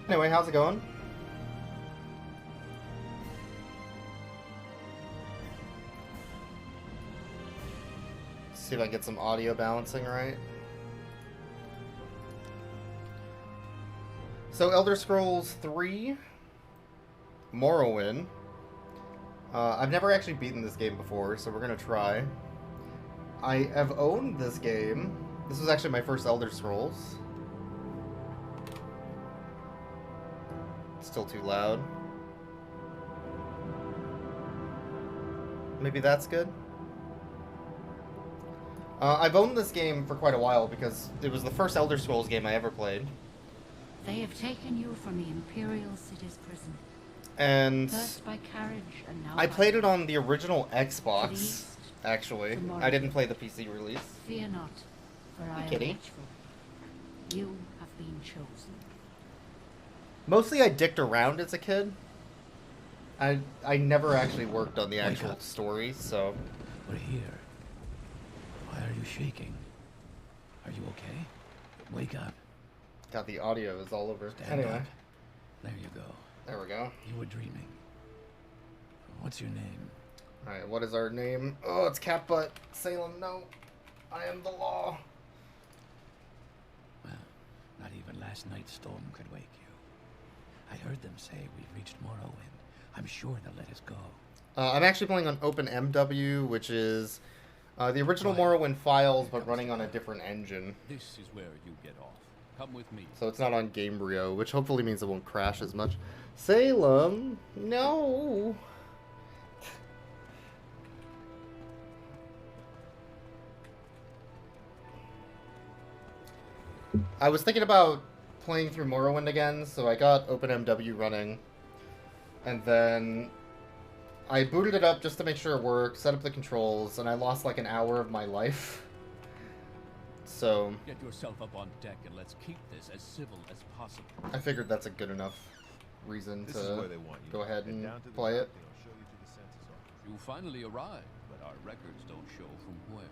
Anyway, how's it going? See if I can get some audio balancing right. So, Elder Scrolls 3, Morrowind. I've never actually beaten this game before, so we're gonna try. I have owned this game. This was actually my first Elder Scrolls. Still too loud. Maybe that's good. I've owned this game for quite a while because it was the first Elder Scrolls game I ever played. They have taken you from the Imperial City's prison. And First by carriage and now I by played it foot. on the original To the Xbox, east, actually. to Morrowind. I didn't play the PC release. Fear not, for I am kidding? watchful. You have been chosen. Mostly I dicked around as a kid. I never actually worked on the actual story, so... We're here. Why are you shaking? Are you okay? Wake up. God, the audio is all over. Stand Anyway, up. There you go. there we go. You were dreaming. What's your name? Alright, what is our name? Oh, it's Catbutt. Salem, no. I am the law. Well, not even last night's storm could wake you. I heard them say we've reached Morrowind. I'm sure they'll let us go. I'm actually playing on OpenMW, which is the original Morrowind files, but running on a different engine. This is where you get off. Come with me. So it's not on Gamebryo, which hopefully means it won't crash as much. Salem, no. I was thinking about playing through Morrowind again, so I got OpenMW running. And then I booted it up just to make sure it worked, set up the controls, and I lost like an hour of my life. So Get yourself up on deck and let's keep this as civil as possible. I figured that's a good enough reason This is to where they want you. go ahead Head and down to the play it. balcony, I'll show you to the census office. You finally arrived, but our records don't show from where.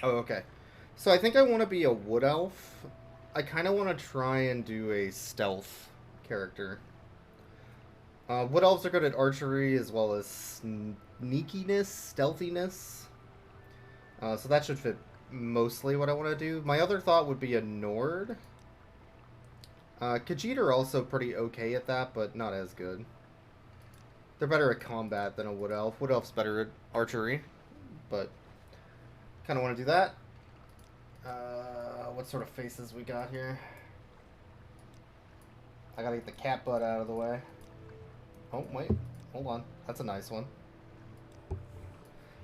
Oh, okay. So I think I want to be a wood elf. I kind of want to try and do a stealth character. Wood elves are good at archery as well as sneakiness, stealthiness. So that should fit mostly what I want to do. My other thought would be a Nord. Khajiit are also pretty okay at that, but not as good. They're better at combat than a wood elf. Wood elf's better at archery, but kind of want to do that. What sort of faces we got here? I gotta get the cat butt out of the way. Oh, wait. Hold on. That's a nice one.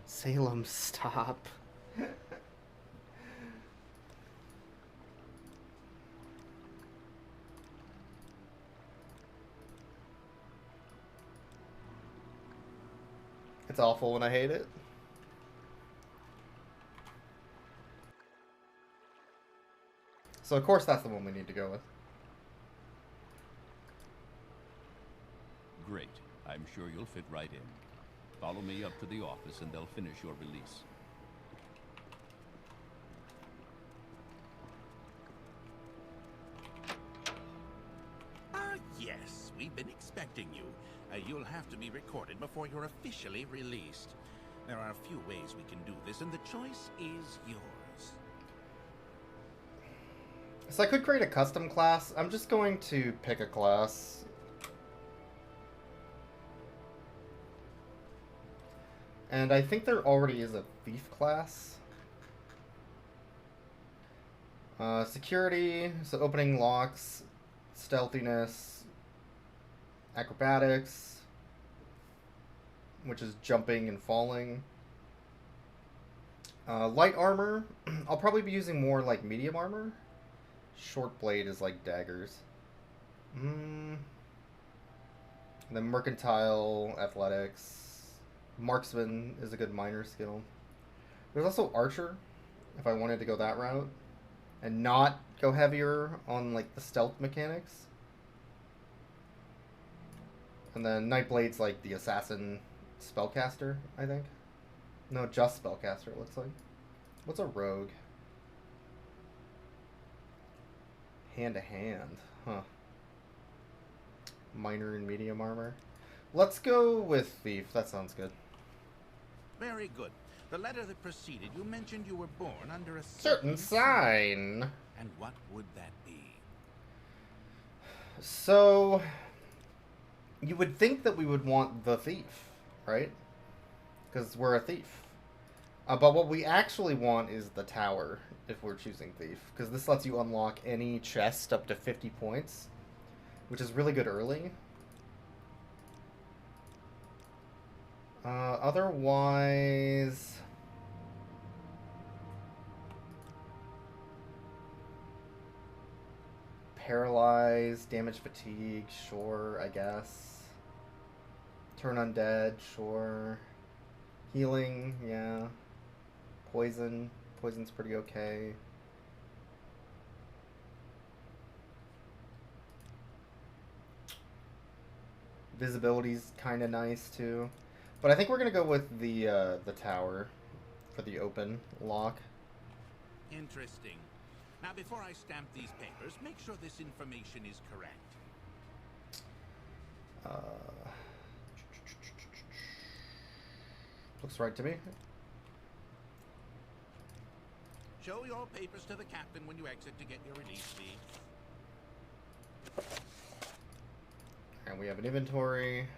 Salem, stop. It's awful when I hate it. So of course that's the one we need to go with. Great. I'm sure you'll fit right in. Follow me up to the office and they'll finish your release. Yes, we've been expecting you. You'll have to be recorded before you're officially released. There are a few ways we can do this, and the choice is yours. So I could create a custom class. I'm just going to pick a class. And I think there already is a thief class. Security, so opening locks, stealthiness, acrobatics, which is jumping and falling. Light armor, I'll probably be using more like medium armor. Short blade is like daggers. And then mercantile, athletics. Marksman is a good minor skill. There's also archer, if I wanted to go that route. And not go heavier on like the stealth mechanics. And then Nightblade's like the assassin spellcaster, I think. No, just spellcaster it looks like. What's a rogue? Hand to hand, huh? minor and medium armor. Let's go with thief. That sounds good. Very good. The letter that preceded you mentioned you were born under a Certain sign. And what would that be? So, you would think that we would want the thief, right? Because we're a thief. But what we actually want is the tower, if we're choosing thief. Because this lets you unlock any chest up to 50 points, which is really good early. Otherwise... Paralyzed, damage fatigue, sure, I guess. Turn undead, sure. Healing, yeah. Poison. Poison's pretty okay. Visibility's kind of nice too. But I think we're gonna go with the tower for the open lock. Interesting. Now, before I stamp these papers, make sure this information is correct. Looks right to me. Show your papers to the captain when you exit to get your release fee. And we have an inventory.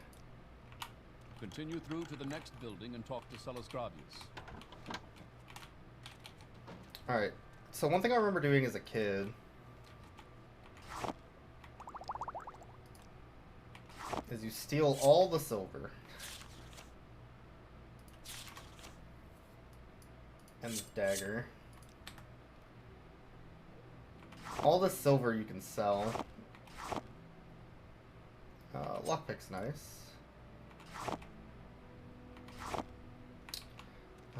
Continue through to the next building and talk to Salasgravius. Alright. So one thing I remember doing as a kid is you steal all the silver. And the dagger. All the silver you can sell. Lockpick's nice.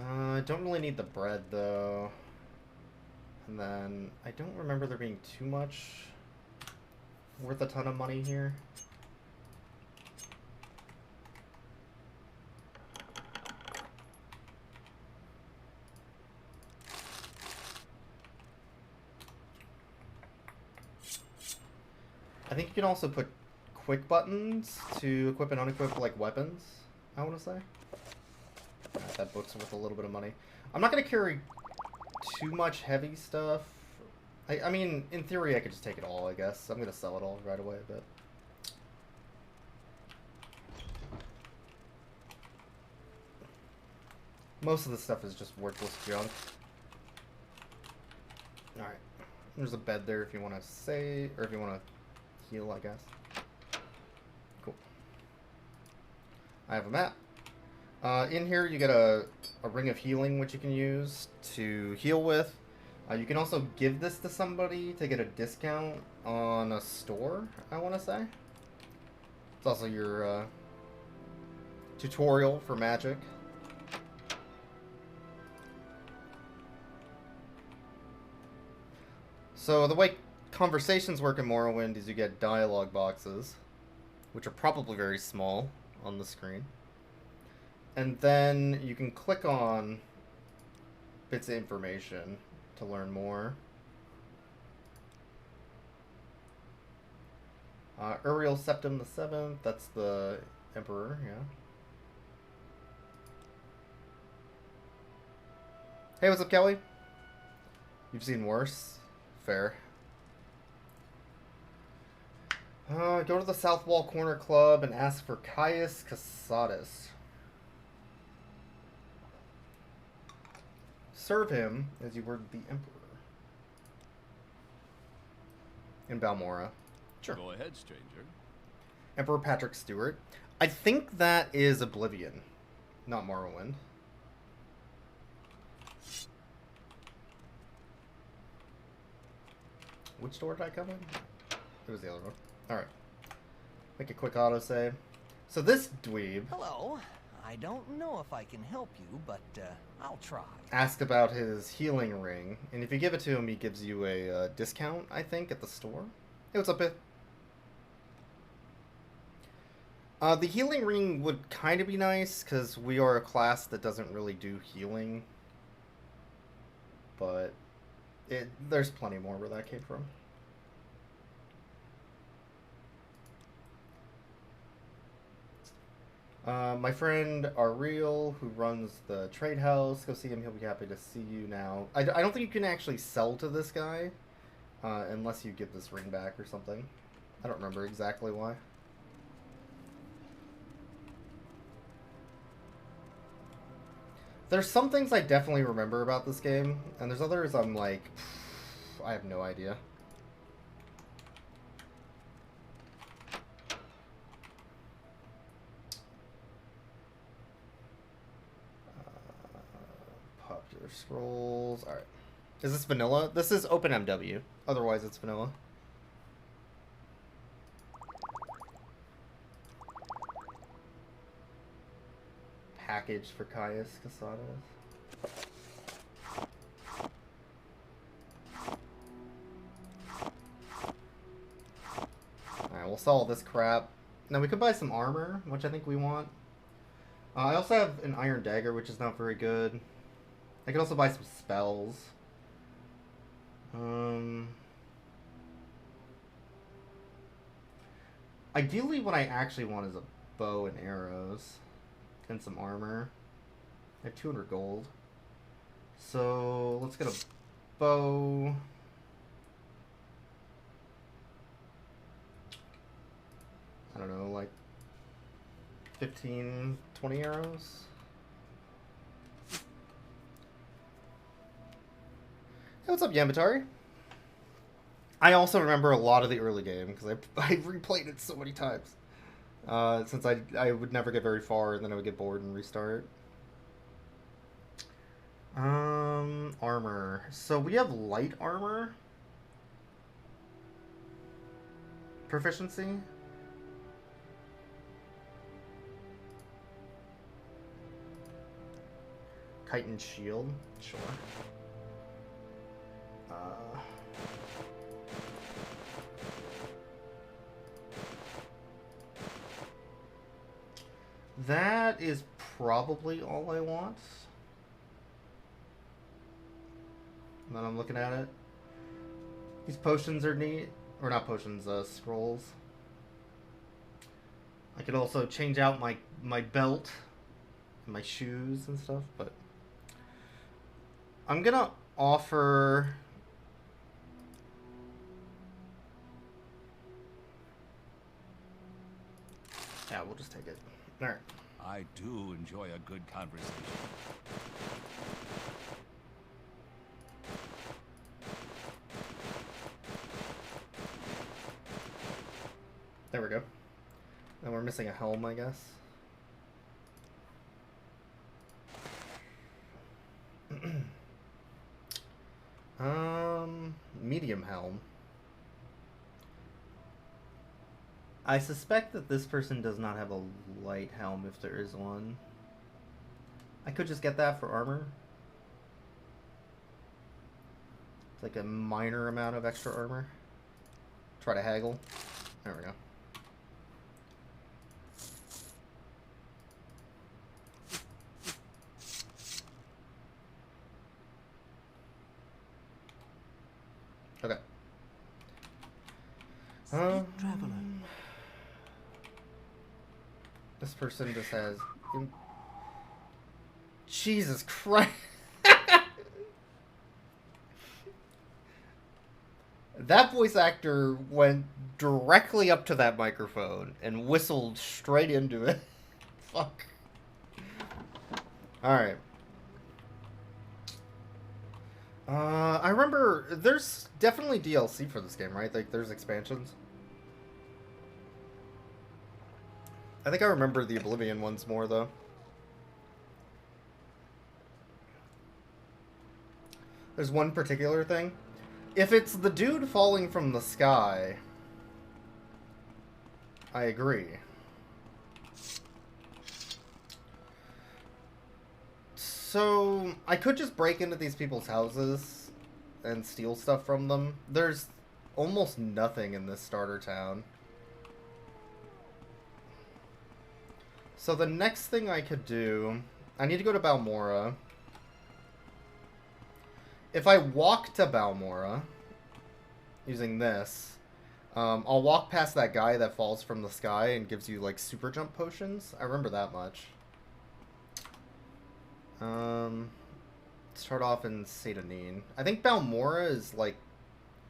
I don't really need the bread though. And then I don't remember there being too much worth a ton of money here. I think you can also put quick buttons to equip and unequip like weapons, I want to say. That book's worth a little bit of money. I'm not going to carry too much heavy stuff. I mean, in theory, I could just take it all, I guess. I'm going to sell it all right away, but... most of the stuff is just worthless junk. Alright. There's a bed there if you want to save, or if you want to heal, I guess. Cool. I have a map. In here you get a ring of healing which you can use to heal with. You can also give this to somebody to get a discount on a store, I want to say. It's also your tutorial for magic. So the way conversations work in Morrowind is you get dialogue boxes, which are probably very small on the screen. And then you can click on bits of information to learn more. Uriel Septim the Seventh, that's the Emperor, yeah. Hey, what's up, Kelly? You've seen worse? Fair. Go to the South Wall Corner Club and ask for Caius Casadus. Serve him as you were the Emperor. In Balmora. Sure. Go ahead, stranger. Emperor Patrick Stewart. I think that is Oblivion, not Morrowind. Which door did I come in? It was the other one. Alright. Make a quick autosave. So this dweeb... Hello. I don't know if I can help you, but I'll try. Asked about his healing ring, and if you give it to him, he gives you a discount, I think, at the store. Hey, what's up, Bit? The healing ring would kind of be nice, because we are a class that doesn't really do healing. But there's plenty more where that came from. My friend Ariel, who runs the trade house, go see him. He'll be happy to see you now. I don't think you can actually sell to this guy unless you get this ring back or something. I don't remember exactly why. There's some things I definitely remember about this game, and there's others I'm like, I have no idea. Popular scrolls. Alright. Is this vanilla? This is OpenMW. Otherwise, it's vanilla. Package for Caius Casadas. Alright, we'll sell all this crap. Now we could buy some armor, which I think we want. I also have an iron dagger, which is not very good. I could also buy some spells. Ideally, what I actually want is a bow and arrows. And some armor. I have 200 gold. So, let's get a bow. I don't know, like 15, 20 arrows? Hey, what's up, Yambatari? I also remember a lot of the early game, because I replayed it so many times. Since I would never get very far, and then I would get bored and restart. Armor. So we have light armor. Proficiency. Chitin shield. Sure. That is probably all I want. And then I'm looking at it. These potions are neat. Or not potions, scrolls. I could also change out my belt and my shoes and stuff, but I'm gonna offer... Yeah, we'll just take it. Alright. I do enjoy a good conversation. There we go. And we're missing a helm, I guess. Medium helm. I suspect that this person does not have a light helm if there is one. I could just get that for armor. It's like a minor amount of extra armor. Try to haggle. There we go. Okay. Traveler. This person just has... Jesus Christ! That voice actor went directly up to that microphone and whistled straight into it. Fuck. Alright. I remember there's definitely DLC for this game, right? Like, there's expansions. I think I remember the Oblivion ones more, though. There's one particular thing. If it's the dude falling from the sky, I agree. So, I could just break into these people's houses and steal stuff from them. There's almost nothing in this starter town. So the next thing I could do... I need to go to Balmora. If I walk to Balmora, using this, I'll walk past that guy that falls from the sky and gives you, like, super jump potions. I remember that much. Start off in Satanin. I think Balmora is, like,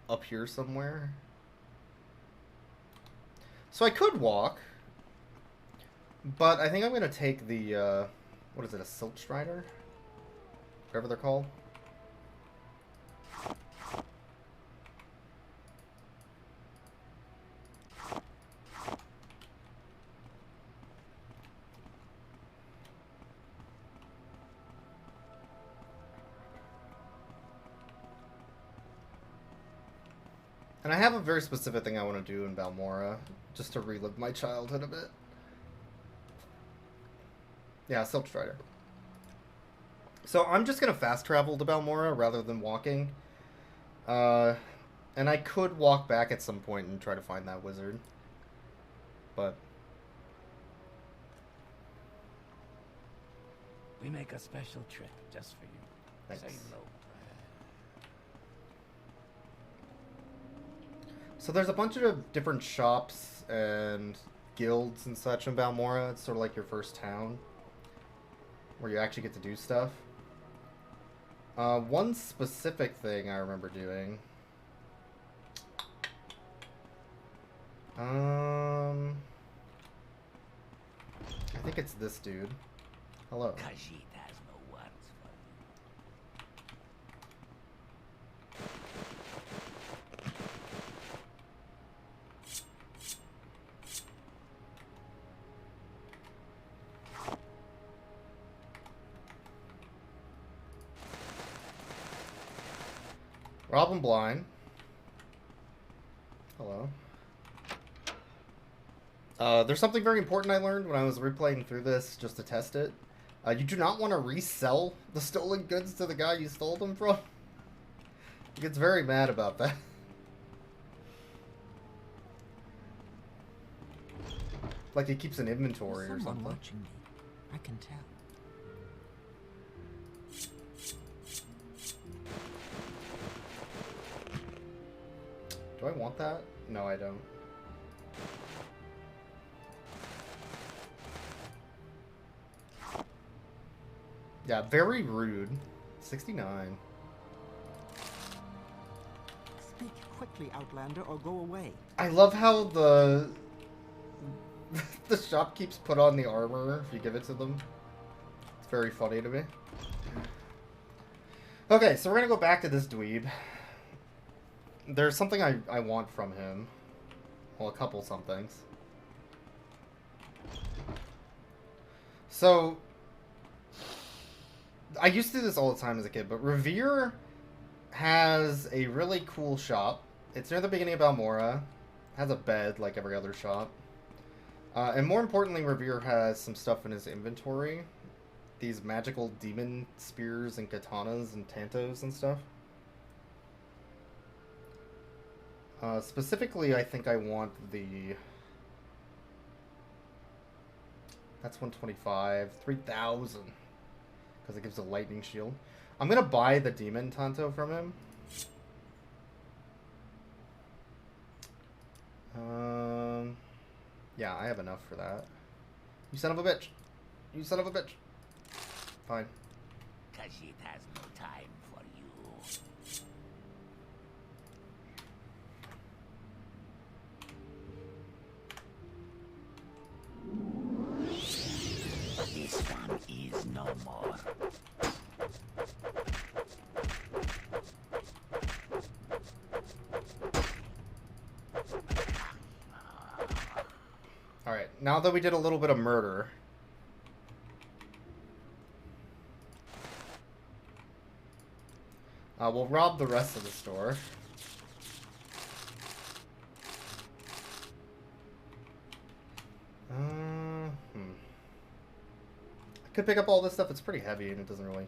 up here somewhere. So I could walk. But I think I'm going to take the, what is it, a Silt Strider? Whatever they're called. And I have a very specific thing I want to do in Balmora, just to relive my childhood a bit. Yeah, Silk Strider. So I'm just going to fast travel to Balmora rather than walking. And I could walk back at some point and try to find that wizard. But... We make a special trip just for you. Thanks. Say no. So there's a bunch of different shops and guilds and such in Balmora. It's sort of like your first town, where you actually get to do stuff. One specific thing I remember doing. I think it's this dude. Hello. Khajiit has no words for Robin Blind. Hello. There's something very important I learned when I was replaying through this just to test it. You do not want to resell the stolen goods to the guy you stole them from. He gets very mad about that. Like he keeps an inventory or something. Watching me. I can tell. Do I want that? No, I don't. Yeah, very rude. 69. Speak quickly, Outlander, or go away. I love how the shopkeepers put on the armor if you give it to them. It's very funny to me. Okay, so we're gonna go back to this dweeb. There's something I want from him. Well, a couple somethings. So, I used to do this all the time as a kid, but Revere has a really cool shop. It's near the beginning of Balmora. Has a bed like every other shop. And more importantly, Revere has some stuff in his inventory. These magical demon spears and katanas and tantos and stuff. Specifically, I think I want the... That's 125. 3,000. Because it gives a lightning shield. I'm going to buy the demon tanto from him. Yeah, I have enough for that. You son of a bitch. You son of a bitch. Fine. Khajiit has no time for you. This one is no more. Alright, now that we did a little bit of murder, we'll rob the rest of the store. I could pick up all this stuff. It's pretty heavy and it doesn't really,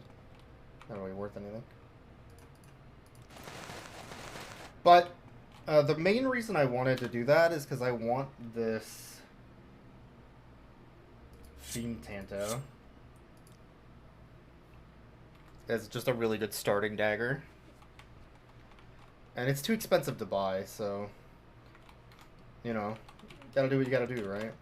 not really worth anything. But the main reason I wanted to do that is because I want this Fiend Tanto. It's just a really good starting dagger. And it's too expensive to buy, so you know, gotta do what you gotta do, right?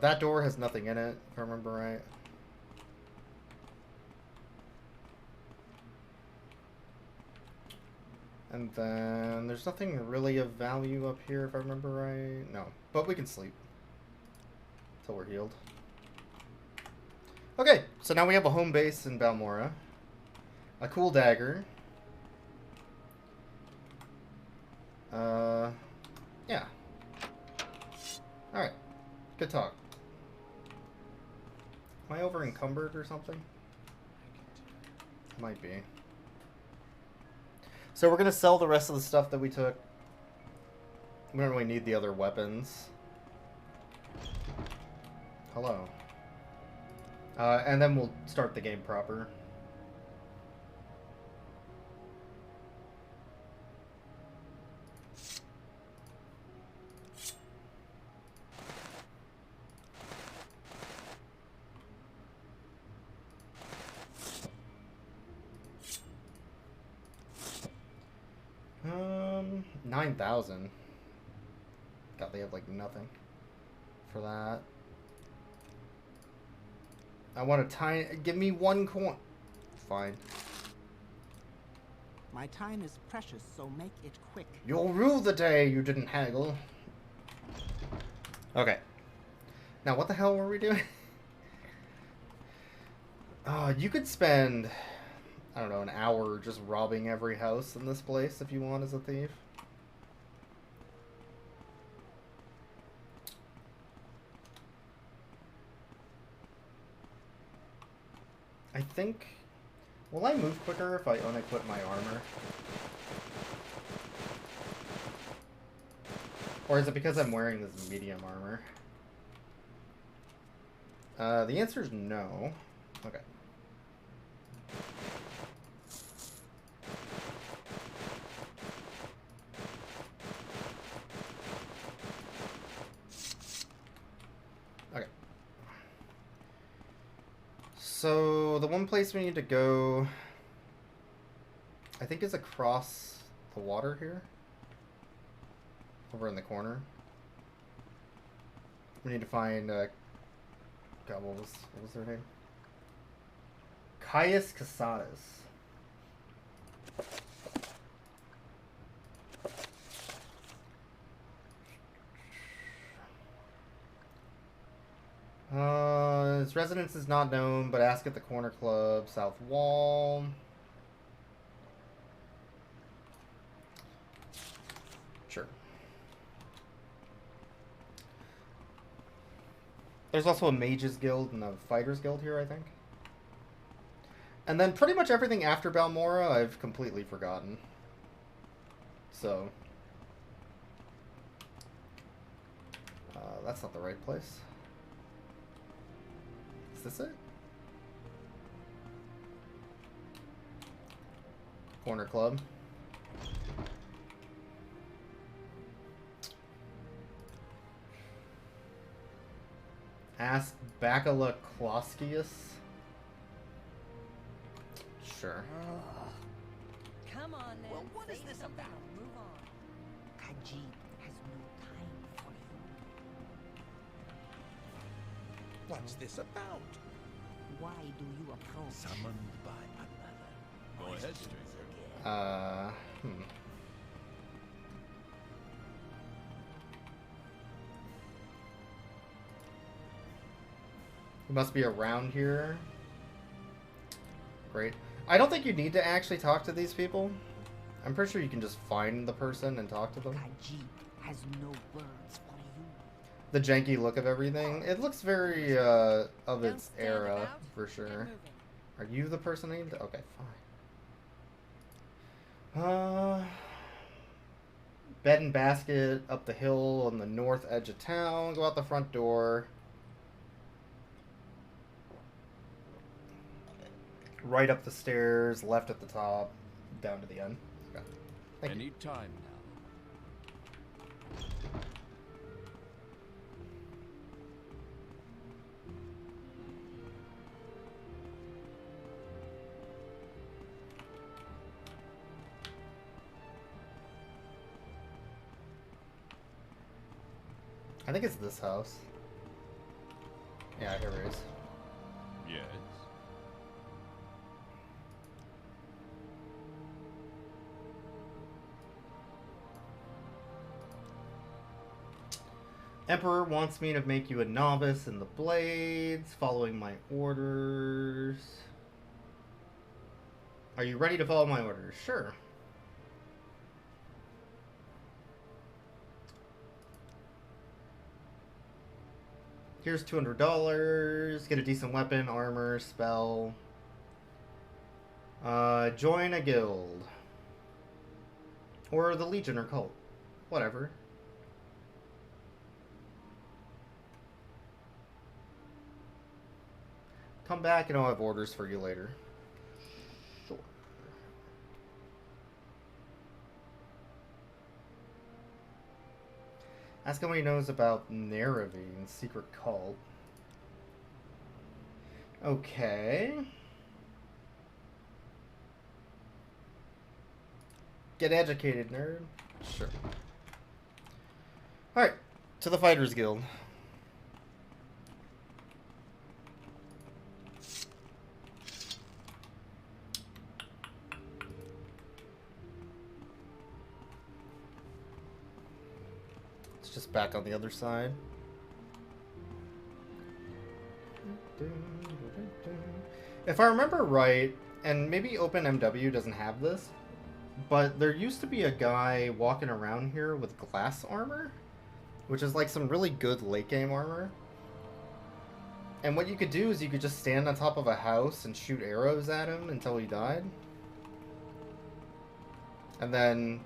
That door has nothing in it, if I remember right. And then there's nothing really of value up here, if I remember right. No, but we can sleep until we're healed. Okay, so now we have a home base in Balmora. A cool dagger. Yeah. Alright. Good talk. Am I over encumbered or something? Might be. So we're gonna sell the rest of the stuff that we took. We don't really need the other weapons. Hello. And then we'll start the game proper. Um, 9,000. God, they have like nothing for that. I want a tiny. Give me one coin. Fine. My time is precious, so make it quick. You'll rue the day you didn't haggle. Okay. Now, what the hell were we doing? You could spend, I don't know, an hour just robbing every house in this place if you want as a thief. I think... Will I move quicker if I unequip my armor? Or is it because I'm wearing this medium armor? The answer is no. Okay. Okay. So, the one place we need to go, I think, is across the water here. Over in the corner. We need to find, God, what was their name? Caius Casadas. His residence is not known, but ask at the Corner Club, South Wall. Sure. There's also a Mages Guild and a Fighters Guild here, I think. And then pretty much everything after Balmora, I've completely forgotten. So. That's not the right place. Is this it? Corner Club. Ask Bacala Kloskius. Sure. Come on, then. Well, what is this about? Move on. Khajiit has no time for you. What's this about? Why do you approach? Summoned by another. Go ahead, stranger. He must be around here. Great. I don't think you need to actually talk to these people. I'm pretty sure you can just find the person and talk to them. Khajiit has no words for you. The janky look of everything. It looks very, of its era, for sure. Are you the person I need to... Okay, fine. Bed and basket up the hill on the north edge of town. Go out the front door. Right up the stairs, left at the top, down to the end. Okay. Thank you. Any time now. I think it's this house. Yeah, here it is. Yes. Emperor wants me to make you a novice in the blades, following my orders. Are you ready to follow my orders? Sure. Here's $200. Get a decent weapon, armor, spell. Join a guild. Or the Legion or cult. Whatever. Come back and I'll have orders for you later. Sure. Ask him what he knows about Naravine's secret cult. Okay. Get educated, nerd. Sure. Alright, to the Fighters Guild. Just back on the other side. If I remember right, and maybe OpenMW doesn't have this, but there used to be a guy walking around here with glass armor, which is like some really good late game armor. And what you could do is you could just stand on top of a house and shoot arrows at him until he died. And then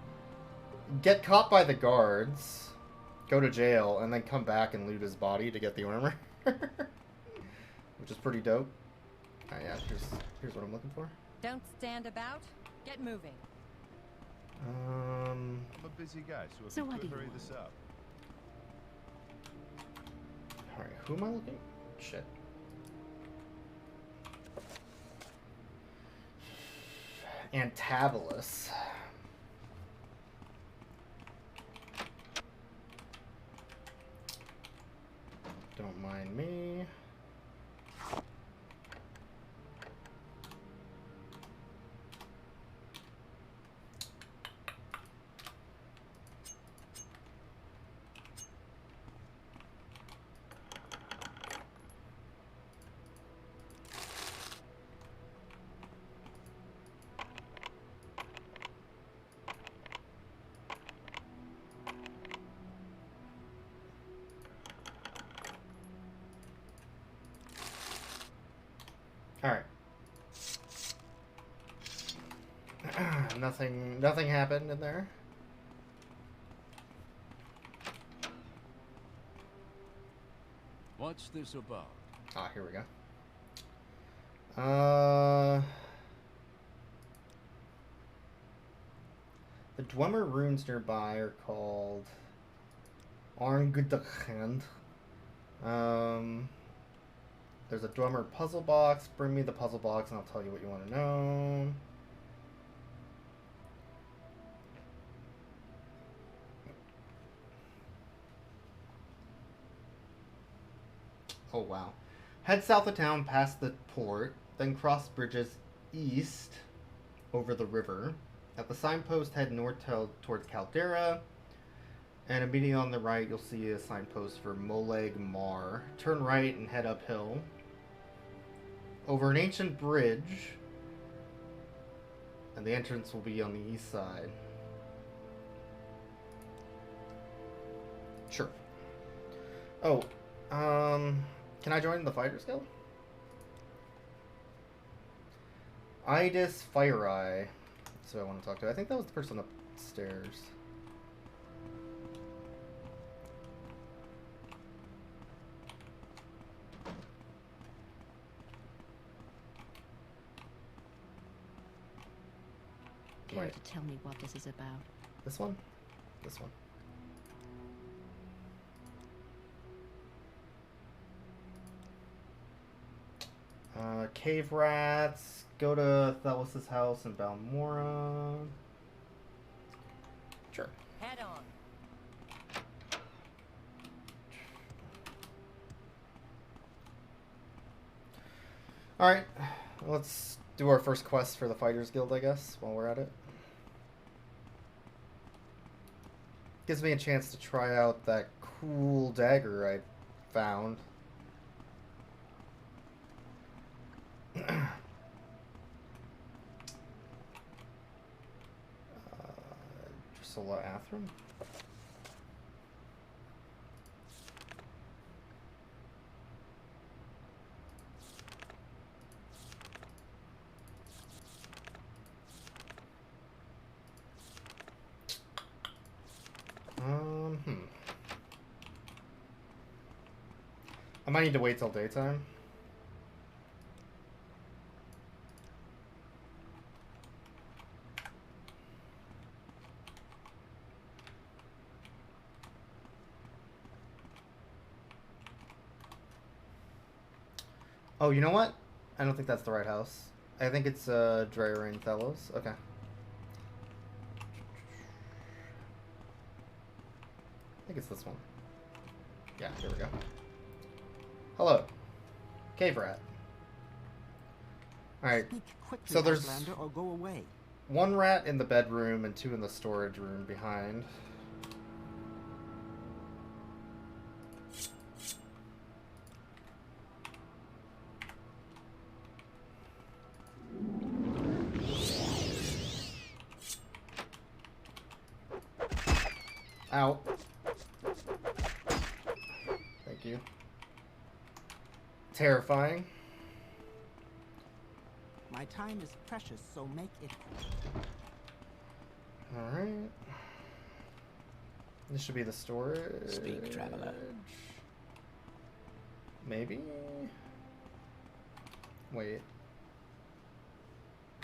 get caught by the guards, go to jail, and then come back and loot his body to get the armor. Which is pretty dope. Alright, yeah, here's what I'm looking for. Don't stand about. Get moving. I'm a busy guy, so if So you what could do you hurry want? this up. Alright, who am I looking? Shit. Antabolus. Don't mind me. Alright. Nothing happened in there. What's this about? Ah, here we go. The Dwemer runes nearby are called Arngudachand. There's a Dwemer puzzle box. Bring me the puzzle box and I'll tell you what you want to know. Oh, wow. Head south of town past the port, then cross bridges east over the river. At the signpost, head north towards Caldera. And immediately on the right, you'll see a signpost for Moleg Mar. Turn right and head uphill. Over an ancient bridge. And the entrance will be on the east side. Sure. Oh, can I join the Fighters Guild? Idis Fire Eye. That's who I want to talk to. I think that was the person upstairs. Care Right. to tell me what this is about? This one? This one. Cave rats. Go to Thelos' house in Balmora. Sure. Head on. Alright, let's do our first quest for the Fighters Guild, I guess, while we're at it. Gives me a chance to try out that cool dagger I found. Drusilla Athram? I might need to wait till daytime. Oh, you know what? I don't think that's the right house. I think it's Drayrain Thellos. Okay. I think it's this one. Yeah, here we go. Hello. Cave rat. Alright. Speak quickly, So there's Outlander, or go away. one rat in the bedroom and two in the storage room behind. Ow. Thank you. Terrifying. My time is precious, so make it quick. Alright. This should be the storage. Speak, traveler. Maybe? Wait.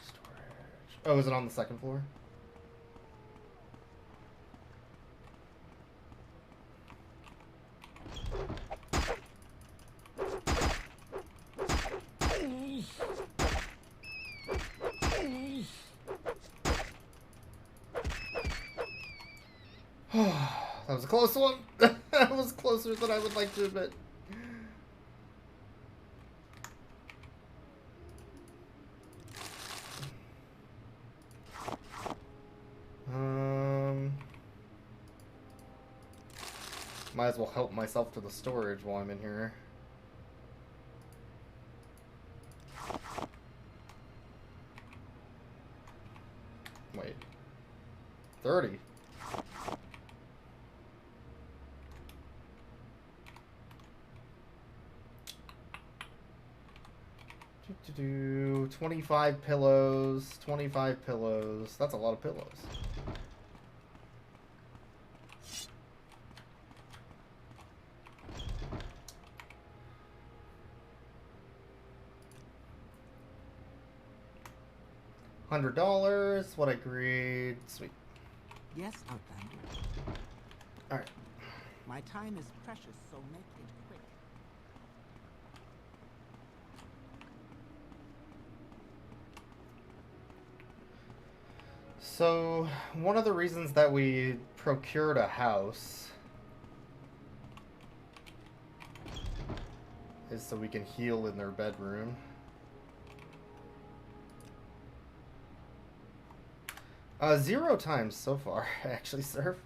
Storage. Oh, is it on the second floor? That was a close one. That was closer than I would like to admit. Might as well help myself to the storage while I'm in here. Wait. 30. Do 25 pillows, 25 pillows. That's a lot of pillows. $100, what I agreed. Sweet. Yes, Outlander. Alright. My time is precious, so make it quick. So, one of the reasons that we procured a house is so we can heal in their bedroom. 0 times so far, actually, sir.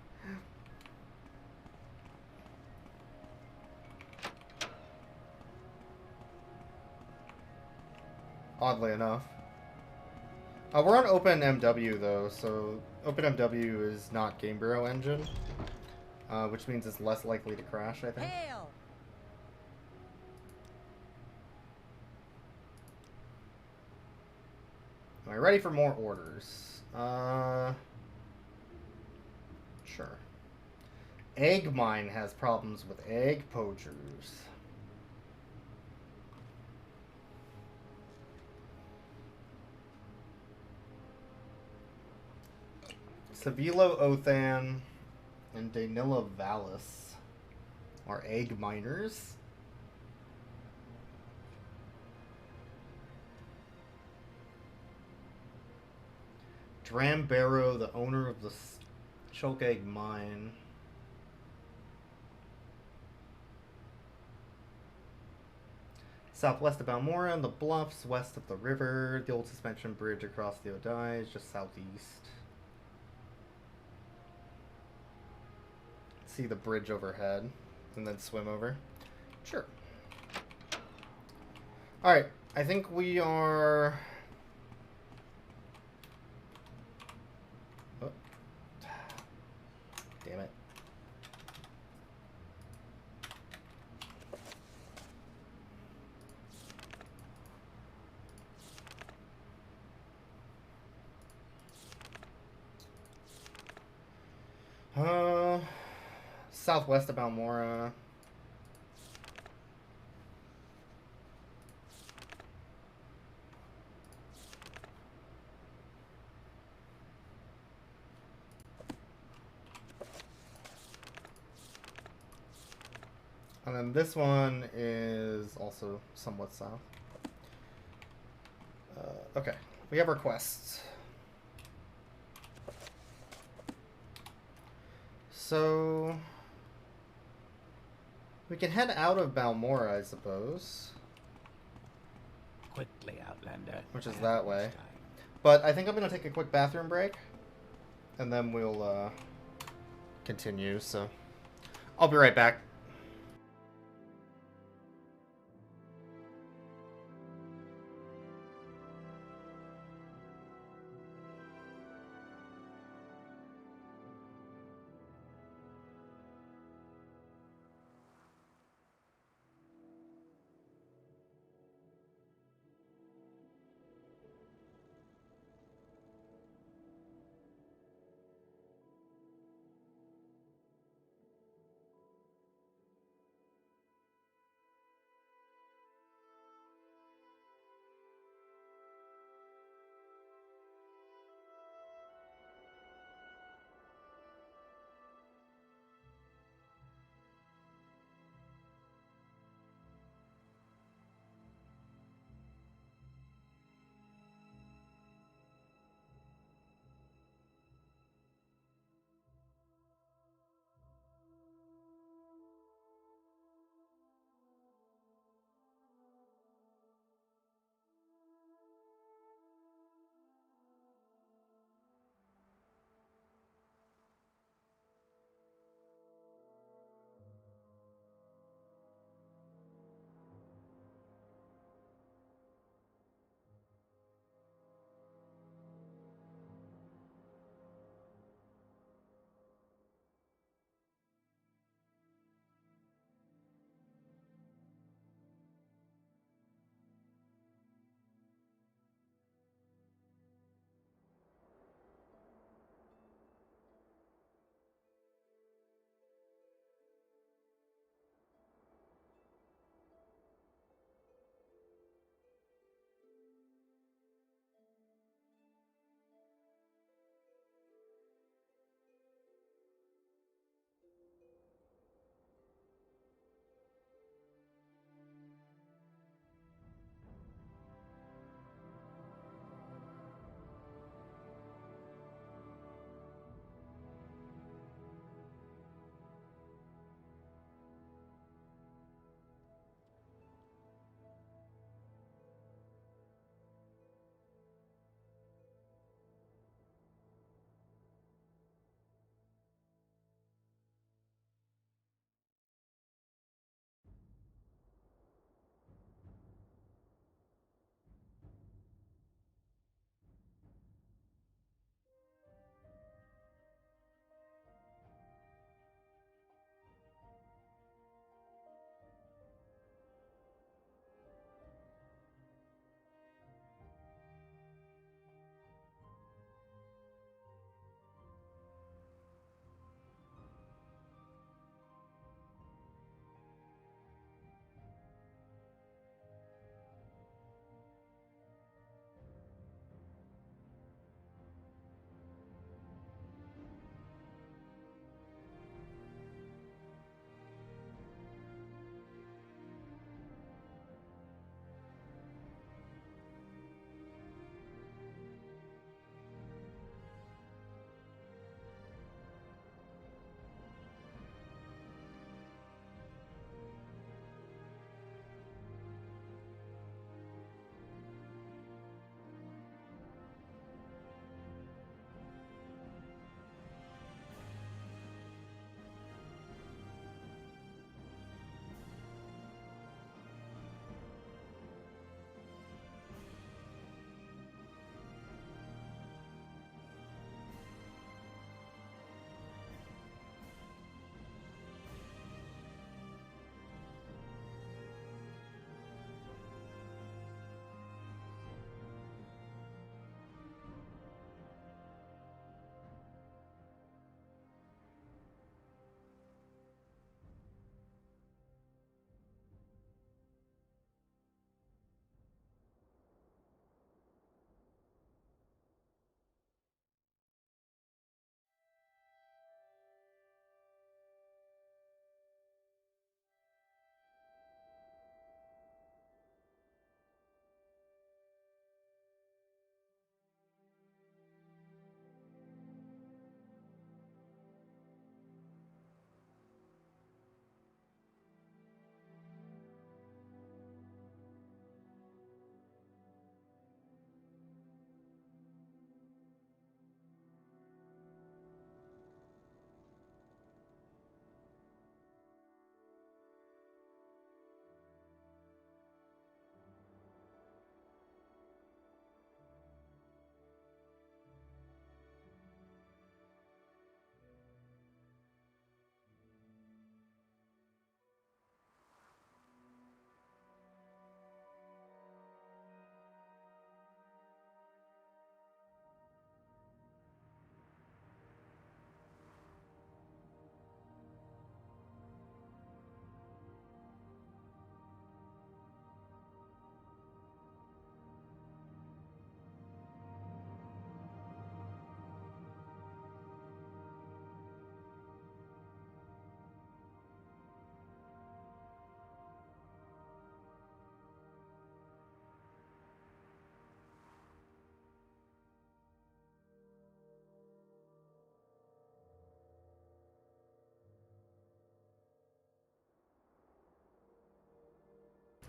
Oddly enough. We're on OpenMW though, so OpenMW is not Game Bureau engine, which means it's less likely to crash, I think. Hail! Am I ready for more orders? Sure. Egg Mine has problems with egg poachers. Savilo Othan and Danila Vallis are egg miners. Drambaro, the owner of the Choke Egg Mine. Southwest of Balmora and the bluffs west of the river. The old suspension bridge across the Odai is just southeast. See the bridge overhead and then swim over. Sure. Alright, I think we are... Oh. Damn it. Southwest of Balmora. And then this one is also somewhat south. Okay, we have our quests. So we can head out of Balmora, I suppose. Quickly, Outlander. Which is I that haven't much way. time. But I think I'm going to take a quick bathroom break. And then we'll continue, so I'll be right back.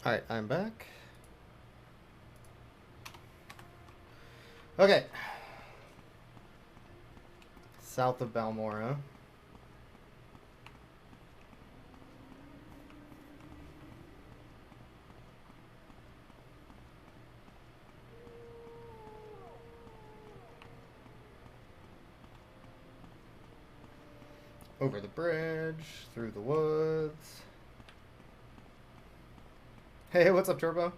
Alright, I'm back. Okay. South of Balmora. Over the bridge, through the woods. Hey, what's up, Turbo?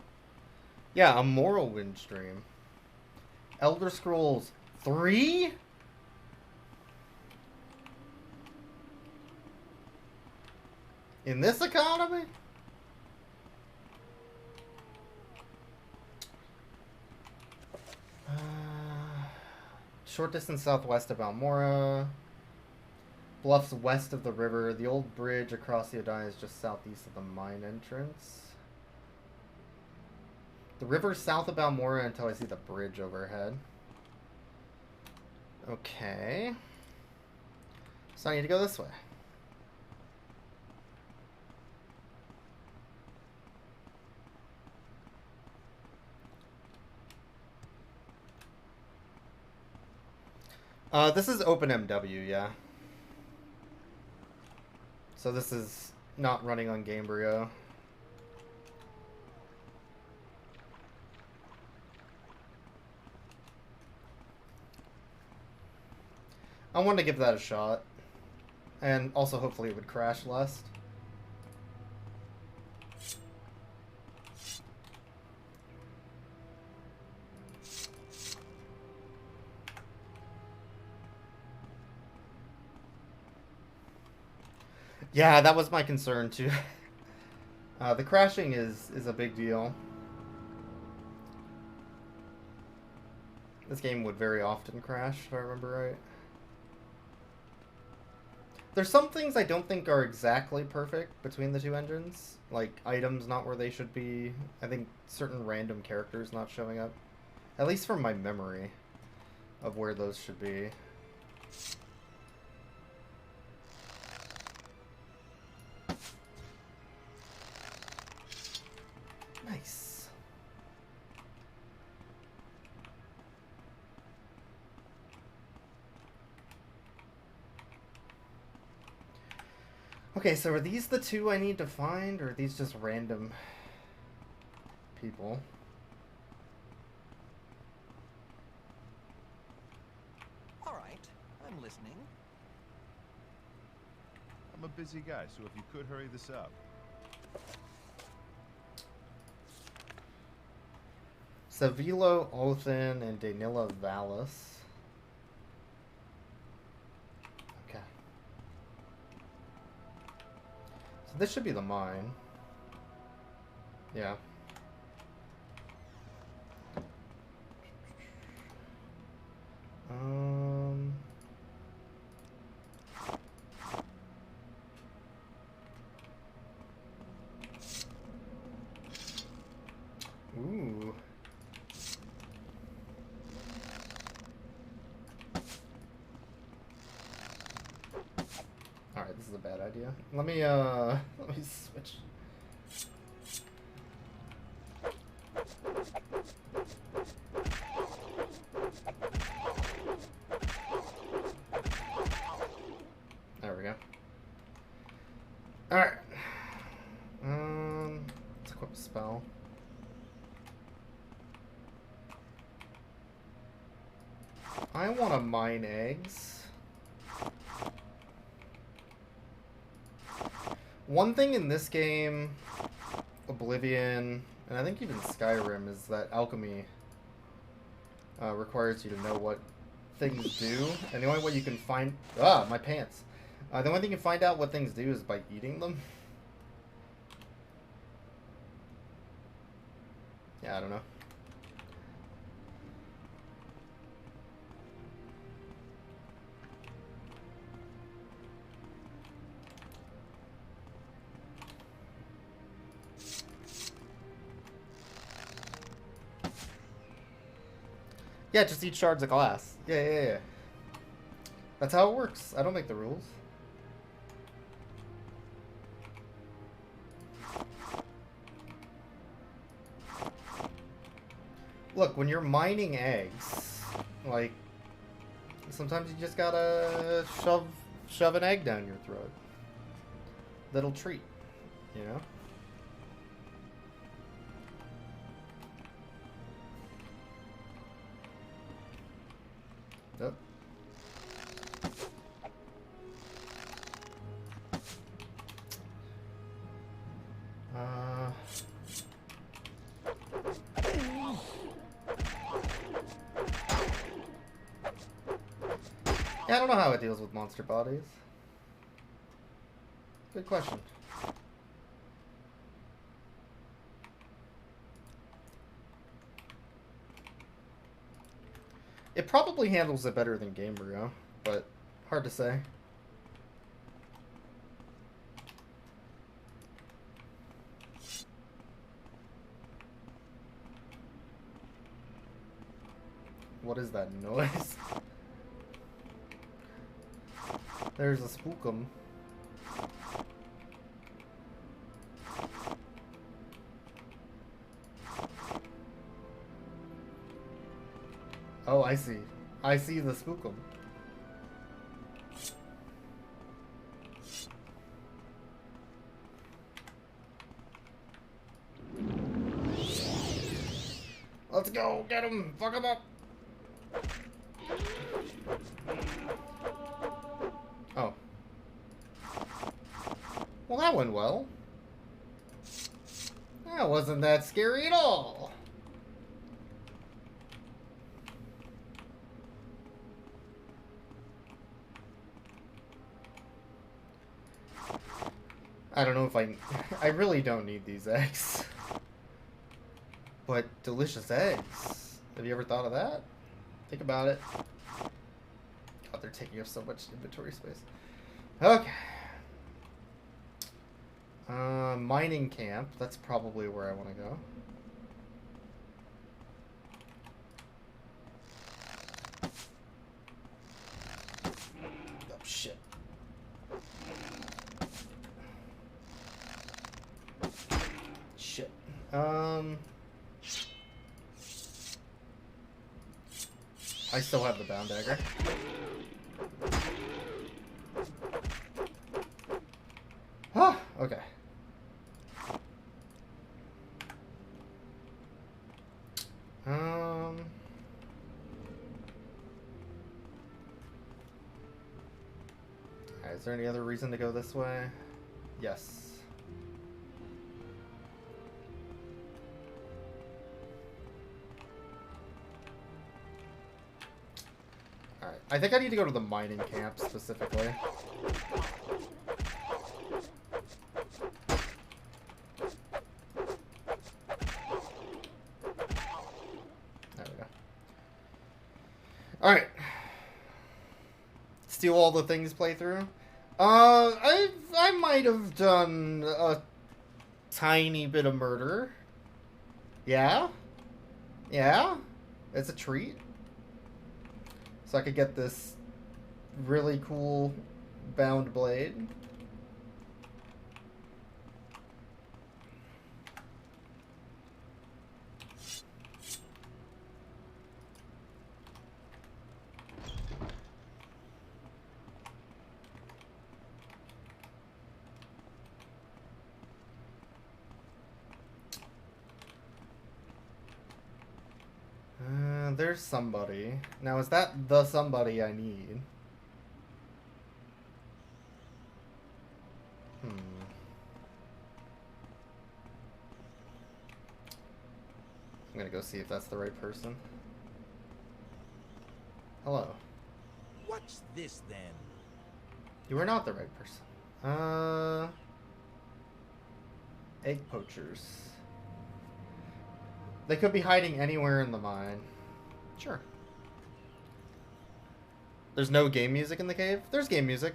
Yeah, a Morrowind stream. Elder Scrolls 3? In this economy? Short distance southwest of Almora. Bluffs west of the river. The old bridge across the Odai is just southeast of the mine entrance. The river's south of Balmora until I see the bridge overhead. Okay. So I need to go this way. This is OpenMW, yeah. So this is not running on Gamebryo. I wanted to give that a shot. And also hopefully it would crash less. Yeah, that was my concern too. The crashing is a big deal. This game would very often crash, if I remember right. There's some things I don't think are exactly perfect between the two engines. Like, items not where they should be. I think certain random characters not showing up. At least from my memory of where those should be. Nice. Okay, so are these the two I need to find, or are these just random people? All right, I'm listening. I'm a busy guy, so if you could hurry this up. Savilo, Othin, and Danila Vallis. Okay. So this should be the mine. Yeah. Ooh. Alright, this is a bad idea. Let me switch. There we go. Alright. Let's equip a spell. I want to mine eggs. One thing in this game, Oblivion, and I think even Skyrim, is that alchemy requires you to know what things do. And the only way you can find... Ah, my pants. The only thing you can find out what things do is by eating them. Yeah, I don't know. Yeah, just eat shards of glass. Yeah. That's how it works. I don't make the rules. Look, when you're mining eggs, like, sometimes you just gotta shove an egg down your throat. Little treat, you know? Yep. Yeah, I don't know how it deals with monster bodies. Good question. It probably handles it better than Gamebryo, but hard to say. What is that noise? There's a spookum. Oh, I see. I see the spookum. Let's go! Get him! Fuck him up! Oh. Well, that went well. That wasn't that scary at all. I don't know if I really don't need these eggs. But delicious eggs. Have you ever thought of that? Think about it. God, they're taking up so much inventory space. Okay. Mining camp. That's probably where I want to go. Oh, shit. Shit. I still have the bound dagger. Ah, okay. Alright, is there any other reason to go this way? Yes. Alright, I think I need to go to the mining camp specifically. There we go. Alright. Steal all the things playthrough. I might have done a tiny bit of murder. Yeah? Yeah? It's a treat. So I could get this really cool bound blade. There's somebody. Now, is that the somebody I need? I'm gonna go see if that's the right person. Hello. What's this then? You are not the right person. Egg poachers. They could be hiding anywhere in the mine. Sure. There's no game music in the cave? There's game music.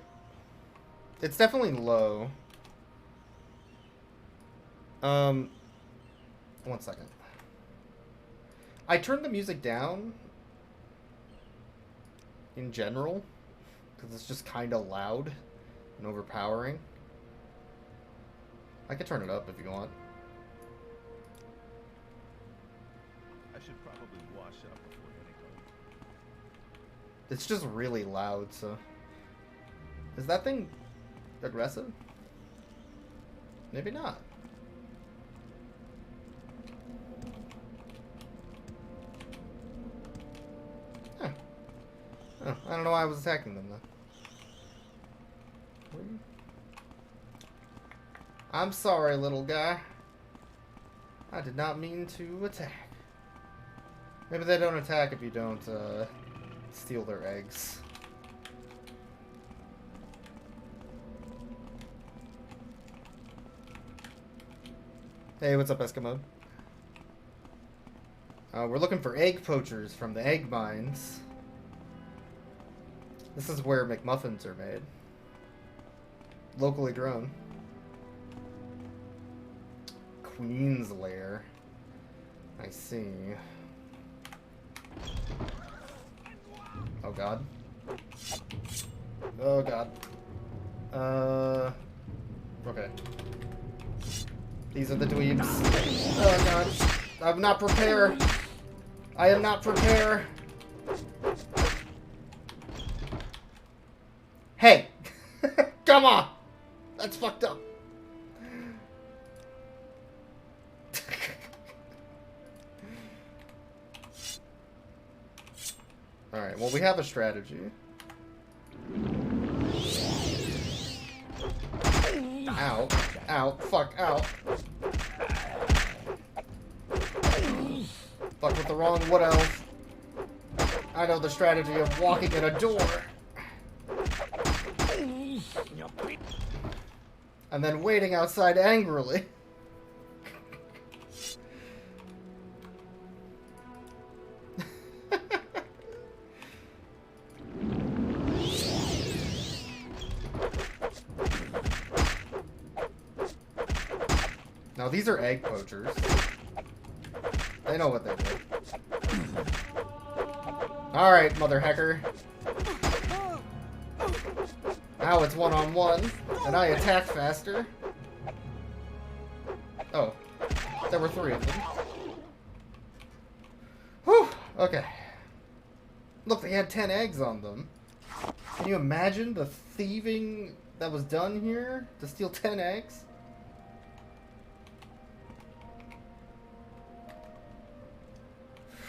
It's definitely low. 1 second. I turned the music down in general because it's just kind of loud and overpowering. I could turn it up if you want. I should probably wash up before heading home. It's just really loud, so... Is that thing aggressive? Maybe not. Huh. Oh, I don't know why I was attacking them, though. I'm sorry, little guy. I did not mean to attack. Maybe they don't attack if you don't, steal their eggs. Hey, what's up, Eskimo? We're looking for egg poachers from the egg mines. This is where McMuffins are made. Locally grown. Queen's Lair. I see. Oh god. Oh god. Okay. These are the dweebs. Oh god. I'm not prepared. I am not prepared. Hey! Come on! That's fucked up. Alright, well we have a strategy. Ow. Ow. Fuck. Ow. Fuck with the wrong wood elf. I know the strategy of walking in a door. And then waiting outside angrily. Now these are egg poachers. They know what they do. Alright, mother hecker. Now it's one-on-one, and I attack faster. Oh, there were 3 of them. Whew, okay. Look, they had 10 eggs on them. Can you imagine the thieving that was done here to steal 10 eggs?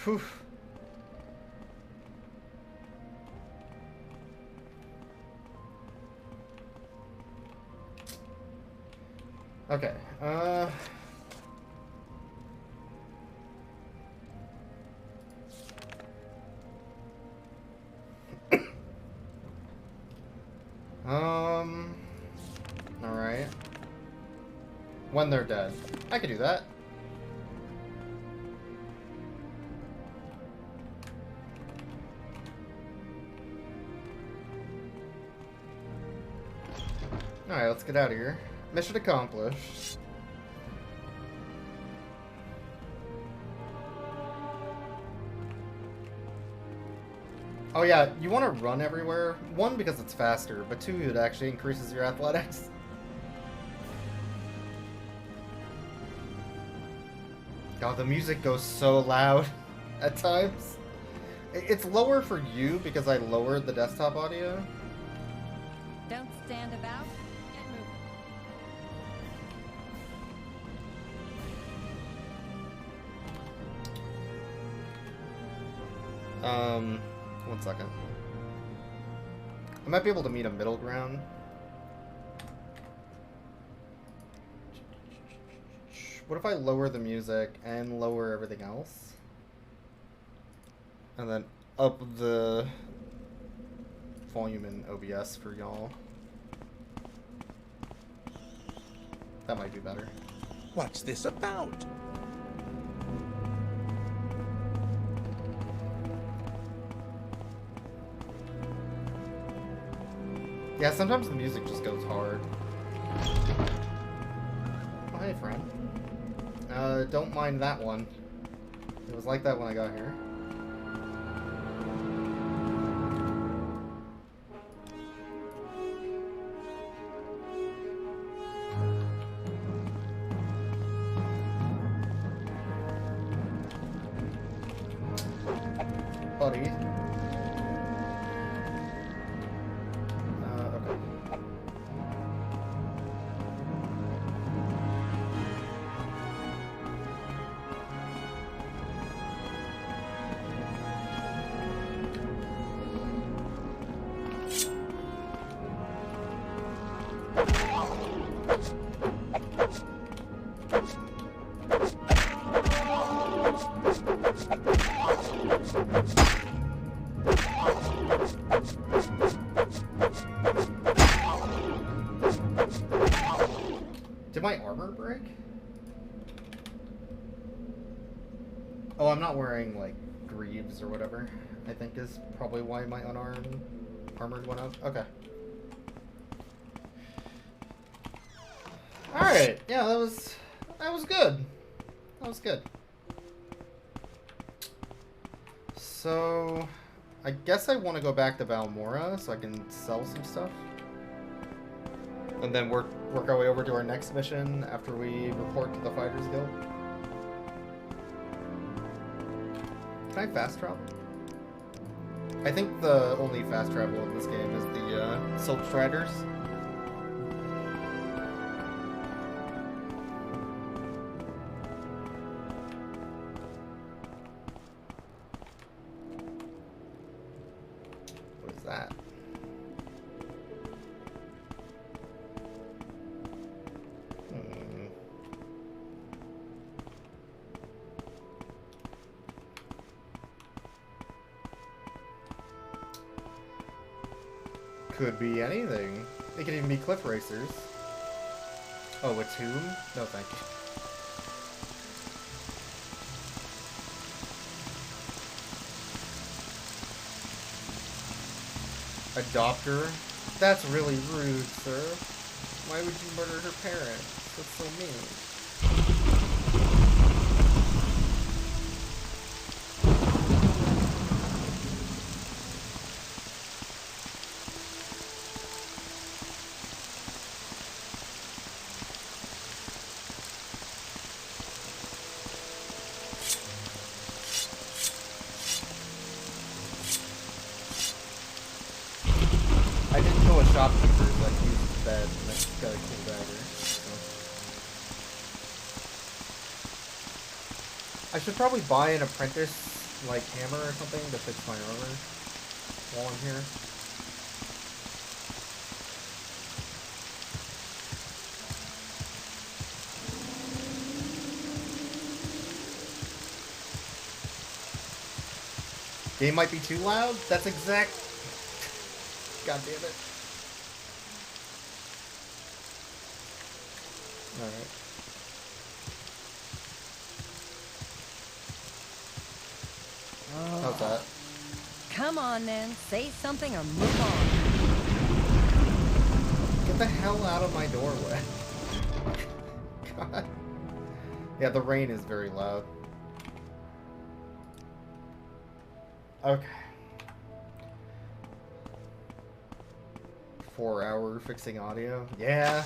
Whew. Okay, alright. When they're dead. I could do that. Alright, let's get out of here. Mission accomplished. Oh yeah, you want to run everywhere. 1, because it's faster, but 2, it actually increases your athletics. God, the music goes so loud at times. It's lower for you because I lowered the desktop audio. Don't stand about. Get moving. 1 second. I might be able to meet a middle ground. What if I lower the music and lower everything else? And then up the volume in OBS for y'all. That might be better. What's this about? Yeah, sometimes the music just goes hard. Oh, hey, friend. Don't mind that one. It was like that when I got here. Oh, I'm not wearing, like, greaves or whatever. I think is probably why my armored went up. Okay. Alright, yeah, that was good. That was good. So, I guess I want to go back to Valmora so I can sell some stuff. And then work our way over to our next mission after we report to the Fighters Guild. Can I fast travel? I think the only fast travel in this game is the Silk Striders. What is that? Could be anything. It could even be cliff racers. Oh, a tomb? No, thank you. Adopter? That's really rude, sir. Why would you murder her parents? That's so mean. I did kill a shopkeeper that used his bed and that got a cool dagger. So. I should probably buy an apprentice like hammer or something to fix my armor while I'm here. Game might be too loud? That's exact. God damn it. Alright. How's that? Come on then, say something or move on. Get the hell out of my doorway. God. Yeah, the rain is very loud. Okay. 4-hour fixing audio. Yeah.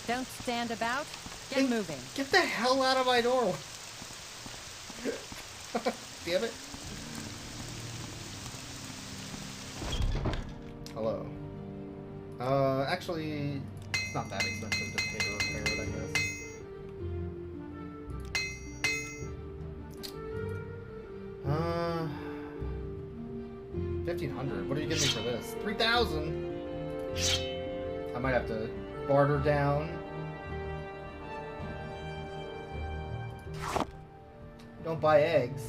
Don't stand about. Get moving. Get the hell out of my doorway. Damn it. Hello. Actually, it's not that expensive to pay to repair it, I guess. $1,500. What are you giving me for this? 3,000. I might have to barter down. Don't buy eggs.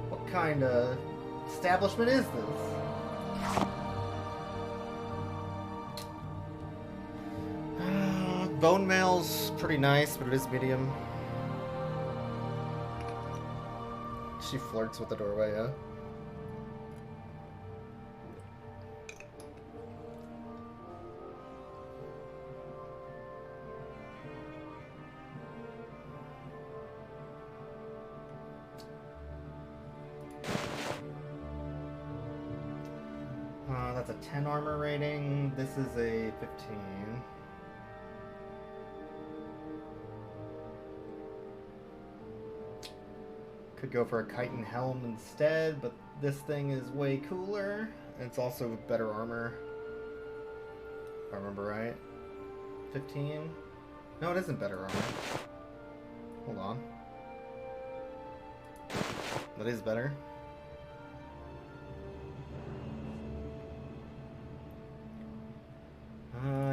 What kind of establishment is this? Bone mail's pretty nice, but it is medium. She flirts with the doorway, yeah? That's a 10 armor rating. This is a 15. Could go for a chitin helm instead, but this thing is way cooler. And it's also better armor. If I remember right. 15? No, it isn't better armor. Hold on. That is better.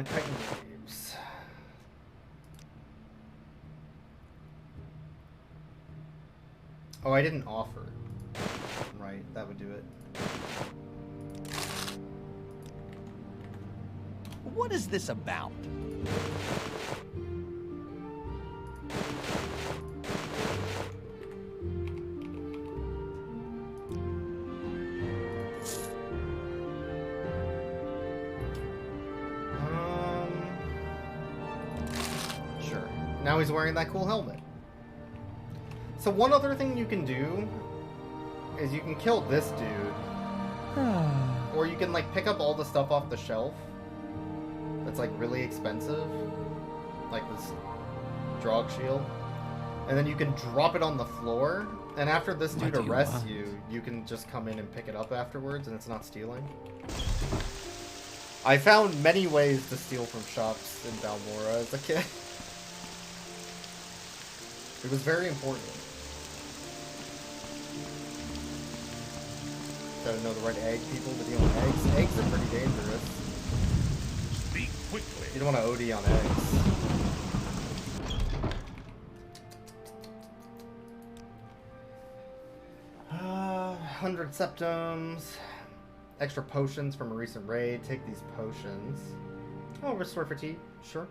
Chitin Waves. Oh, I didn't offer. Right, that would do it. What is this about? Now he's wearing that cool helmet. So one other thing you can do is you can kill this dude. Or you can like pick up all the stuff off the shelf that's like really expensive. Like this Drog shield. And then you can drop it on the floor. And after this dude arrests you, you can just come in and pick it up afterwards and it's not stealing. I found many ways to steal from shops in Balmora as a kid. It was very important. Gotta know the right egg people to deal with eggs. Eggs are pretty dangerous. Speak quickly. You don't want to OD on eggs. Uh, 100 septums. Extra potions from a recent raid. Take these potions. Oh, restore fatigue. Sure.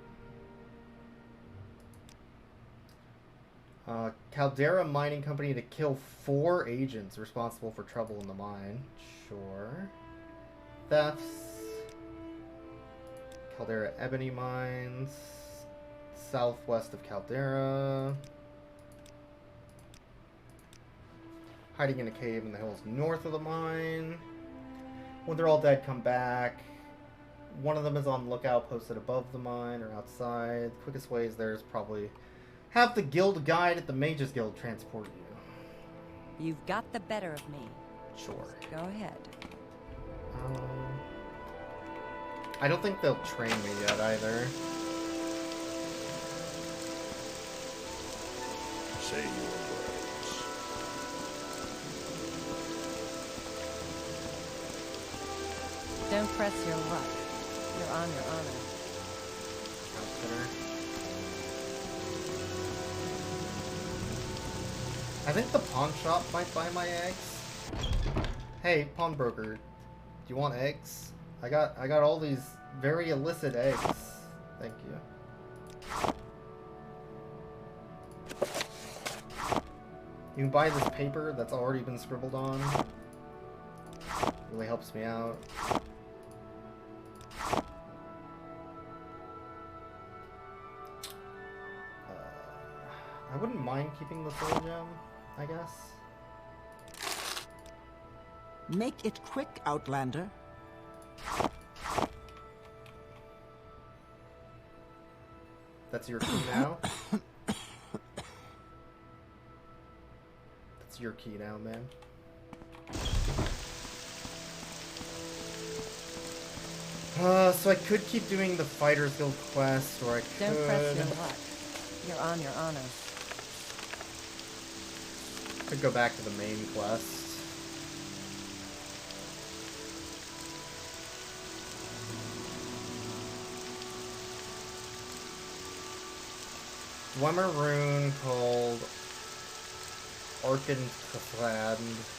Caldera Mining Company to kill 4 agents responsible for trouble in the mine. Sure. Thefts. Caldera Ebony Mines. Southwest of Caldera. Hiding in a cave in the hills north of the mine. When they're all dead, come back. One of them is on lookout, posted above the mine or outside. The quickest way is there is probably have the guild guide at the Mages Guild transport you. You've got the better of me. Sure. Go ahead. I don't think they'll train me yet either. Say your words. Don't press your luck. You're on your honor. Outfitter. I think the pawn shop might buy my eggs. Hey, pawnbroker, do you want eggs? I got all these very illicit eggs. Thank you. You can buy this paper that's already been scribbled on. Really helps me out. I wouldn't mind keeping the soul gem, I guess. Make it quick, Outlander. That's your key now? That's your key now, man. So I could keep doing the Fighters Guild quest, or I could... Don't press your luck. You're on your honor. Could go back to the main quest. Dwemer rune called Arkenfland.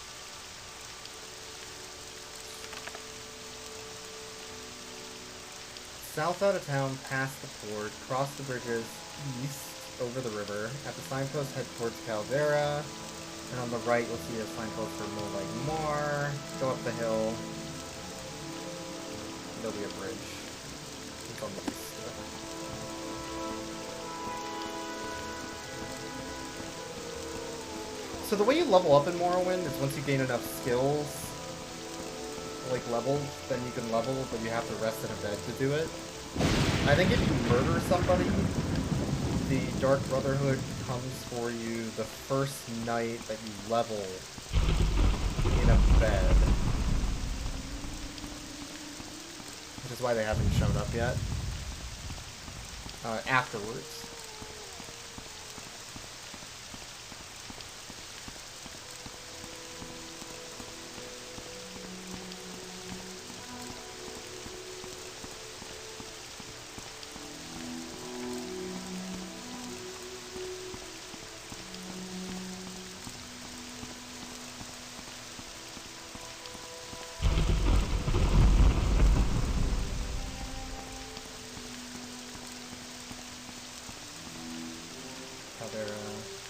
South out of town, past the ford, cross the bridges east over the river. At the signpost, head towards Caldera. And on the right, you'll see a signpost for Molag Mar. Go up the hill. There'll be a bridge. It's on the east. So the way you level up in Morrowind is once you gain enough skills, like levels, then you can level, but you have to rest in a bed to do it. I think if you murder somebody, the Dark Brotherhood comes for you the first night that you level in a bed. Which is why they haven't shown up yet. Afterwards.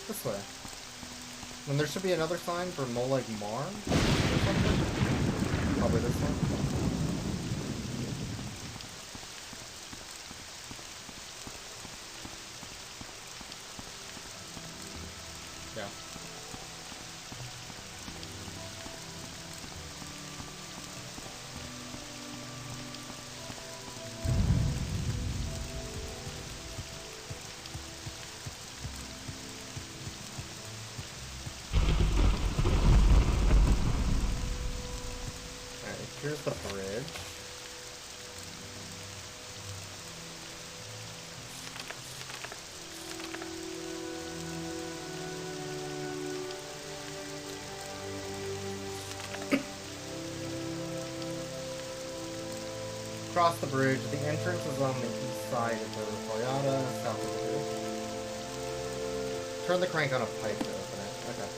This way. And there should be another sign for Molag Mar or something. Probably this one. Here's the bridge. Cross the bridge. The entrance is on the east side of the Toyota, south of the bridge. Turn the crank on a pipe to open it. Okay.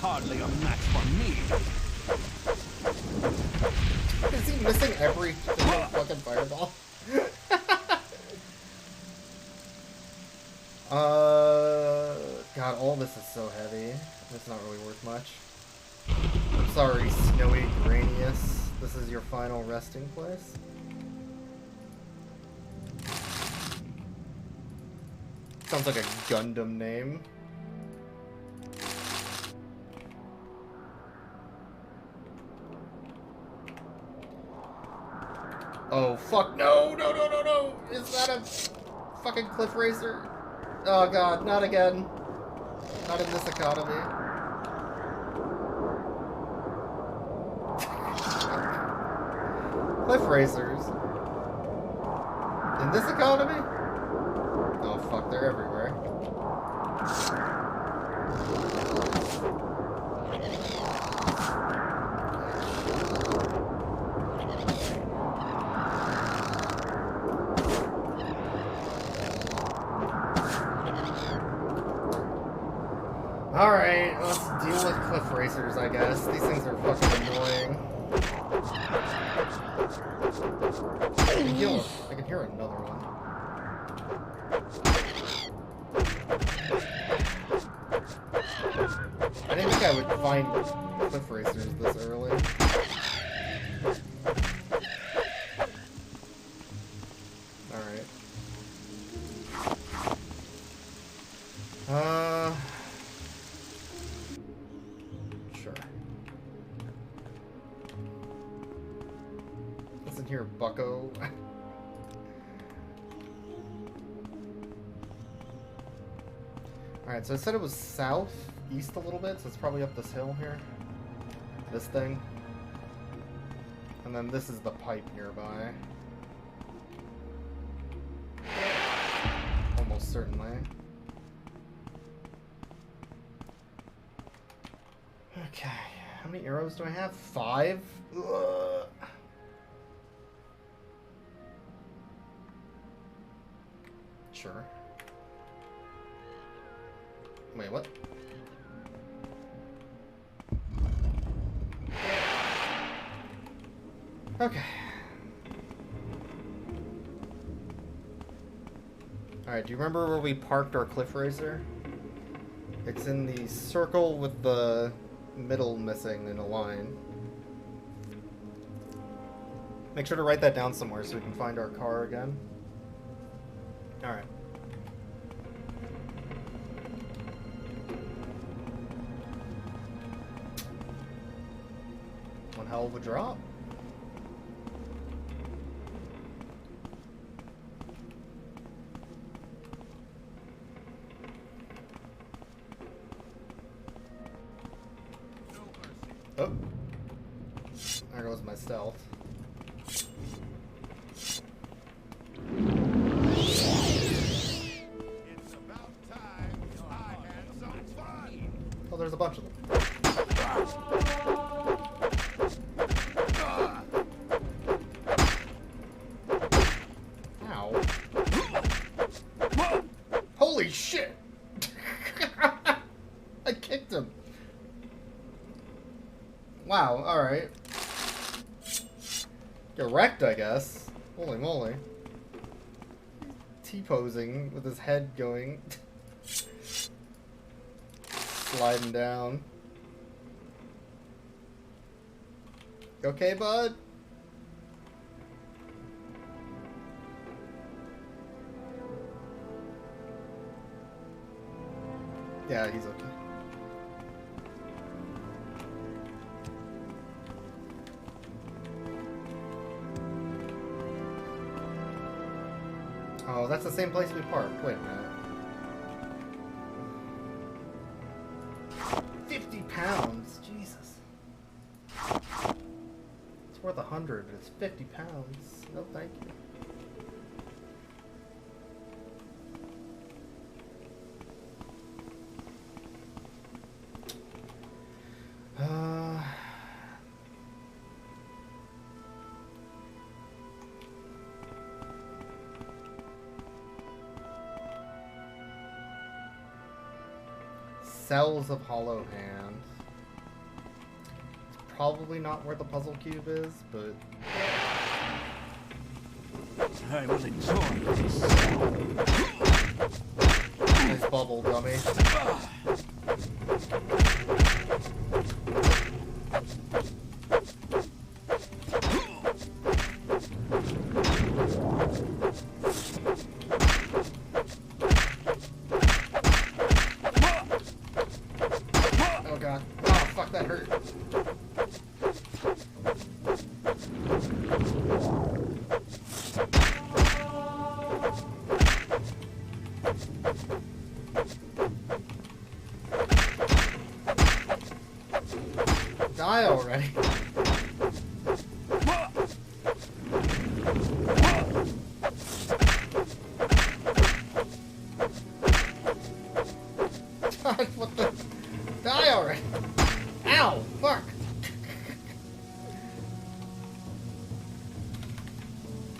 Hardly a match for me. Is he missing every single fucking fireball? God, all this is so heavy. It's not really worth much. I'm sorry, Snowy Granius. This is your final resting place. Sounds like a Gundam name. Oh, fuck, no, no, no, no, no! Is that a fucking cliff racer? Oh god, not again. Not in this economy. Cliff racers. In this economy? Oh fuck, they're everywhere. Alright, let's deal with cliff racers, I guess. These things are fucking annoying. I can hear another one. I didn't think I would find cliff racers this early. Alright. Sure. Listen here, bucko. Alright, so I said it was south, east a little bit, so it's probably up this hill here. This thing. And then this is the pipe nearby. Almost certainly. Okay, how many arrows do I have? 5? Ugh. Sure. Wait, what? Okay. Alright, do you remember where we parked our cliff racer? It's in the circle with the middle missing in a line. Make sure to write that down somewhere so we can find our car again. Alright. One hell of a drop. Oh. There goes my stealth. It's about time I had some fun. Oh, there's a bunch of them. Ow. Holy shit! I kicked him. Wow, alright. Get wrecked, I guess. Holy moly. T-posing with his head going. Sliding down. You okay, bud? Yeah, he's okay. Oh, that's the same place we parked. Wait a minute. 50 pounds? Jesus. It's worth 100, but it's 50 pounds. No, thank you. Cells of Hollow Hand. It's probably not where the puzzle cube is, but... I will enjoy this. Nice bubble, dummy. Oh god. Oh fuck, that hurt. Die already. What the? Die already. Ow, fuck.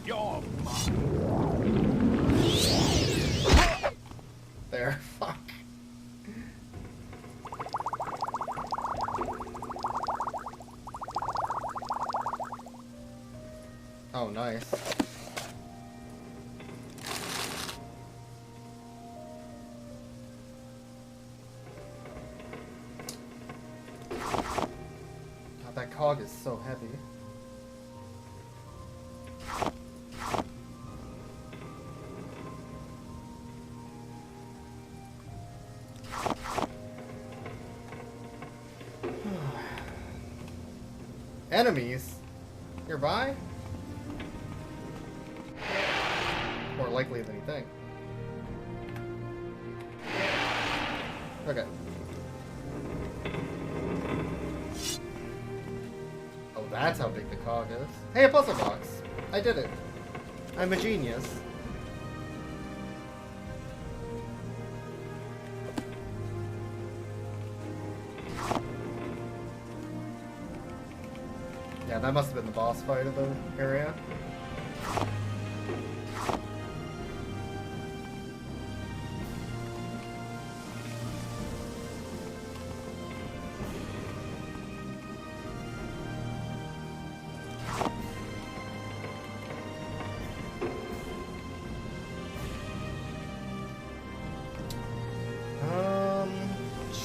You're There, fuck. Oh, nice. God, that cog is so heavy. Enemies? Nearby? More likely than you think. Okay. Oh, that's how big the cog is. Hey, a puzzle box! I did it. I'm a genius. Yeah, that must have been the boss fight of the area.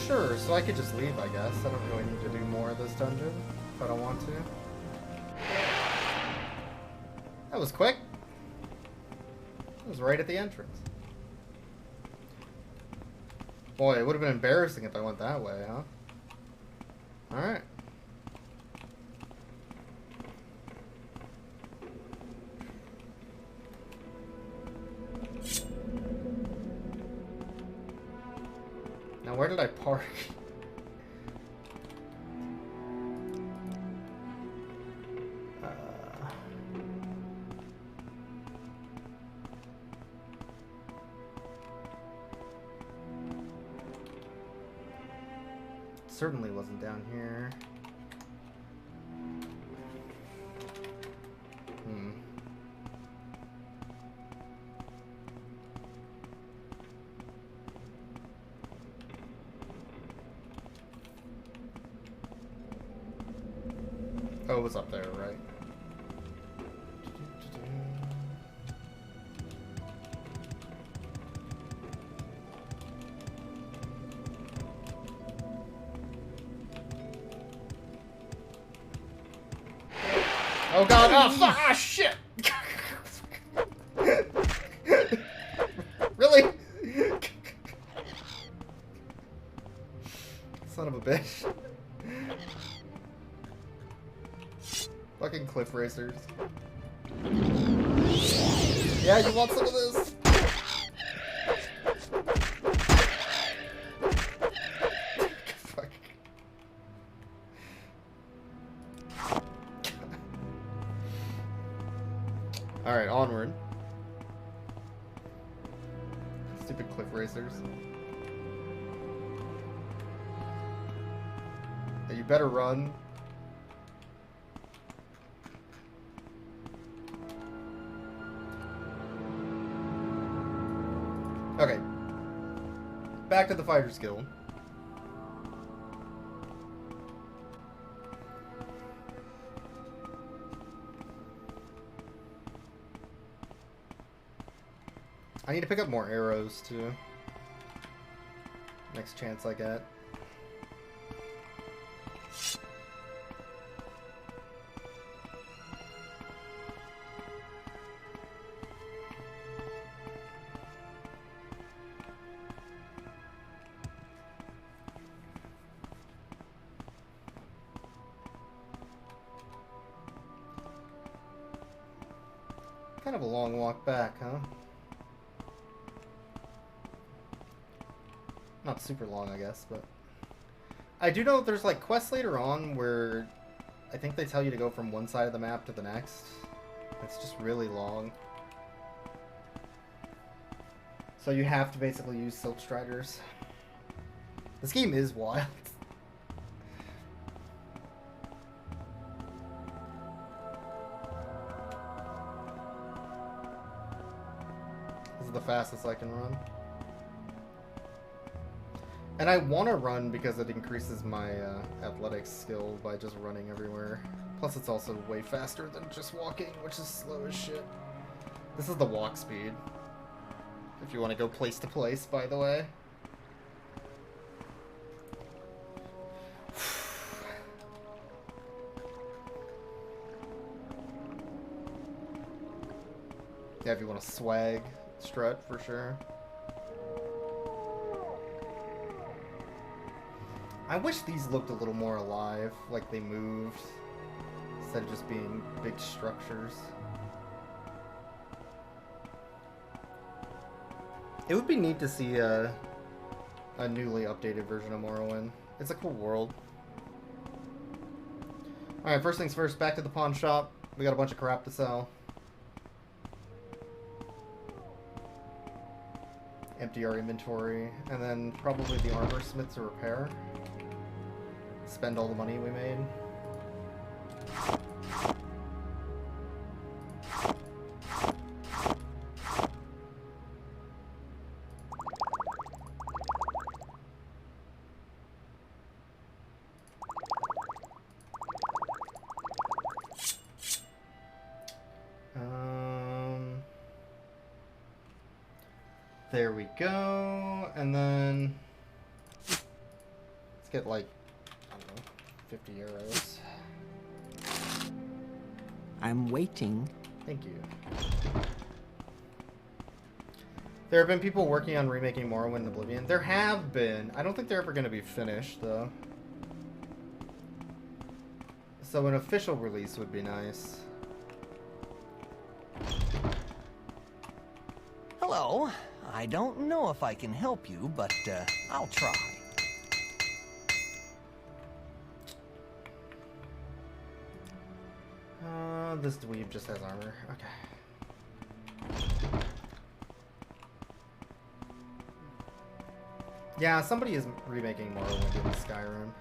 Sure, so I could just leave, I guess. I don't really need to do more of this dungeon if I don't want to. That was quick. That was right at the entrance. Boy, it would have been embarrassing if I went that way, huh? Alright. Now, where did I park? Certainly wasn't down here. Oh, it was up there, right? Oh god, oh fuck, ah shit! Really? a bitch. Fucking cliff racers. Yeah, you want some of this? Fuck. Alright, onward. Stupid cliff racers. Hey, you better run. Okay. Back to the Fighters Guild. I need to pick up more arrows too. Next chance I get. Kind of a long walk back, huh? Not super long, I guess, but... I do know there's, like, quests later on where I think they tell you to go from one side of the map to the next. It's just really long. So you have to basically use Silk Striders. This game is wild. This is the fastest I can run. And I want to run because it increases my athletics skill by just running everywhere. Plus it's also way faster than just walking, which is slow as shit. This is the walk speed. If you want to go place to place, by the way. Yeah, if you want to swag, strut for sure. I wish these looked a little more alive, like they moved, instead of just being big structures. It would be neat to see a newly updated version of Morrowind. It's a cool world. Alright, first things first, back to the pawn shop. We got a bunch of crap to sell. Empty our inventory, and then probably the armor smith to repair. Spend all the money we made. There we go, and then let's get like, I don't know, 50 arrows. I'm waiting. Thank you. There have been people working on remaking Morrowind and Oblivion. There have been. I don't think they're ever going to be finished, though. So an official release would be nice. Hello. I don't know if I can help you, but I'll try. This dweeb just has armor. Okay. Yeah, somebody is remaking Morrowind in Skyrim.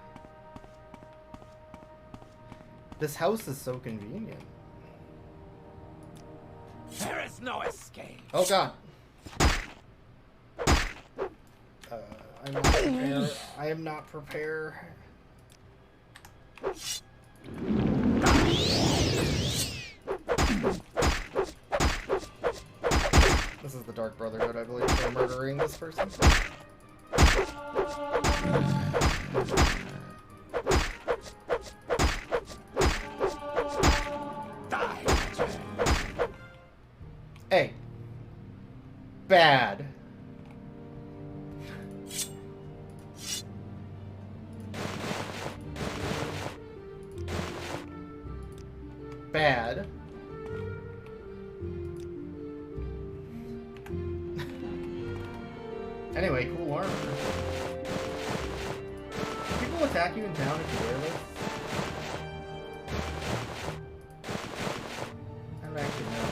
This house is so convenient. There is no escape. Oh god. I'm not prepared. I am not prepared. This is the Dark Brotherhood, I believe, for murdering this person. Hey. Bad. Anyway, cool armor. People attack you in town if you wear this? I don't actually know.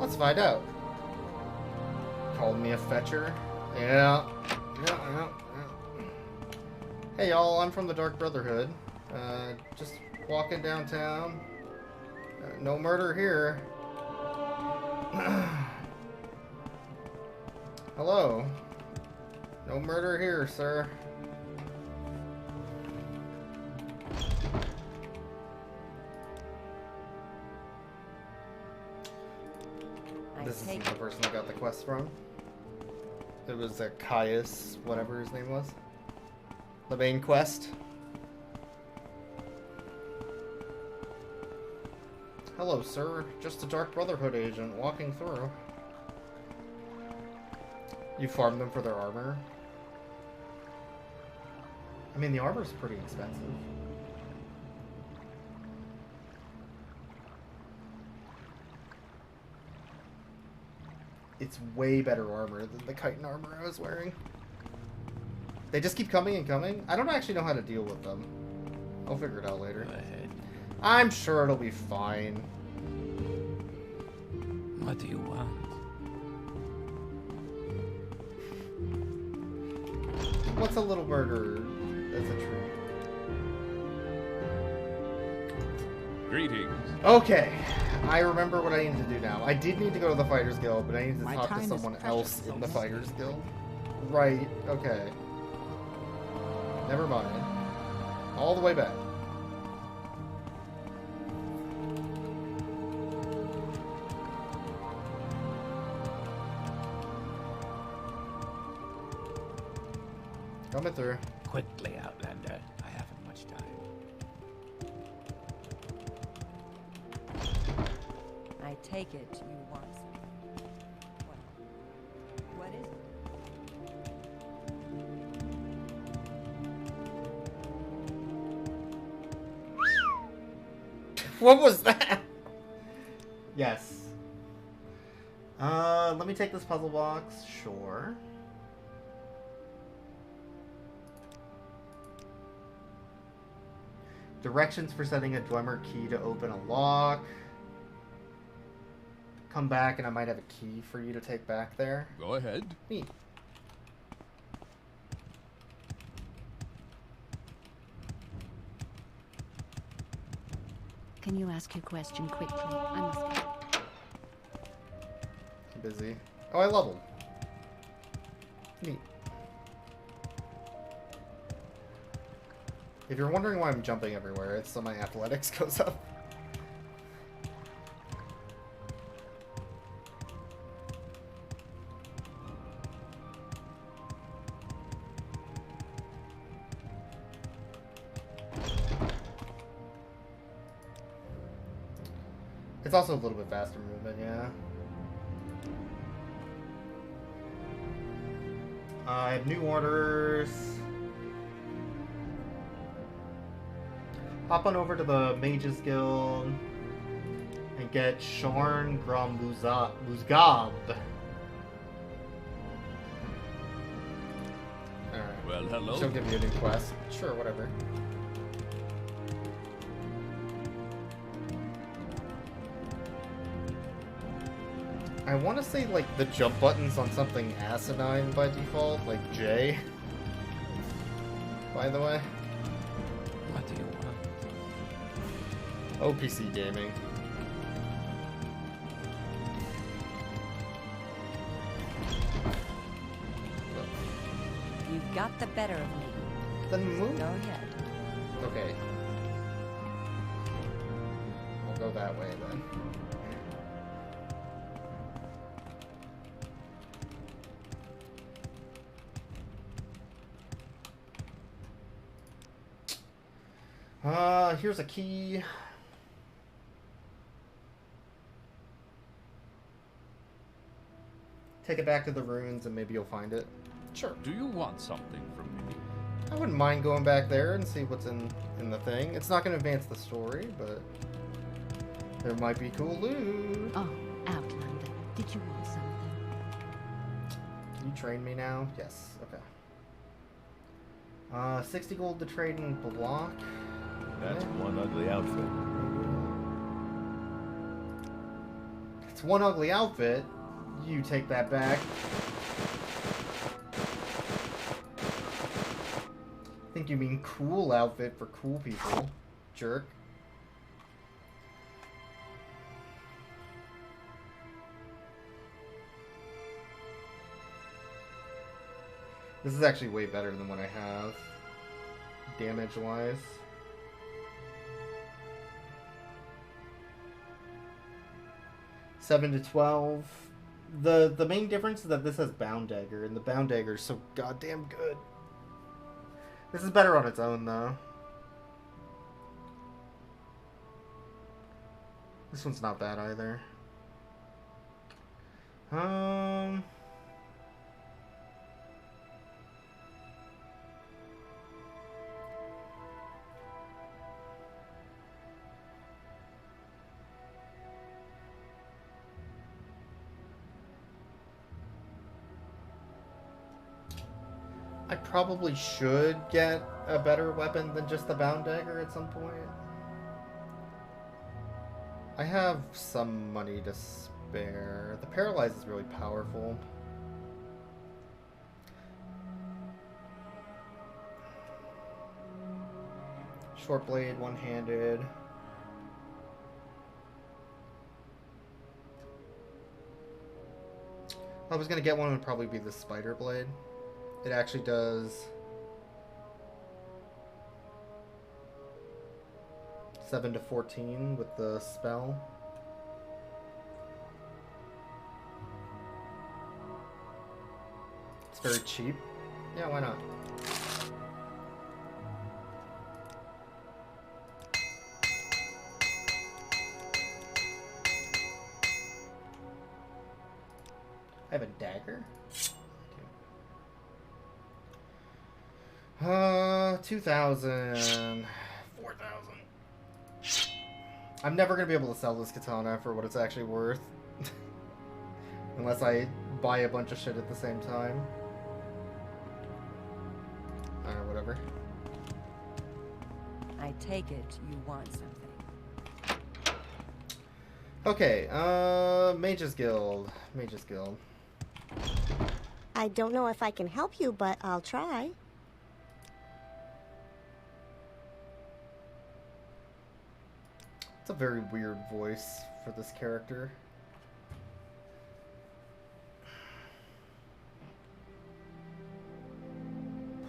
Let's find out. Called me a fetcher? Yeah. Hey y'all, I'm from the Dark Brotherhood. Just walking downtown. No murder here. Hello. No murder here, sir. This isn't the person I got the quest from. It was Caius, whatever his name was. The main quest. Hello, sir. Just a Dark Brotherhood agent walking through. You farm them for their armor? I mean, the armor's pretty expensive. It's way better armor than the chitin armor I was wearing. They just keep coming and coming. I don't actually know how to deal with them. I'll figure it out later. Go ahead. I'm sure it'll be fine. What do you want? What's a little murder as a treat? Greetings. Okay, I remember what I need to do now. I did need to go to the Fighters Guild, but I need to My talk to time is someone precious, else in the folks. Fighters Guild. Right, okay. Never mind. All the way back. Coming through. Quickly, Outlander. I haven't much time. I take it you want some. What is it? What was that? Yes. Let me take this puzzle box. Sure. Directions for setting a Dwemer key to open a lock. Come back and I might have a key for you to take back there. Go ahead. Neat. Can you ask your question quickly? I must go. I'm busy. Oh, I leveled. Neat. If you're wondering why I'm jumping everywhere, it's so my athletics goes up. It's also a little bit faster movement, yeah. I have new orders. Hop on over to the Mages Guild and get Shorn Muzgab. Alright. Well, hello. She'll give you a new quest. Sure, whatever. I want to say, like, the jump button's on something asinine by default, like J. By the way. What do you want? Oh, PC gaming. You've got the better of me. Then move. Go ahead. Okay. We'll go that way then. Here's a key. Take it back to the ruins and maybe you'll find it. Sure. Do you want something from me? I wouldn't mind going back there and see what's in the thing. It's not going to advance the story, but there might be cool loot. Oh, Outlander, did you want something? Can you train me now? Yes. Okay. 60 gold to trade in block. That's one ugly outfit. It's one ugly outfit. You take that back. I think you mean cool outfit for cool people. Jerk. This is actually way better than what I have. Damage-wise. $7 to 12. The main difference is that this has Bound Dagger, and the Bound Dagger is so goddamn good. This is better on its own, though. This one's not bad either. I probably should get a better weapon than just the Bound Dagger at some point. I have some money to spare. The Paralyze is really powerful. Short blade, one-handed. I was gonna get one, would probably be the Spider Blade. It actually does 7 to 14 with the spell. It's very cheap. Yeah, why not? I have a dagger? 2,000. 4,000. I'm never gonna be able to sell this katana for what it's actually worth. Unless I buy a bunch of shit at the same time. Alright, whatever. I take it you want something. Okay, Mage's Guild. Mage's Guild. I don't know if I can help you, but I'll try. It's a very weird voice for this character.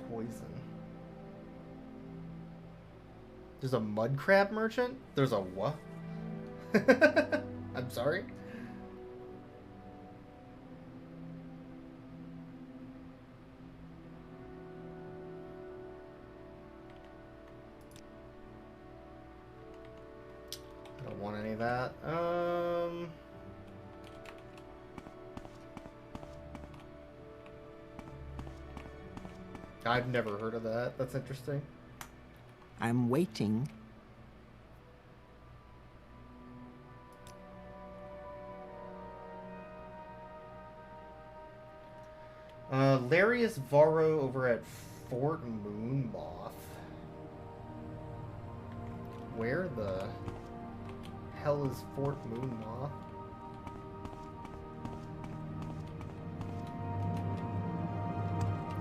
Poison. There's a mud crab merchant? There's a what? I'm sorry? I don't want any of that. I've never heard of that. That's interesting. I'm waiting. Larius Varro over at Fort Moonmoth. Where the hell is Fort Moonmoth?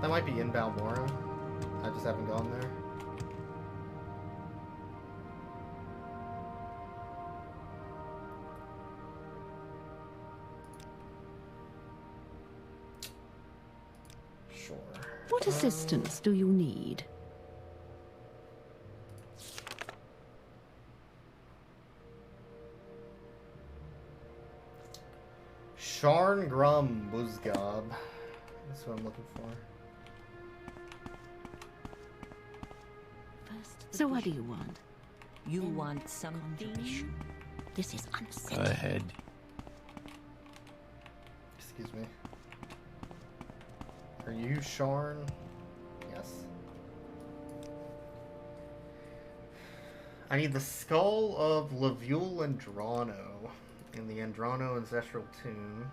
That might be in Balmora. I just haven't gone there. Sure. What assistance do you need? Sharn Grum Buzgob. That's what I'm looking for. So what do you want? You want something? This is Go unsettling. ahead. Excuse me. Are you Sharn? Yes. I need the skull of Levuel Andrano in the Andrano Ancestral Tomb.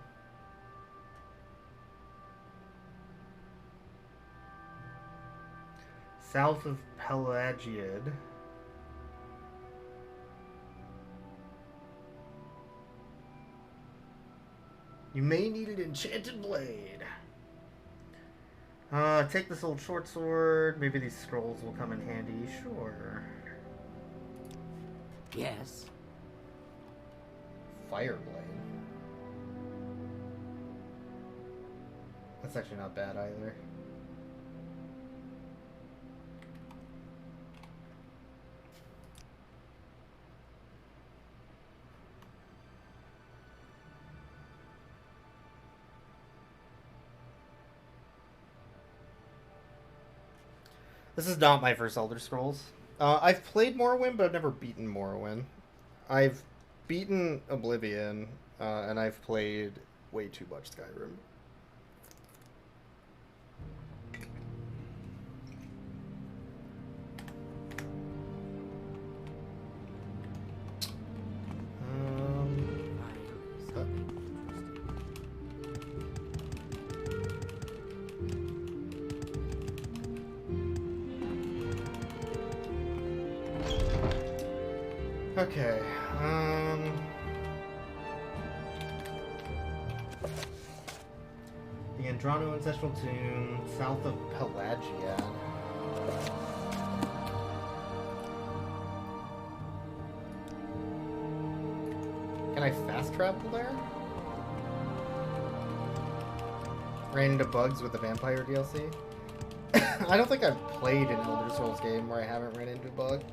South of Pelagiad. You may need an enchanted blade. Take this old short sword. Maybe these scrolls will come in handy. Sure. Yes. Fireblade. That's actually not bad either. This is not my first Elder Scrolls. I've played Morrowind, but I've never beaten Morrowind. I've beaten Oblivion, and I've played way too much Skyrim. Okay, the Andrano Ancestral Tomb, south of Pelagiad. Can I fast travel there? Ran into bugs with the Vampire DLC? I don't think I've played an Elder Scrolls game where I haven't ran into a bug.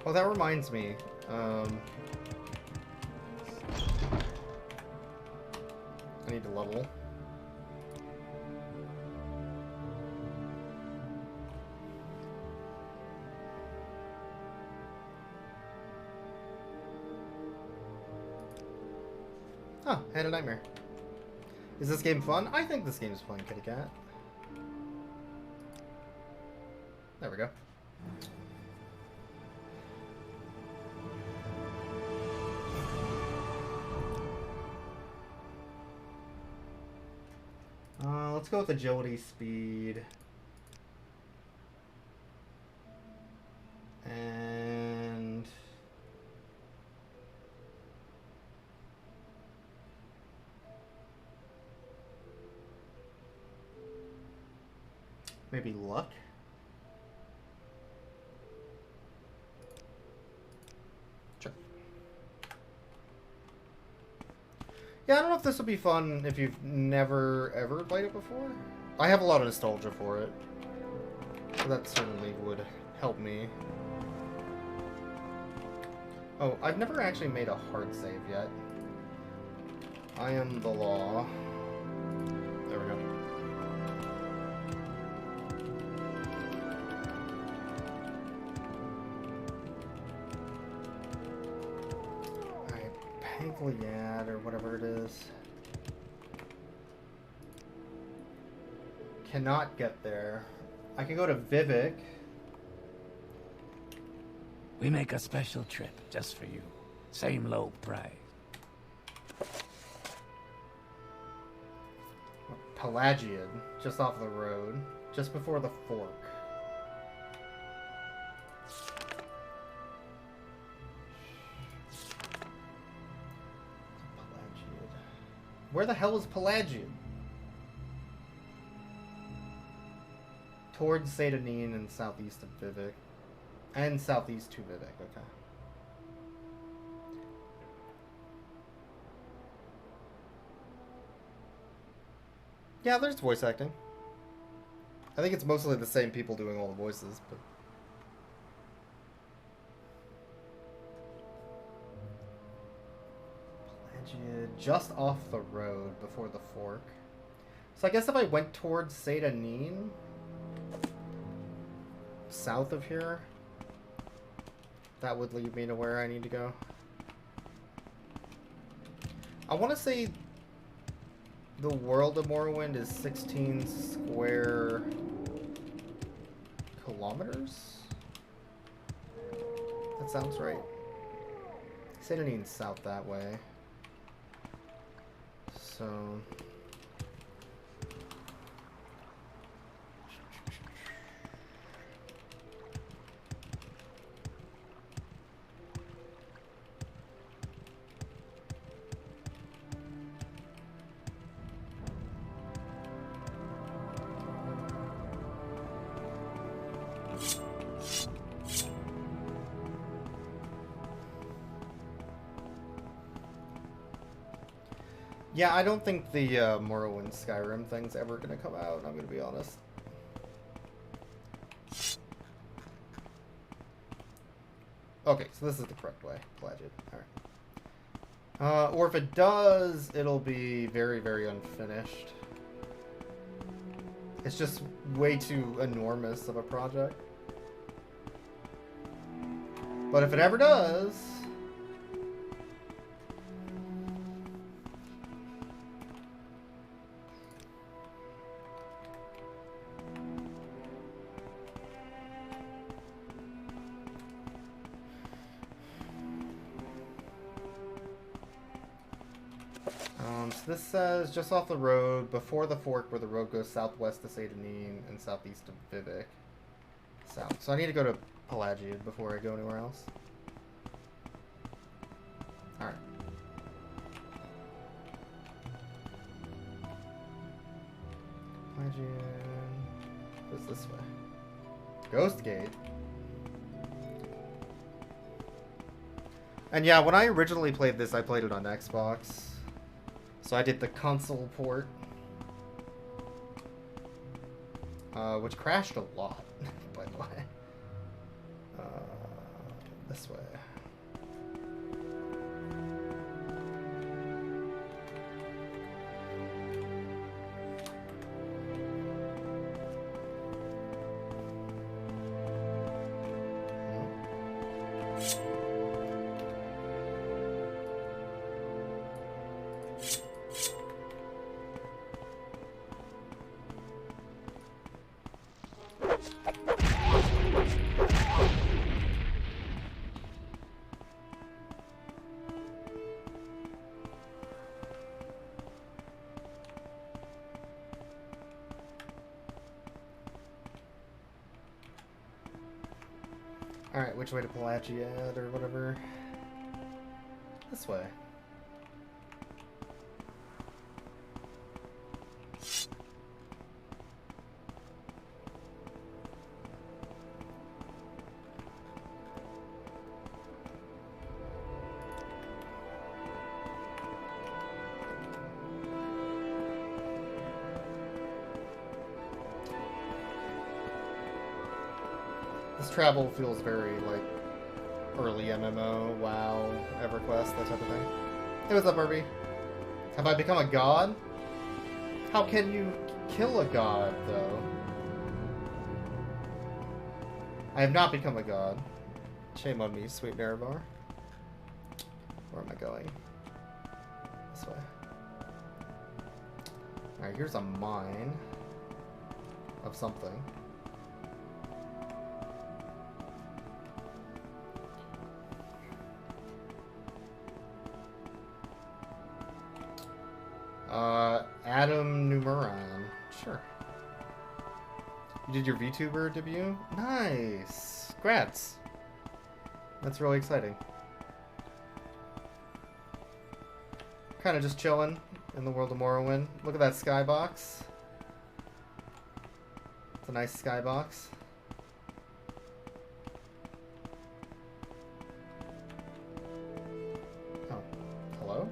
Oh, that reminds me. I need to level. Oh, I had a nightmare. Is this game fun? I think this game is fun, kitty cat. There we go. Let's go with agility, speed, and maybe luck. Sure. Yeah, I don't know if this would be fun if you've never ever played it before. I have a lot of nostalgia for it. So that certainly would help me. Oh, I've never actually made a hard save yet. I am the law. There we go. Pangoliad, or whatever it is. Cannot get there. I can go to Vivek. We make a special trip just for you. Same low price. Pelagiad, just off the road, just before the fork. Where the hell is Pelagiad? Towards Satanin and southeast of Vivek. And southeast to Vivek, okay. Yeah, there's voice acting. I think it's mostly the same people doing all the voices, but... just off the road before the fork. So I guess if I went towards Satanin, south of here, that would lead me to where I need to go. I want to say the world of Morrowind is 16 square kilometers? That sounds right. Citadine south that way. So... Yeah, I don't think the Morrowind Skyrim thing's ever gonna come out, I'm gonna be honest. Okay, so this is the correct way. Pledge it. Alright. Or if it does, it'll be very, very unfinished. It's just way too enormous of a project. But if it ever does... So this says, just off the road, before the fork where the road goes southwest to Satanin and southeast to Vivek. South. So I need to go to Pelagiad before I go anywhere else. Alright. Pelagiad goes this way. Ghost Gate. And yeah, when I originally played this, I played it on Xbox. So I did the console port, which crashed a lot, by the way. This way. Alright, which way to Pelagiad or whatever? This way. This travel feels very, like, early MMO, WoW, EverQuest, that type of thing. Hey, what's up, Irby? Have I become a god? How can you kill a god, though? I have not become a god. Shame on me, sweet Nerevar. Where am I going? This way. Alright, here's a mine of something. Adam Numeron. Sure. You did your VTuber debut? Nice! Congrats! That's really exciting. Kind of just chilling in the world of Morrowind. Look at that skybox. It's a nice skybox. Oh. Hello?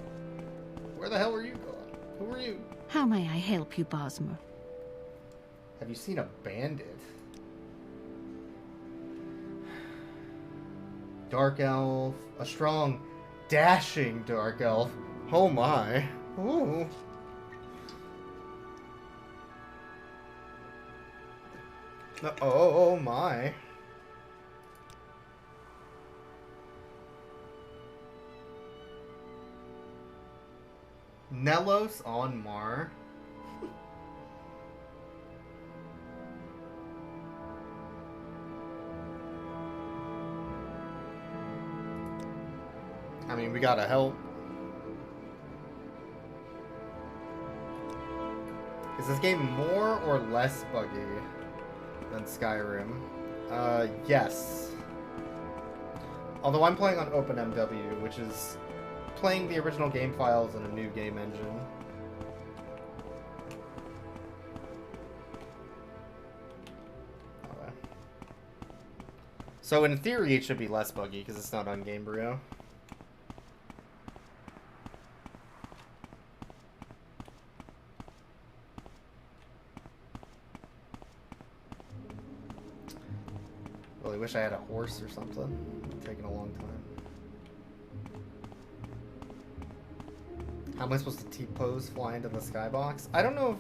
Where the hell were you going? Who are you? How may I help you, Bosmer? Have you seen a bandit? Dark elf. A strong, dashing dark elf. Oh my. Ooh. Oh my. Nelos on Mar. I mean, we gotta help. Is this game more or less buggy than Skyrim? Yes. Although I'm playing on OpenMW, which is playing the original game files in a new game engine. Okay. So in theory, it should be less buggy because it's not on Gamebryo. Really wish I had a horse or something. It's taking a long time. How am I supposed to T-pose fly into the skybox? I don't know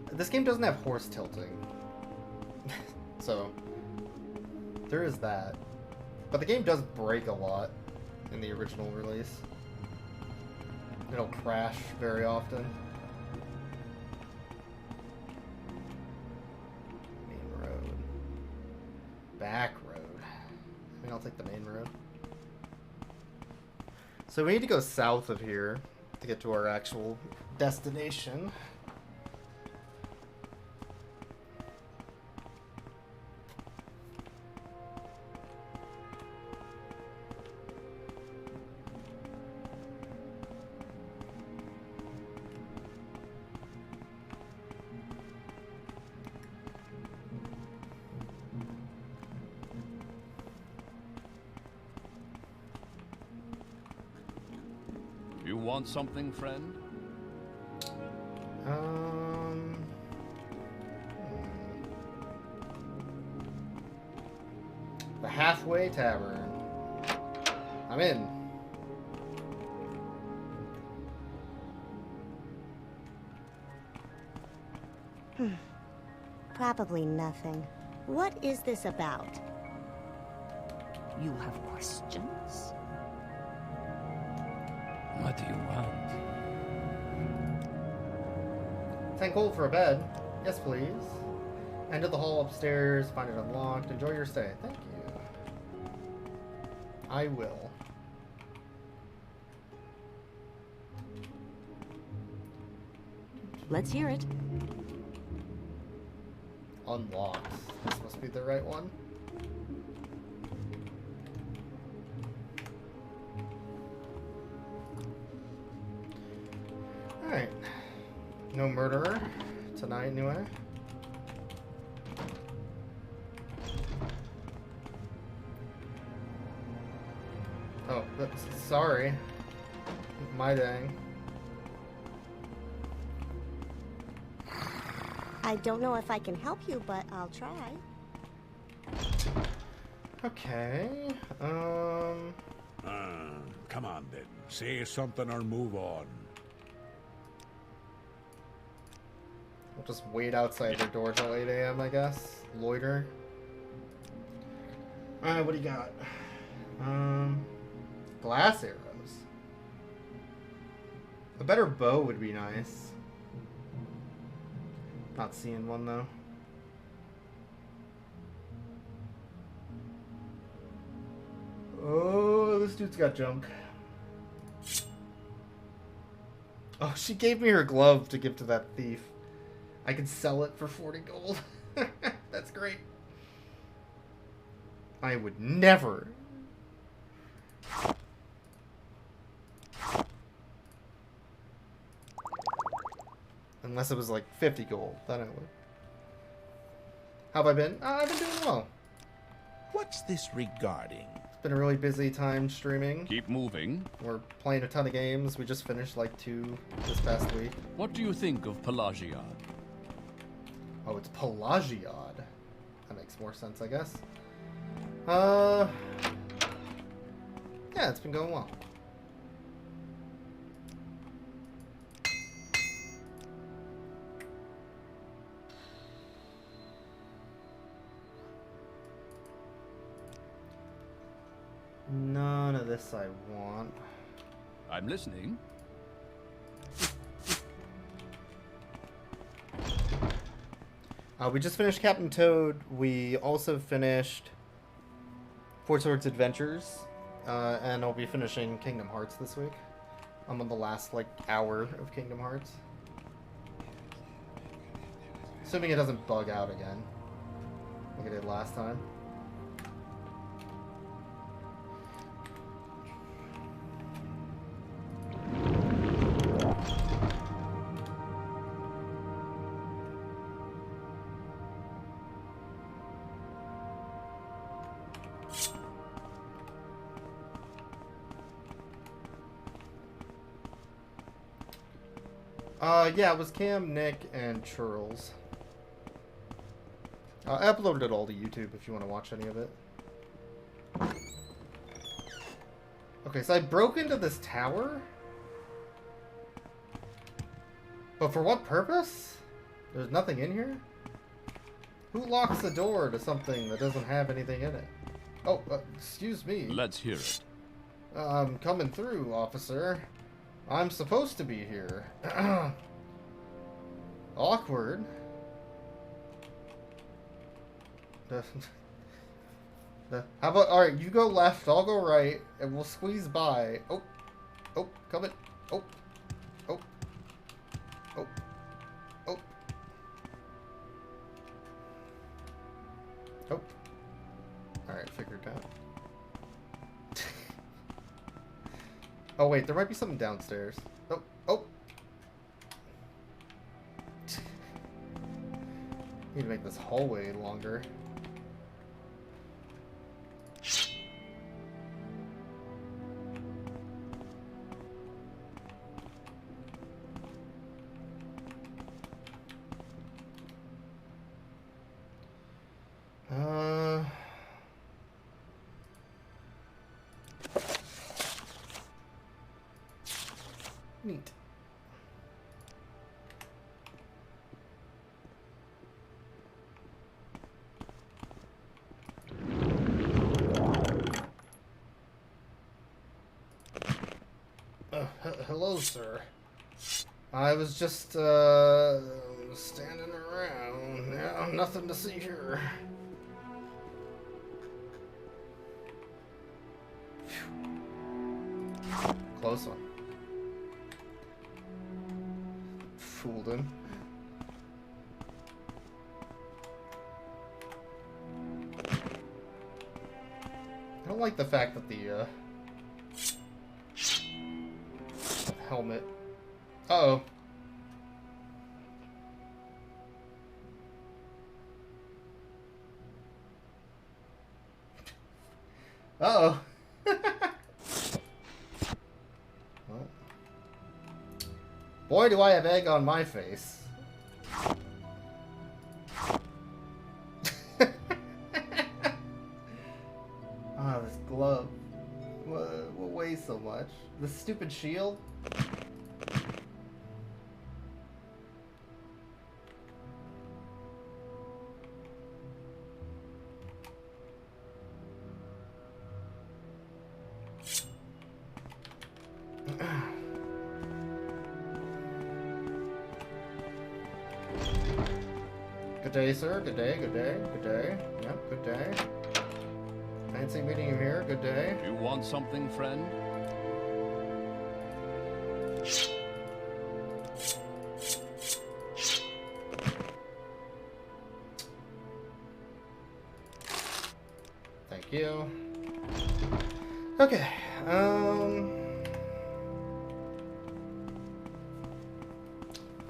if... This game doesn't have horse tilting. So, there is that. But the game does break a lot in the original release. It'll crash very often. Back road. I mean, I'll take the main road. So we need to go south of here to get to our actual destination. You want something, friend? The Halfway Tavern. I'm in. Probably nothing. What is this about? You have questions? What do you want? 10 gold for a bed. Yes, please. Enter the hall upstairs. Find it unlocked. Enjoy your stay. Thank you. I will. Let's hear it. Unlocked. This must be the right one. Alright. No murderer tonight, anyway. Oh, sorry. My dang. I don't know if I can help you, but I'll try. Okay. Come on then. Say something or move on. We'll just wait outside their door till 8 a.m., I guess. Loiter. Alright, what do you got? Glass arrows. A better bow would be nice. Not seeing one, though. Oh, this dude's got junk. Oh, she gave me her glove to give to that thief. I could sell it for 40 gold. That's great. I would never. Unless it was like 50 gold, then I would. How have I been? I've been doing well. What's this regarding? It's been a really busy time streaming. Keep moving. We're playing a ton of games. We just finished like 2 this past week. What do you think of Pelagiad? Oh, it's Pelagiad. That makes more sense, I guess. Yeah, it's been going well. None of this I want. I'm listening. We just finished Captain Toad. We also finished Four Swords Adventures. And I'll be finishing Kingdom Hearts this week. I'm on the last, like, hour of Kingdom Hearts. Assuming it doesn't bug out again. Like it did last time. Yeah, it was Cam, Nick, and Churls. I uploaded it all to YouTube if you want to watch any of it. Okay, so I broke into this tower? But for what purpose? There's nothing in here? Who locks the door to something that doesn't have anything in it? Oh, excuse me. Let's hear it. I'm coming through, officer. I'm supposed to be here. Awkward. How about, alright, you go left, I'll go right, and we'll squeeze by. Oh, coming. Oh. Alright, figured it out. Oh wait, there might be something downstairs. Oh. Need to make this hallway longer. Neat. Hello, sir. I was just, standing around. Yeah, nothing to see here. Phew. Close one. Fooled him. I don't like the fact that the, helmet. Uh-oh. Uh-oh. Well. Boy, do I have egg on my face. Ah, this glove. What weighs so much? This stupid shield? Good day, sir. Good day, good day, good day. Yep, good day. Fancy meeting you here. Good day. You want something, friend? Thank you. Okay.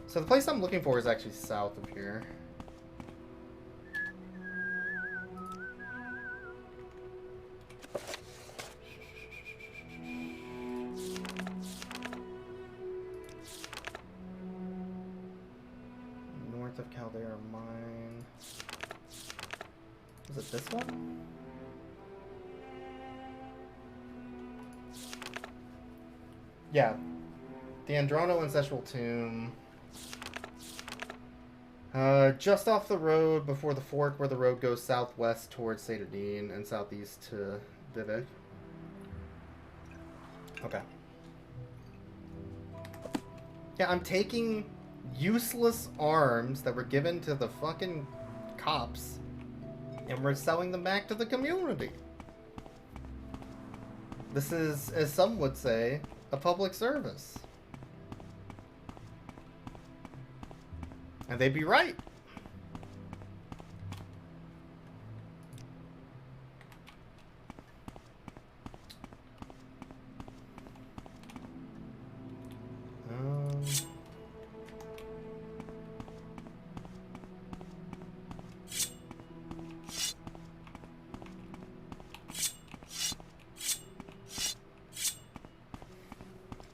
So the place I'm looking for is actually south of here. North of Caldera Mine. Is it this one? Yeah. The Androno Ancestral Tomb. Just off the road before the fork where the road goes southwest towards Saint-Denis and southeast to Vivek. Okay. Yeah, I'm taking useless arms that were given to the fucking cops and we're selling them back to the community. This is, as some would say, a public service. And they'd be right.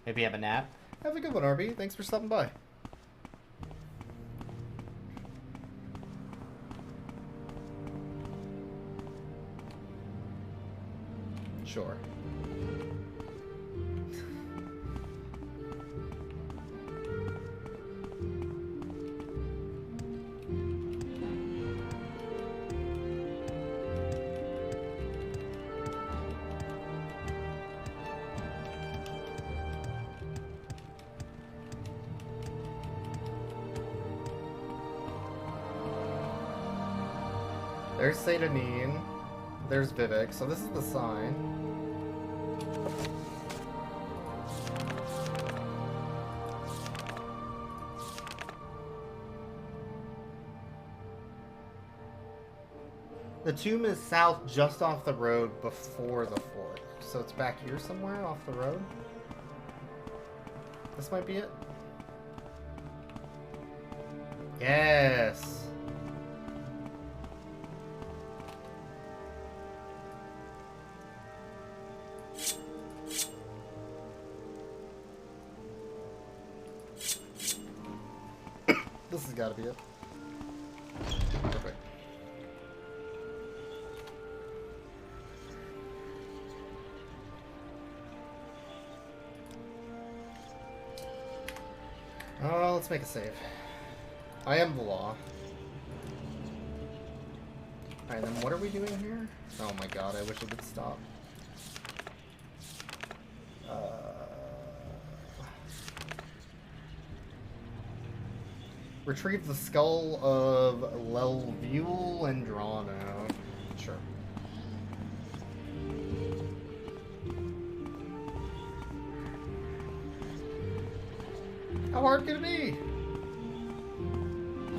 Maybe have a nap. Have a good one, RB. Thanks for stopping by. Sure. There's Satanine. There's Vivek. So this is the sign. The tomb is south just off the road before the fort. So it's back here somewhere off the road. This might be it. Yes. This has got to be it. Perfect. Let's make a save. I am the law. Alright, then what are we doing here? Oh my god, I wish it would stop. Retrieve the skull of Lelvule and drawn out. Sure. How hard can it be?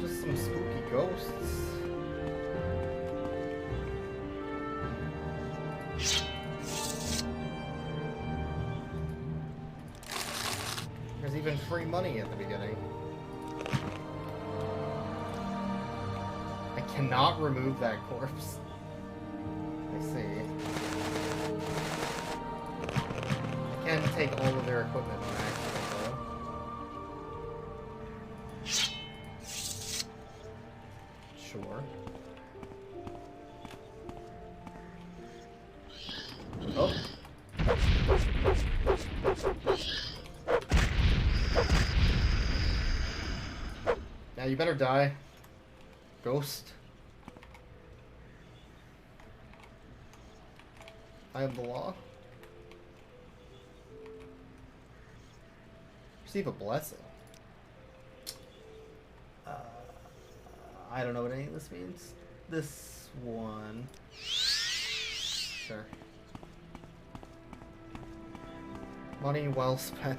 Just some spooky ghosts. There's even free money at the beginning. I cannot remove that corpse. I see. I can take all of their equipment on accident, though. Sure. Oh. Now you better die. Ghost. I am the law. Receive a blessing. I don't know what any of this means. This one. Sure. Money well spent.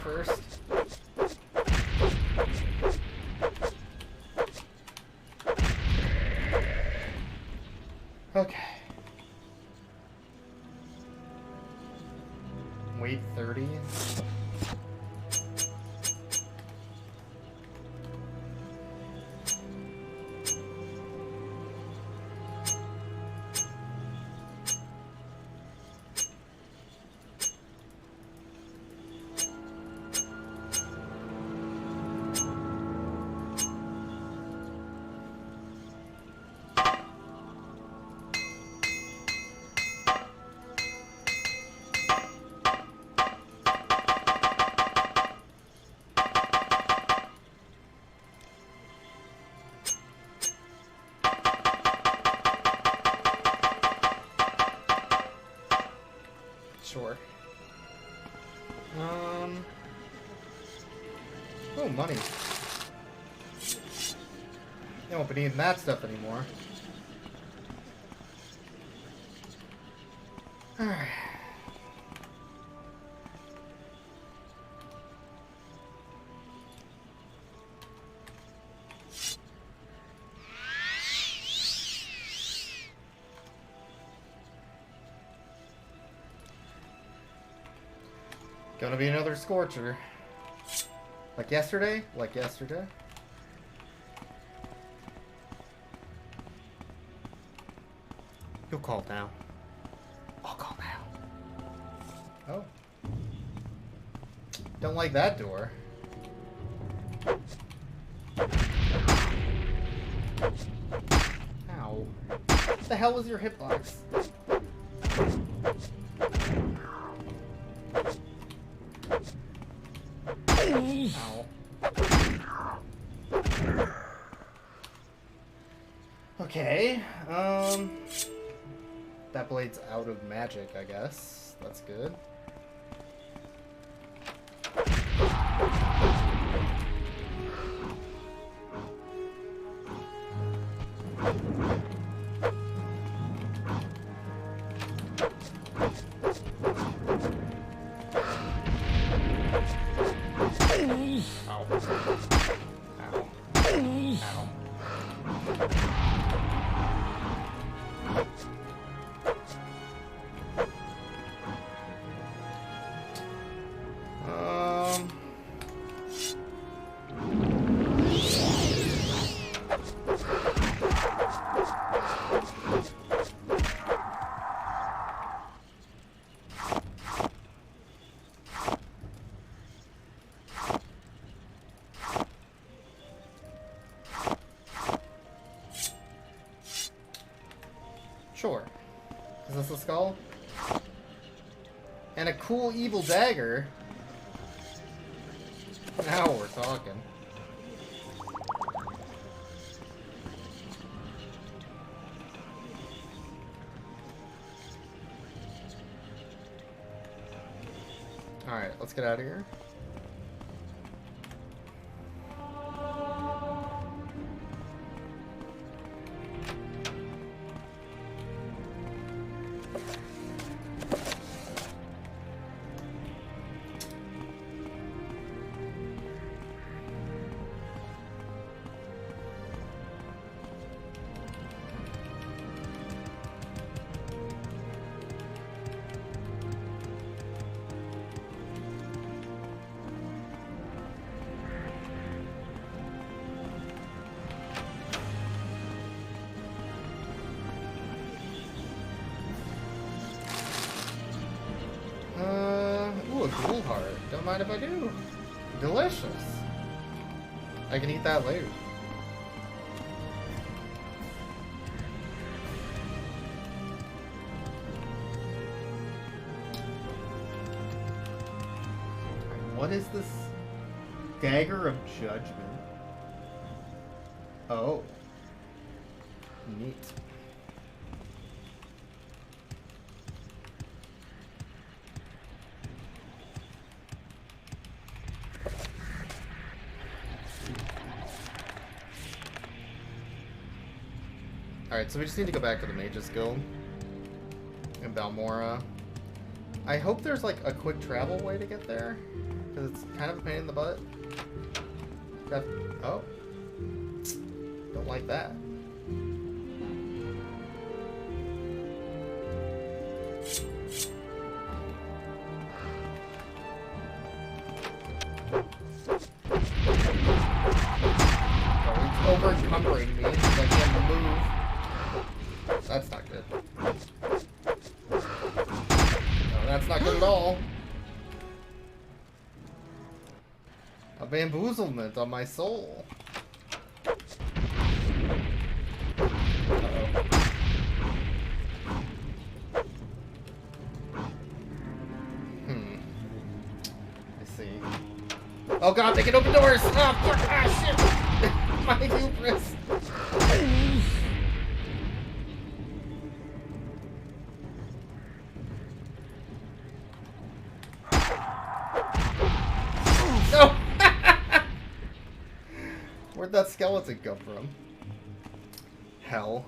First. Okay. Wait 30. Oh, money. You won't be needing that stuff anymore. Alright. Gonna be another Scorcher. Like yesterday? Like yesterday? You'll call now. I'll call now. Oh. Don't like that door. Ow. What the hell was your hitbox? Ow. Okay, that blade's out of magic, I guess. That's good. Sure. Is this a skull? And a cool evil dagger? Now we're talking. Alright, let's get out of here. Ooh, a ghoul heart. Don't mind if I do. Delicious. I can eat that later. What is this? Dagger of Judgment. Oh. Neat. Alright, so we just need to go back to the Mage's Guild in Balmora. I hope there's like a quick travel way to get there, because it's kind of a pain in the butt. Oh. Don't like that. Oh, he's over-encumbering me, so I can't move. That's not good. No, that's not good at all. A bamboozlement on my soul. Uh-oh. I see. Oh god, they can open doors! Oh, fuck! Ah, shit! My hubris! No! Where'd that skeleton come from? Hell.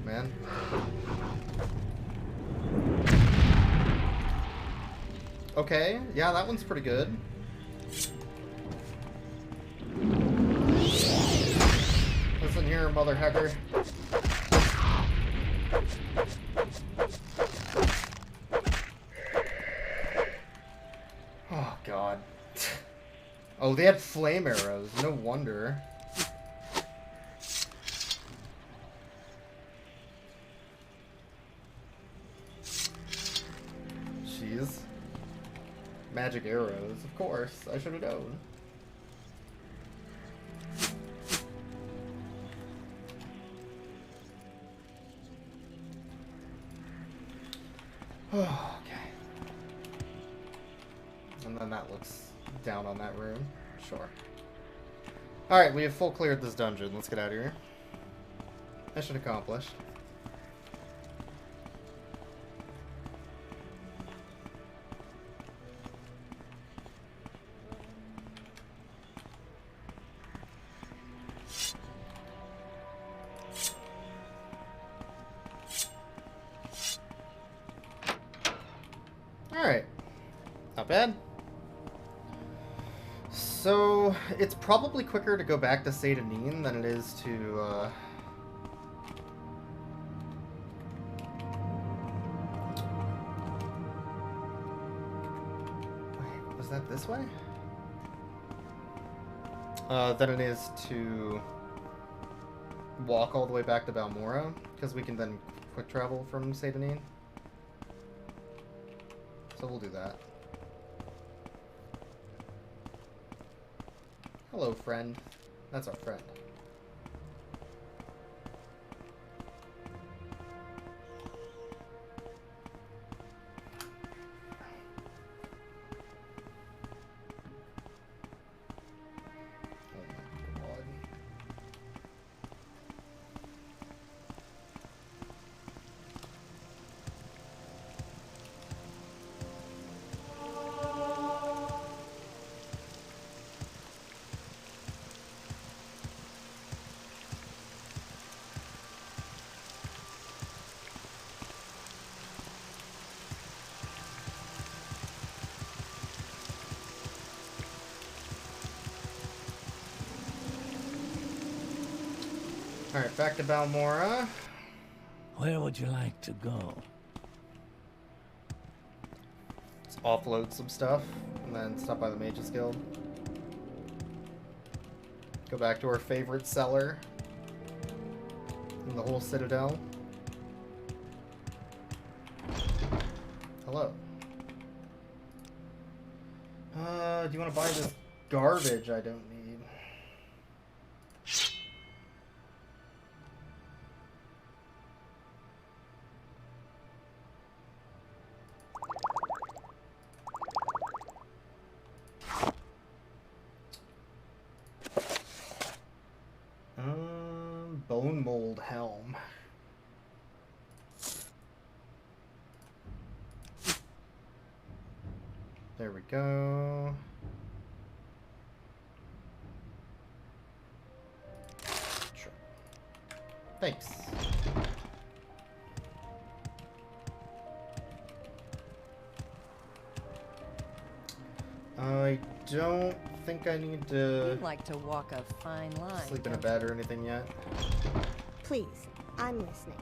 Man. Okay, yeah, that one's pretty good. Listen here, mother hecker. Oh, God. Oh, they had flame arrows. No wonder. Jeez. Magic arrows, of course. I should have known. Okay. And then that looks down on that room. Sure. Alright, we have full cleared this dungeon. Let's get out of here. Mission accomplished. Alright. Not bad. So, it's probably quicker to go back to Satanin than it is to, Wait, was that this way? Than it is to walk all the way back to Balmora, because we can then quick travel from Satanin. So we'll do that. Hello, friend. That's our friend. Oh my God. Alright, back to Balmora. Where would you like to go? Let's offload some stuff, and then stop by the Mages Guild. Go back to our favorite cellar in the whole Citadel. Hello. Do you want to buy this garbage I don't need? Bone mold helm. There we go. Sure. Thanks. I don't think I need to You'd like to walk a fine line. sleep in a don't bed or anything yet. Please, I'm listening.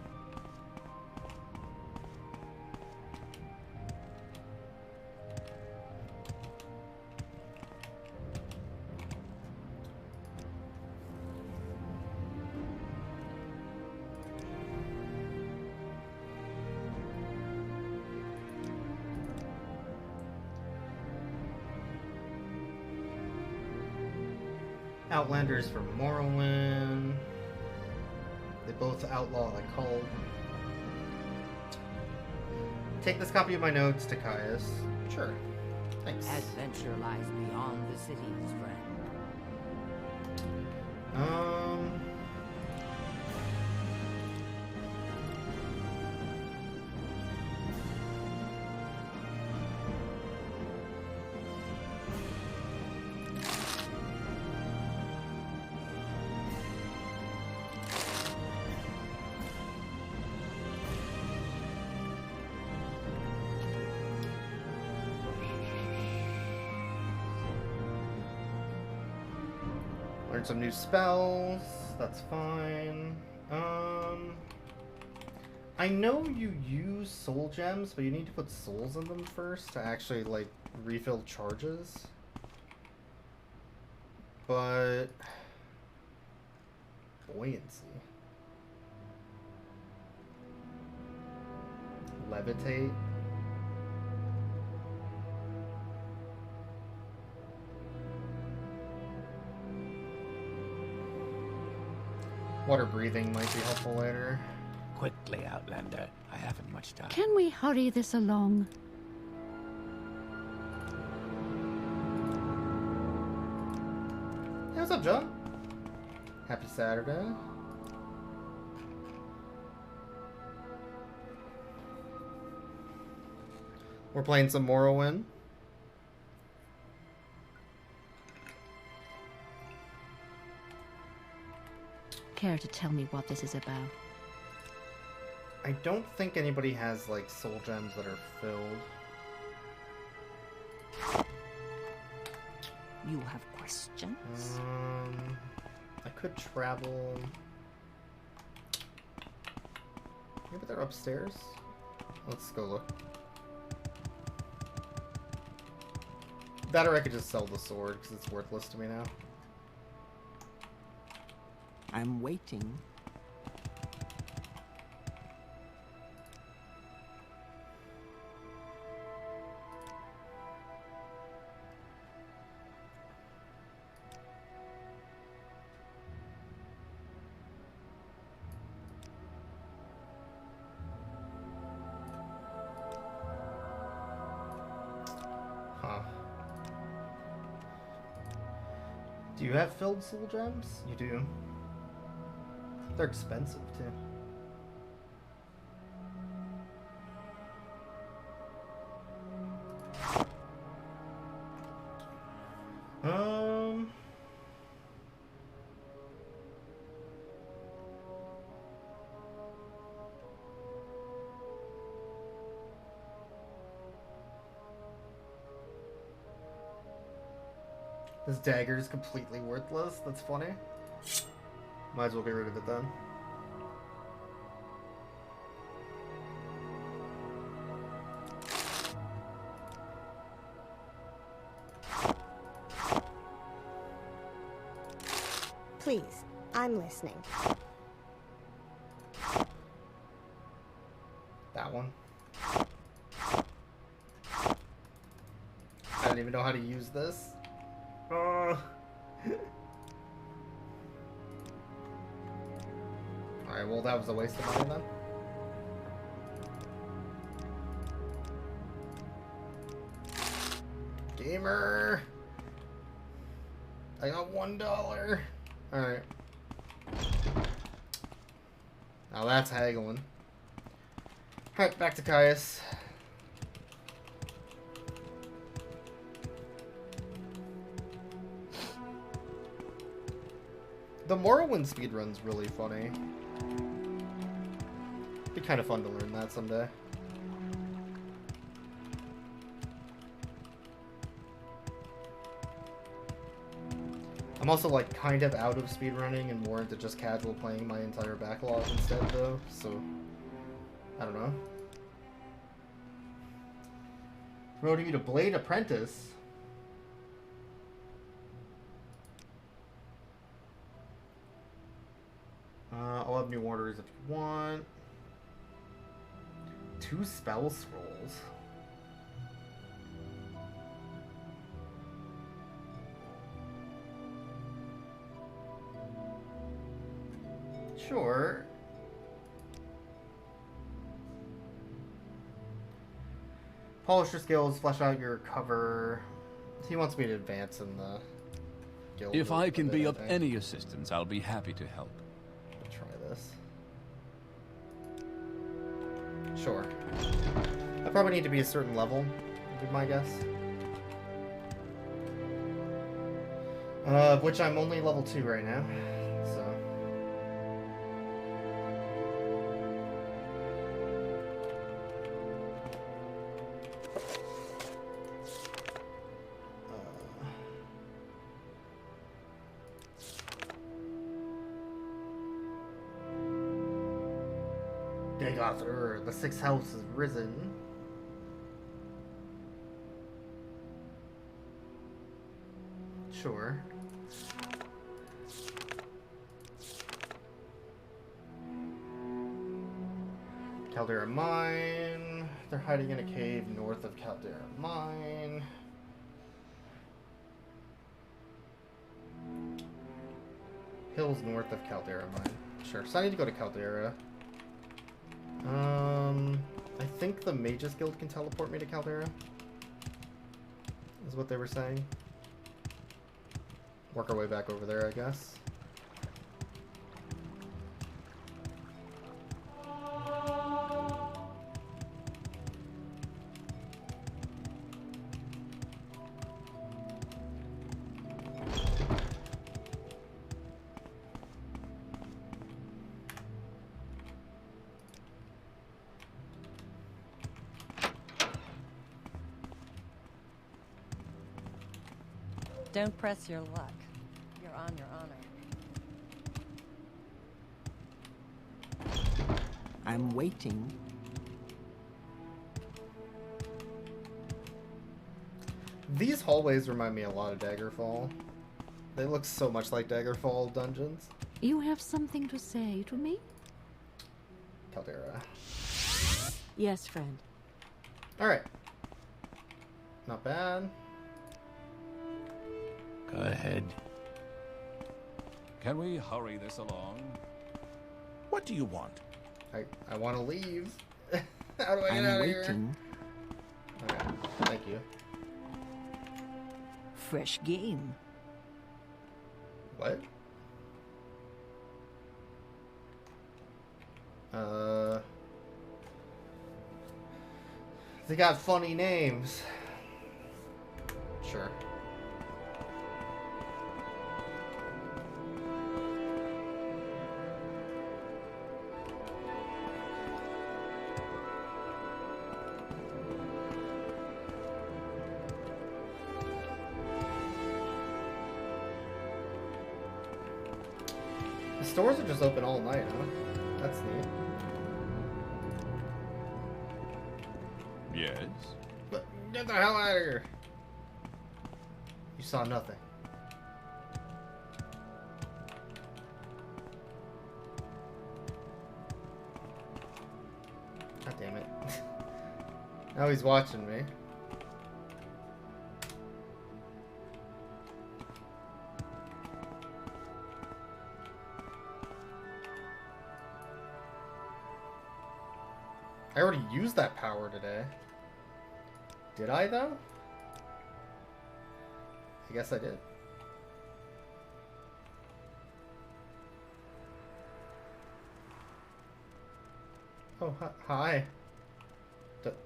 Outlanders from Morrowind. They both outlaw the cult. Take this copy of my notes to Caius. Sure. Thanks. Adventure lies beyond the cities, friend. Learn some new spells. That's fine. I know you use soul gems, but you need to put souls in them first to actually, like, refill charges. But... buoyancy. Levitate. Water breathing might be helpful later. Quickly, Outlander. I haven't much time. Can we hurry this along? Hey, what's up, John? Happy Saturday. We're playing some Morrowind. Care to tell me what this is about? I don't think anybody has, like, soul gems that are filled. You have questions? I could travel. Maybe they're upstairs? Let's go look. That or I could just sell the sword, because it's worthless to me now. I'm waiting. Huh. Do you have filled soul gems? You do. They're expensive, too. This dagger is completely worthless. That's funny. Might as well get rid of it then. Please, I'm listening. That one. I don't even know how to use this. Alright, well, that was a waste of money then. Gamer! I got $1. Alright. Now that's haggling. Alright, back to Caius. The Morrowind speedrun's really funny. Be kind of fun to learn that someday. I'm also like kind of out of speedrunning and more into just casual playing my entire backlog instead though, so I don't know. Promoting you to Blade Apprentice. I'll have new orders if you want. 2 spell scrolls. Sure. Polish your skills, flesh out your cover. He wants me to advance in the guild. If I can be of think. any assistance, I'll be happy to help. I'll try this. Sure. I probably need to be a certain level, would be my guess. Which I'm only level 2 right now, so. Dagoth, the 6th house has risen. Sure. Caldera Mine. They're hiding in a cave north of Caldera Mine. Hills north of Caldera Mine. Sure, so I need to go to Caldera. I think the Mages Guild can teleport me to Caldera. Is what they were saying. Work our way back over there, I guess. Don't press your luck. You're on your honor. I'm waiting. These hallways remind me a lot of Daggerfall. They look so much like Daggerfall dungeons. You have something to say to me? Caldera. Yes, friend. Alright. Not bad. Go ahead. Can we hurry this along? What do you want? I want to leave. How do I get out I'm of here? waiting. Okay, thank you. Fresh game. What? They got funny names. Sure. The stores are just open all night, huh? That's neat. Yes? But get the hell out of here! You saw nothing. God damn it. Now he's watching me. I already used that power today. Did I, though? I guess I did. Oh, hi.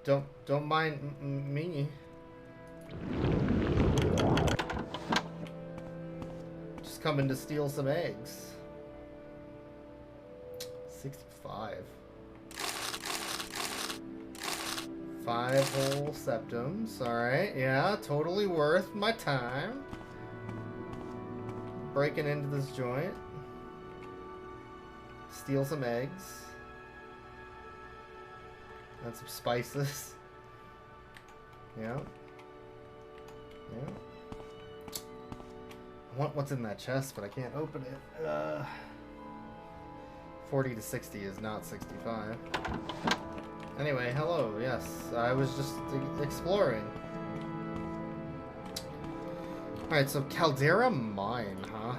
Don't mind me. Just coming to steal some eggs. 65. 5 whole septums. Alright, yeah, totally worth my time. Breaking into this joint. Steal some eggs. And some spices. Yeah. Yeah. I want what's in that chest, but I can't open it. 40 to 60 is not 65. Anyway, hello, yes. I was just exploring. Alright, so Caldera Mine, huh?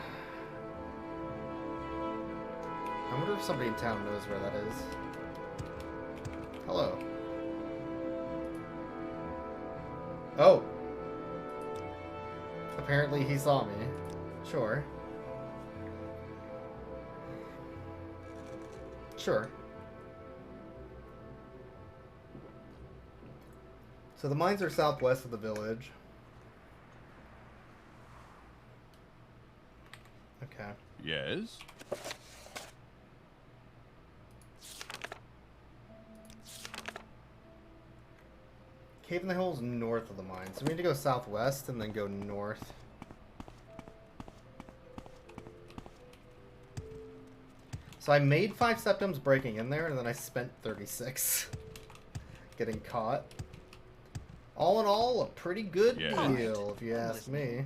I wonder if somebody in town knows where that is. Hello. Oh. Apparently he saw me. Sure. Sure. So the mines are southwest of the village. Okay. Yes? Cave in the Hills north of the mine. So we need to go southwest and then go north. So I made 5 septums breaking in there, and then I spent 36 getting caught. All in all, a pretty good deal, if you ask me.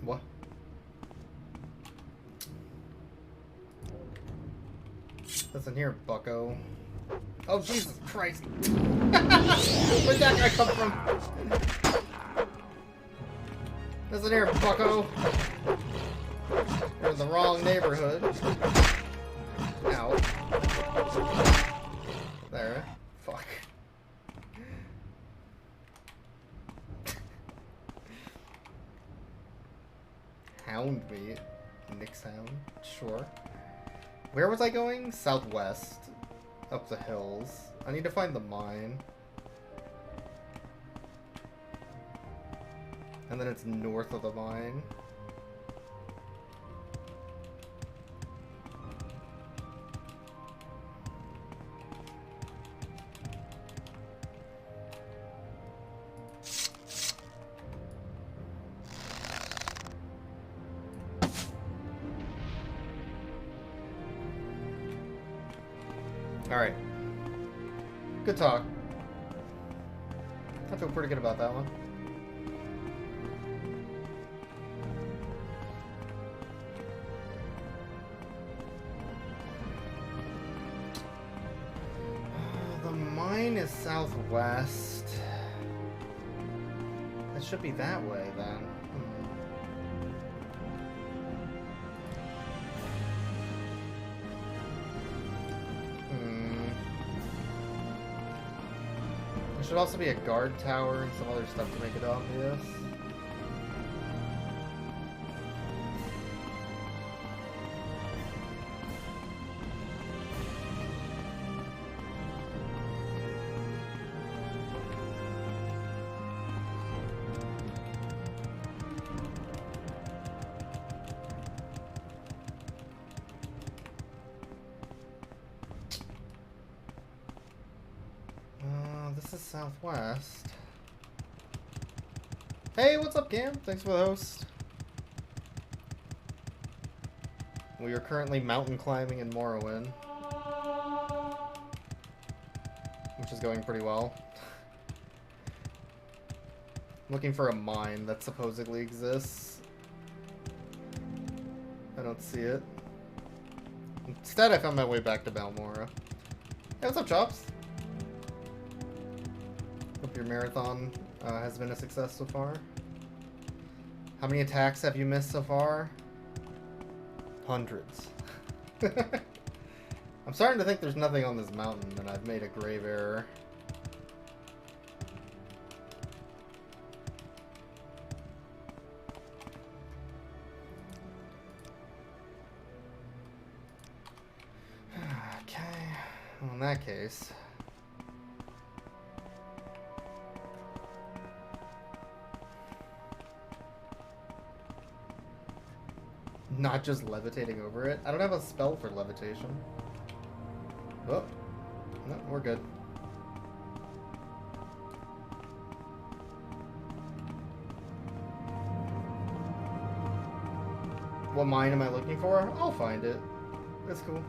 What? Listen here, bucko. Oh, Jesus Christ. Where'd that guy come from? Listen here, bucko. You're in the wrong neighborhood. Ow. There. Fuck. Hound meat. Nick's hound. Sure. Where was I going? Southwest. Up the hills. I need to find the mine. And then it's north of the mine. Alright. Good talk. I feel pretty good about that one. The mine is southwest. It should be that way then. There should also be a guard tower and some other stuff to make it obvious. This is southwest. Hey, what's up, Cam? Thanks for the host. We are currently mountain climbing in Morrowind, which is going pretty well. Looking for a mine that supposedly exists. I don't see it. Instead, I found my way back to Balmora. Hey, what's up, Chops? Hope your marathon has been a success so far. How many attacks have you missed so far? Hundreds. I'm starting to think there's nothing on this mountain, and I've made a grave error. Okay. Well, in that case... Not just levitating over it? I don't have a spell for levitation. Oh. No, we're good. What mine am I looking for? I'll find it. That's cool.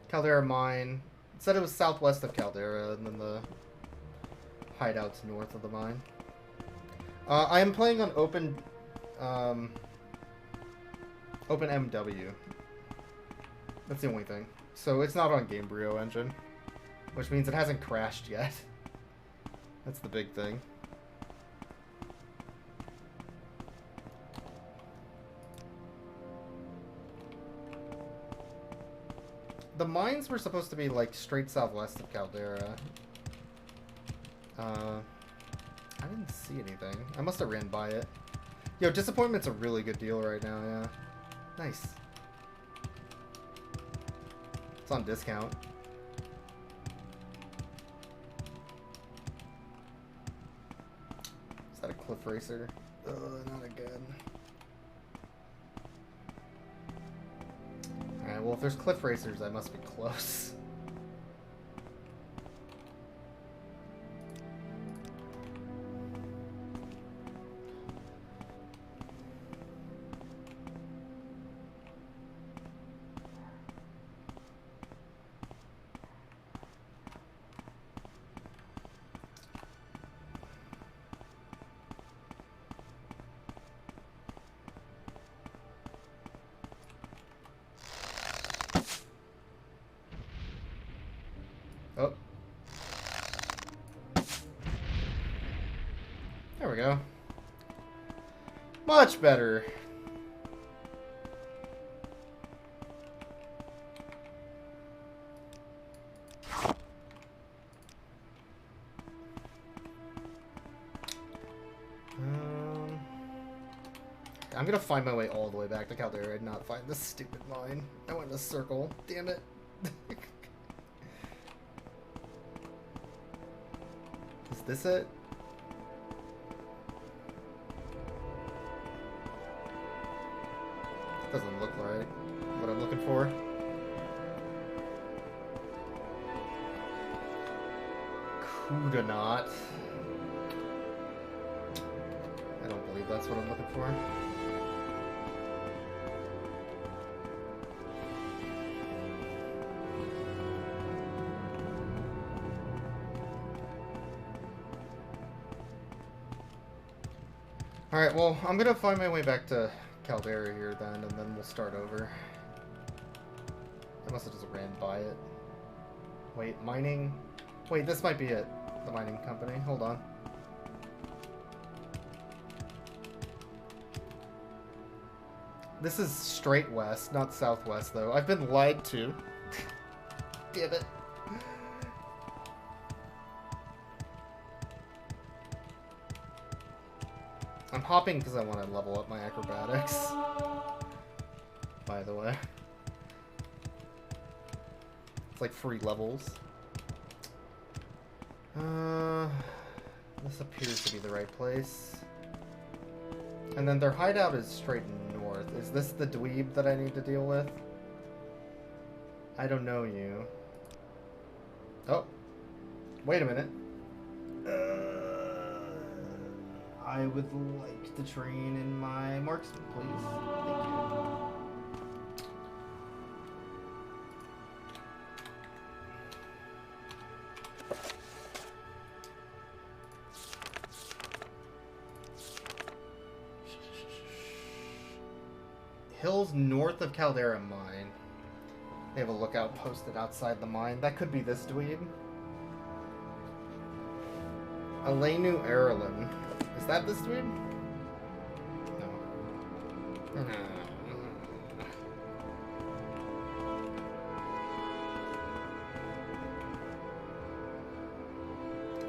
Caldera mine. It said it was southwest of Caldera, and then the hideouts north of the mine. I am playing on Open MW. That's the only thing. So it's not on Gamebryo engine, which means it hasn't crashed yet. That's the big thing. The mines were supposed to be like straight southwest of Caldera. I didn't see anything. I must have ran by it. Yo, Disappointment's a really good deal right now, yeah. Nice. It's on discount. Is that a cliff racer? Ugh, not again. Alright, well if there's cliff racers, I must be close. Oh. There we go. Much better. I'm gonna find my way all the way back to Caldera and not find this stupid mine. I went in a circle. Damn it. Is this it? Doesn't look like what I'm looking for. Coulda not. I don't believe that's what I'm looking for. Alright, well, I'm gonna find my way back to Caldera here then, and then we'll start over. I must have just ran by it. Wait, mining? Wait, this might be it. The mining company. Hold on. This is straight west, not southwest, though. I've been lied to. Damn it. I'm hopping because I want to level up my acrobatics. By the way. It's like free levels. This appears to be the right place. And then their hideout is straight north. Is this the dweeb that I need to deal with? I don't know you. Oh. Wait a minute. I would like to train in my marksman, please. Thank you. Hills north of Caldera Mine. They have a lookout posted outside the mine. That could be this dweeb. Elenu Erlin. Is that this dude? No.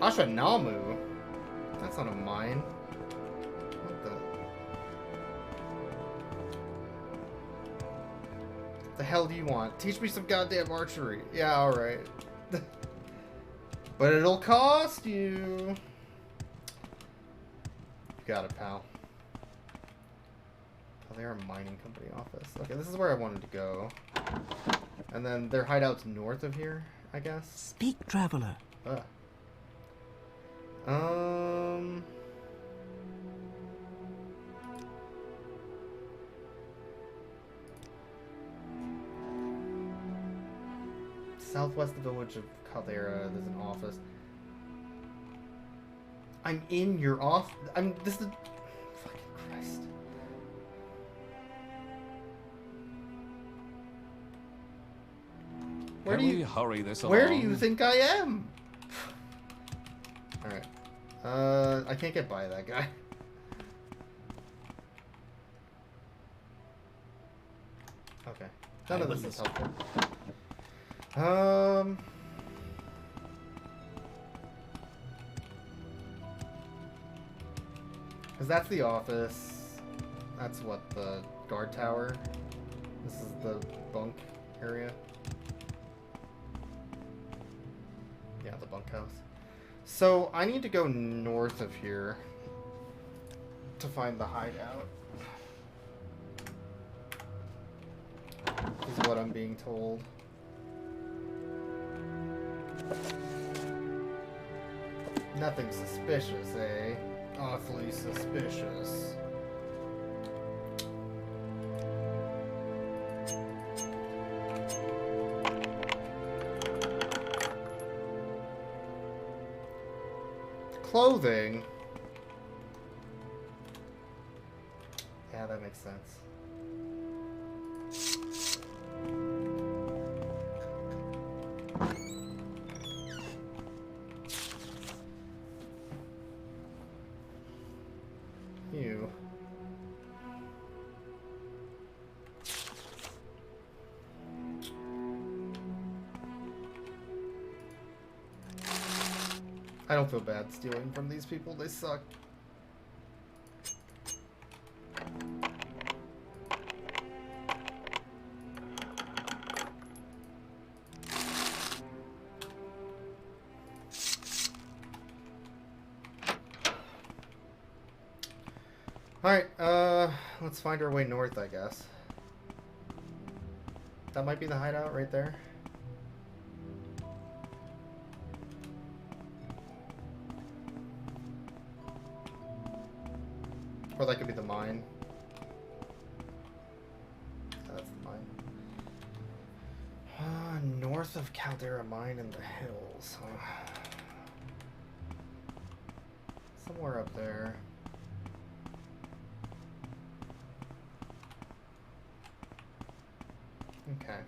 Ashanamu? That's not a mine. What the hell do you want? Teach me some goddamn archery. Yeah, alright. But it'll cost you. Got it, pal. Oh, they're a mining company office. Okay, this is where I wanted to go. And then their hideout's north of here, I guess. Speak, traveler. Southwest village of Caldera, there's an office. I'm in your off. This is. Fucking Christ. Where Can do you we hurry this Where do along? you think I am? All right. I can't get by that guy. Okay. None of this is helpful. Because that's the office. That's what, the guard tower. This is the bunk area. Yeah, the bunkhouse. So I need to go north of here to find the hideout. Is what I'm being told. Nothing suspicious, eh? Awfully suspicious. Clothing? Yeah, that makes sense. You. I don't feel bad stealing from these people. They suck. Alright, let's find our way north, I guess. That might be the hideout right there. Or that could be the mine. Yeah, that's the mine. North of Caldera Mine in the hills. Somewhere up there. Okay.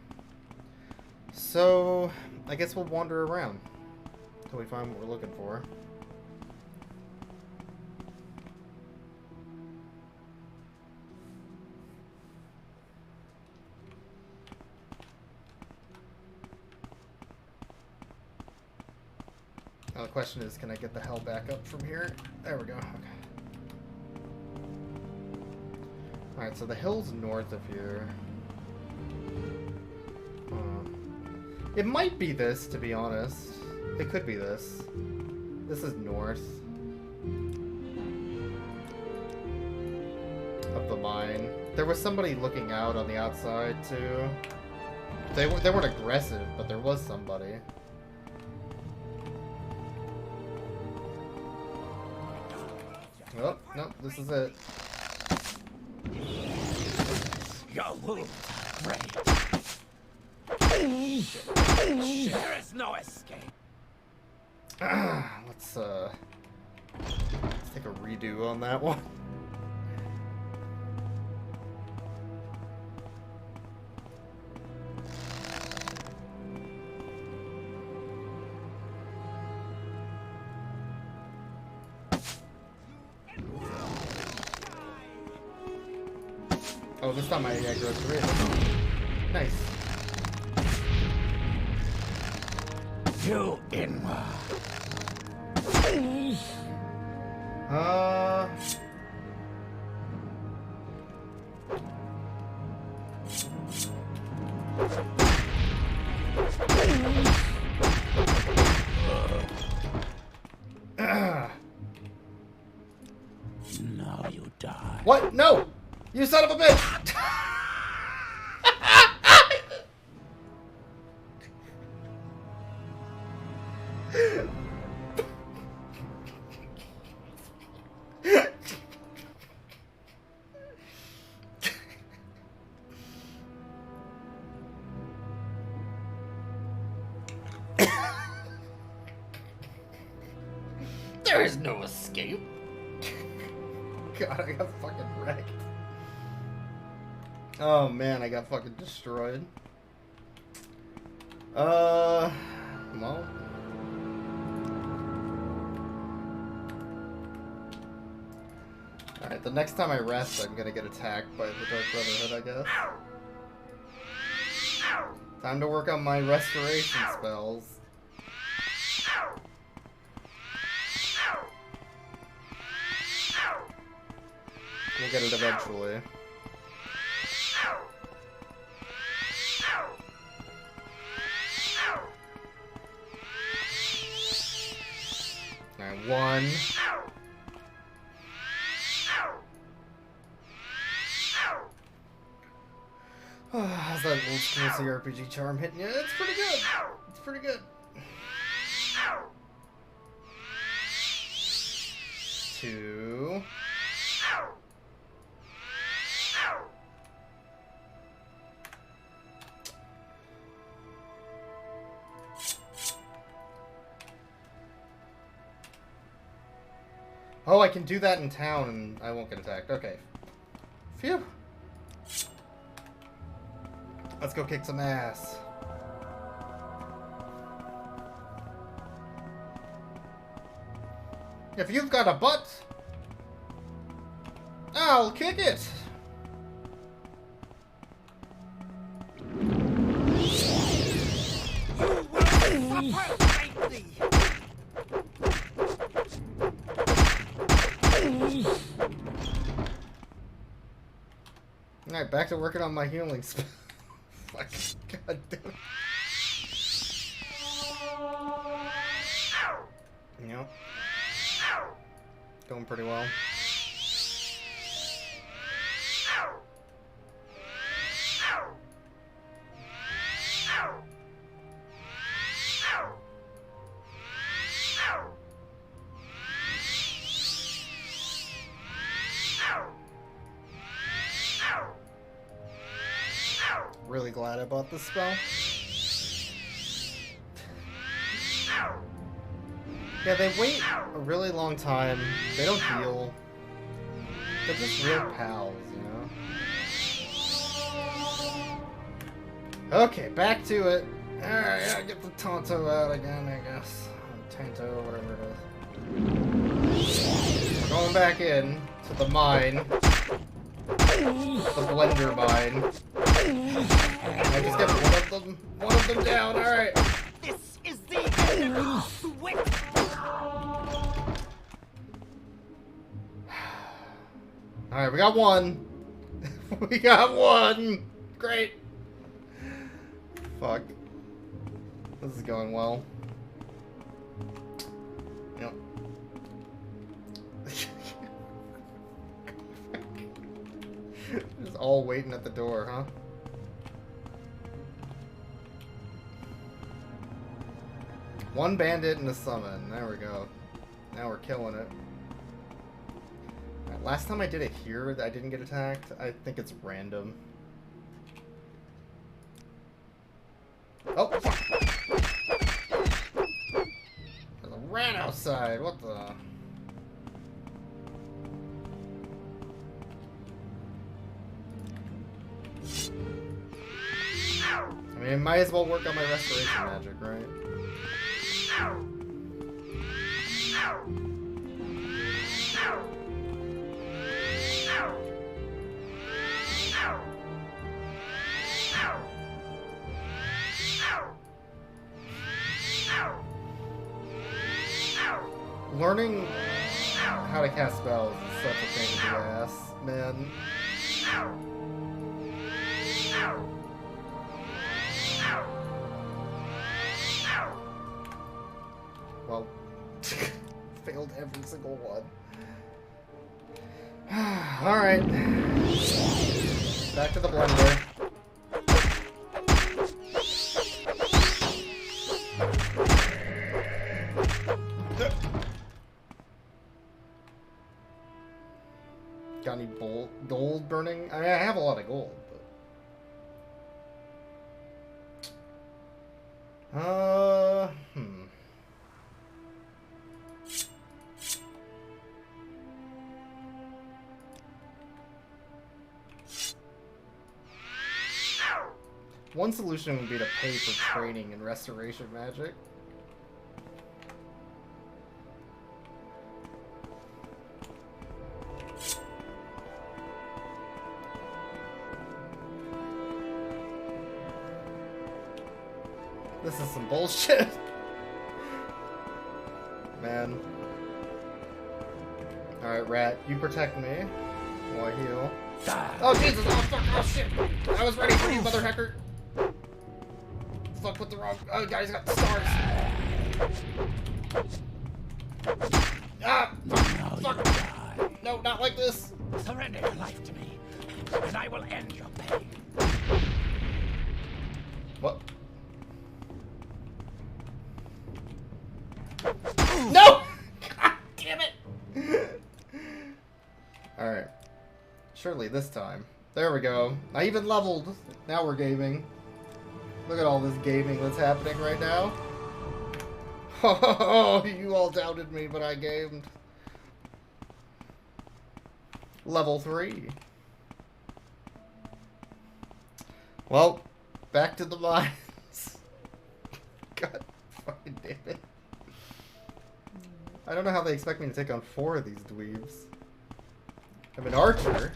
So, I guess we'll wander around until we find what we're looking for. Now the question is, can I get the hell back up from here? There we go. Okay. Alright, so the hill's north of here. It might be this, to be honest. It could be this. This is north of the mine. There was somebody looking out on the outside, too. They weren't aggressive, but there was somebody. Oh, no, this is it. Your wounds are great. There is no escape. Let's take a redo on that one. Oh, this time I aggro 3. Nice. You inward. Now you die. What? No! You son of a bitch! There is no escape. God, I got fucking wrecked. Oh man, I got fucking destroyed. Well. Alright, the next time I rest, I'm gonna get attacked by the Dark Brotherhood, I guess. Time to work on my restoration spells. We'll get it eventually. Alright, 1. How's that old school CRPG charm hitting you? It's pretty good. It's pretty good. 2. Oh, I can do that in town and I won't get attacked. Okay. Phew. Let's go kick some ass. If you've got a butt, I'll kick it. Alright, back to working on my healing spell. Fuck. God damn it. Yep. Going pretty well. Really glad I bought this spell. Yeah, they wait a really long time. They don't heal. They're just real pals, you know? Okay, back to it. Alright, yeah, get the Tonto out again, I guess. Tanto, whatever it is. We're going back in to the mine. The blender mine. I just get one of them down, alright. This is the end. Alright, we got one. We got one. Great. Fuck. This is going well. Yep. Just all waiting at the door, huh? One bandit and a summon. There we go. Now we're killing it. Right, last time I did it here, I didn't get attacked. I think it's random. Oh, fuck. There's a rat outside. What the? I mean, might as well work on my restoration magic, right? Learning how to cast spells is such a pain in the ass, man. Well, failed every single one. Alright. Back to the blender. Got any gold burning? I mean, I have a lot of gold, but... One solution would be to pay for training in restoration magic. This is some bullshit. Man. Alright, Rat, you protect me while I heal. Oh, Jesus! Oh, fuck! Oh, shit! I was ready for you, mother hacker! Fuck with the wrong... Oh, guys got stars! Ah! Fuck! Fuck! No, not like this! Surrender your life to me, and I will end your pain. What? No! God damn it! Alright. Surely this time. There we go. I even leveled. Now we're gaming. Look at all this gaming that's happening right now. Oh, you all doubted me, but I gamed. Level 3. Well, back to the mines. God fucking damn it. I don't know how they expect me to take on 4 of these dweebs. I'm an archer.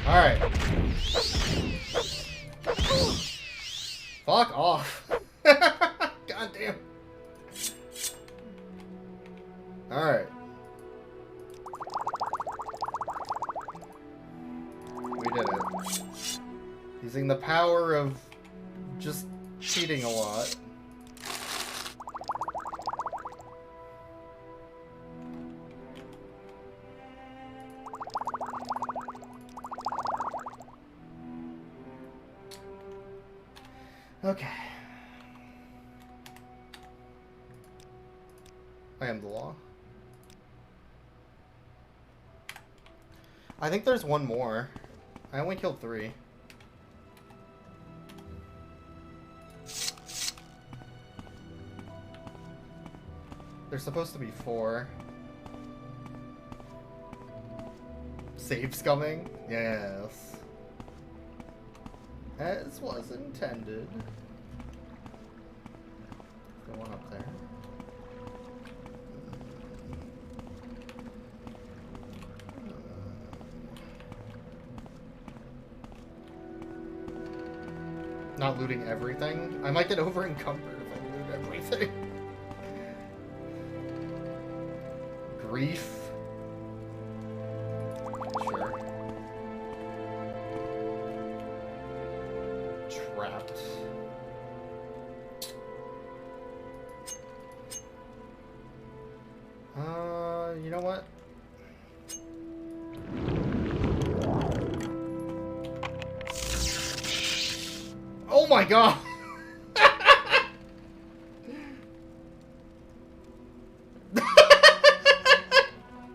Alright. Fuck off. God damn. Alright. We did it. Using the power of just cheating a lot. Okay. I am the law. I think there's one more. I only killed 3. There's supposed to be 4. Saves coming? Yes. As was intended. The one up there. Not looting everything? I might get over encumbered if I loot everything. Grief. Sure. Trapped. You know what? Oh my god!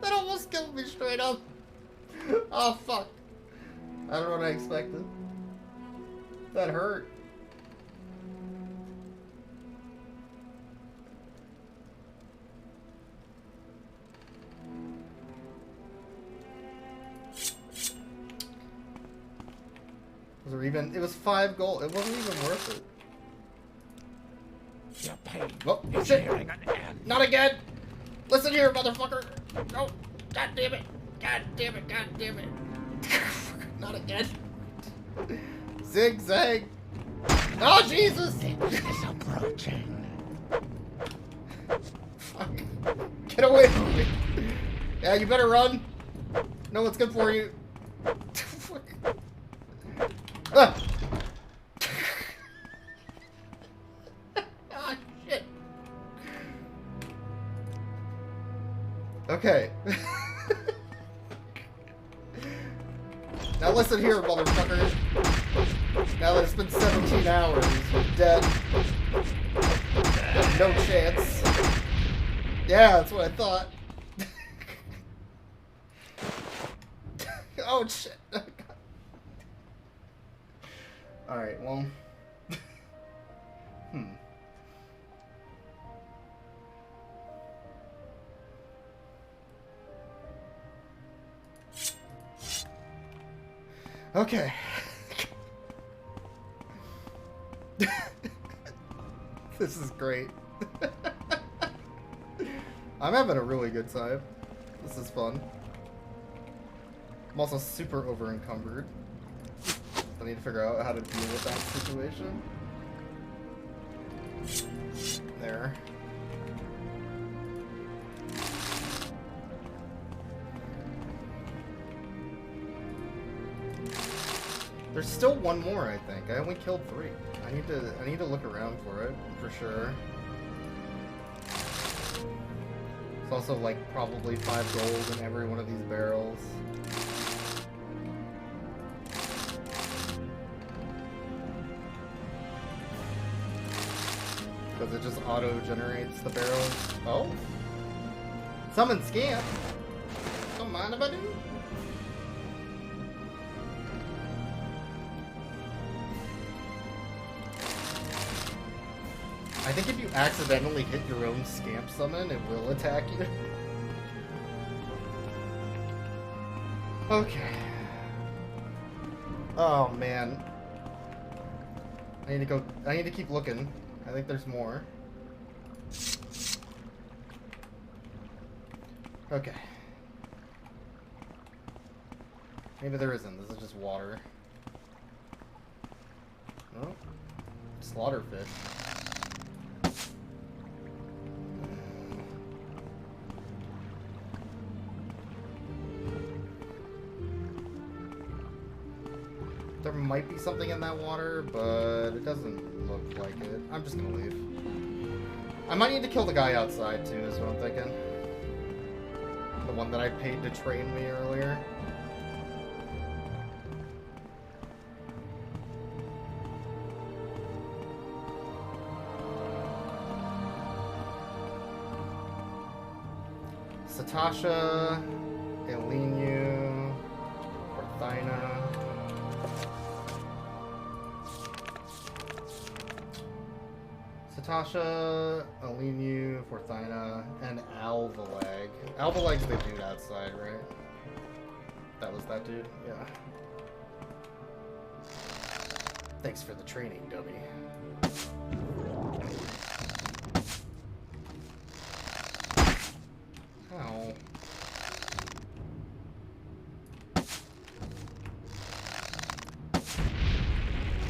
That almost killed me straight up. Oh fuck. I don't know what I expected. That hurt. Was there even? It was 5 gold. It wasn't even worth it. Your pain Oh, is shit! nearing an end. Not again! Listen here, motherfucker! No! God damn it! God damn it! God damn it! Not again! Zigzag! Oh, Jesus! It is approaching. Fuck. Get away from me! Yeah, you better run! No one's good for you! Fuck. Ah! Ah, shit! Okay. Now listen here, motherfucker. Now that it's been 17 hours, you're dead. No chance. Yeah, that's what I thought. Oh shit. Alright, well. Okay. This is great. I'm having a really good time. This is fun. I'm also super over encumbered. I need to figure out how to deal with that situation. There. There's still one more, I think. I only killed 3. I need to look around for it, for sure. It's also like probably 5 gold in every one of these barrels. Because it just auto-generates the barrels. Oh! Summon Scamp! Don't mind if I do. I think if you accidentally hit your own Scamp summon, it will attack you. Okay. Oh man. I need to keep looking. I think there's more. Okay. Maybe there isn't. This is just water. Oh. Slaughterfish. There might be something in that water, but it doesn't look like it. I'm just gonna leave. I might need to kill the guy outside too, is what I'm thinking. The one that I paid to train me earlier. Satasha, Elenu, Porthina. Satasha, Elenu, Porthina, and Alvalag. Alvalag's the dude outside, right? That was that dude? Yeah. Thanks for the training, dummy. Ow.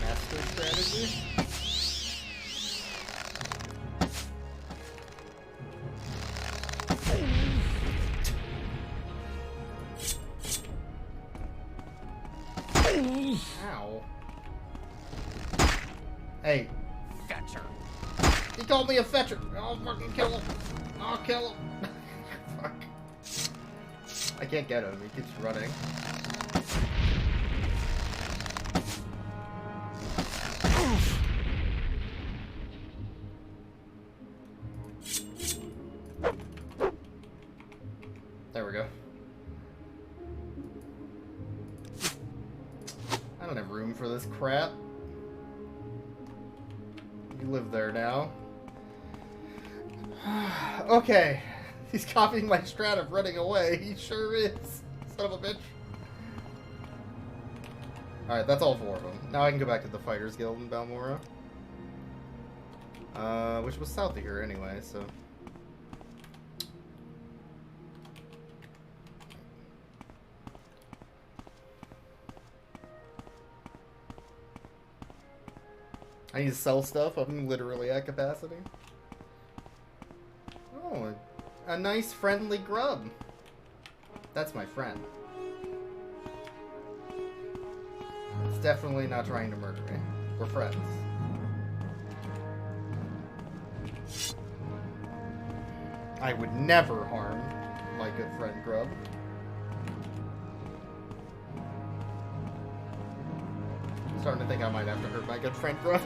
Master strategy? Ow. Hey. Fetcher. He called me a fetcher. I'll fucking kill him. I'll kill him. Fuck. I can't get him. He keeps running. There we go. I don't have room for this crap. You live there now. Okay. He's copying my strat of running away. He sure is. Son of a bitch. Alright, that's all 4 of them. Now I can go back to the Fighters Guild in Balmora. Which was south of here anyway, so... I need to sell stuff. I'm literally at capacity. Oh, a nice friendly grub. That's my friend. It's definitely not trying to murder me. We're friends. I would never harm my good friend Grub. Starting to think I might have to hurt my good friend Grub.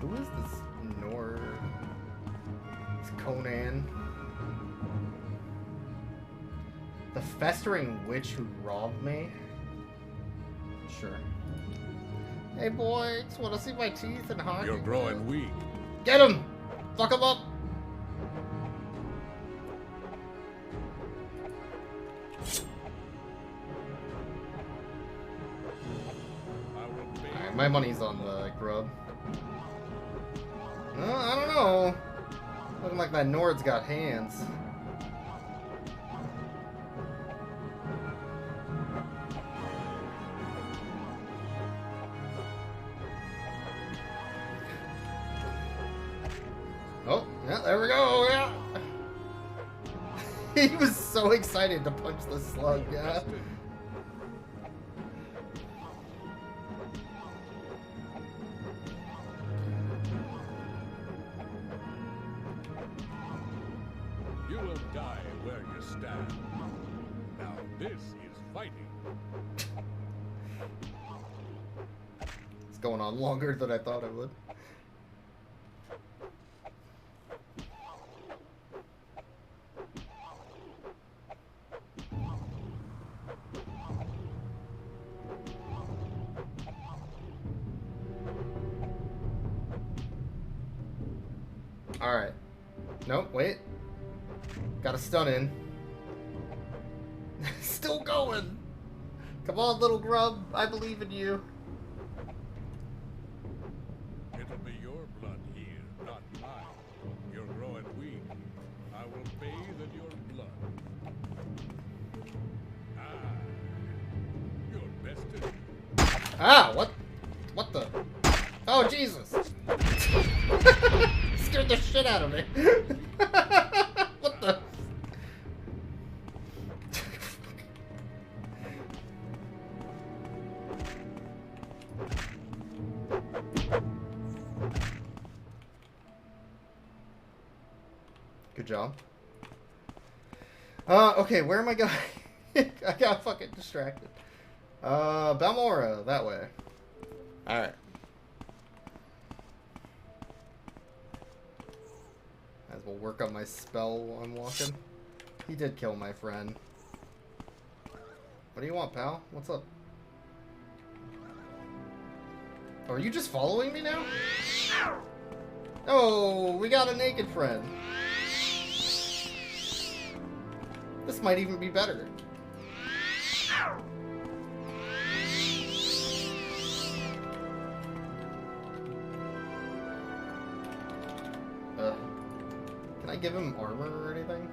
Who is this Nord? It's Conan. The festering witch who robbed me? Sure. Hey boys, wanna see my teeth and heart? You're growing weak. Get him! Fuck him up! Alright, my money's on the grub. I don't know. Looking like that Nord's got hands. Oh, yeah, there we go, yeah. He was so excited to punch the slug, yeah. You will die where you stand. Now this is fighting. It's going on longer than I thought it would. Alright. Nope, wait. Got a stun in. Still going! Come on, little grub. I believe in you. It'll be your blood here, not mine. You're growing weak. I will bathe in your blood. You're bested. Ah, what? What the? Oh, Jesus! Scared the shit out of me. What the? Good job. Okay, where am I going? I got fucking distracted. Balmora, that way. Alright. Might as well work on my spell while I'm walking. He did kill my friend. What do you want, pal? What's up? Oh, are you just following me now? Oh, we got a naked friend. This might even be better. Can I give him armor or anything?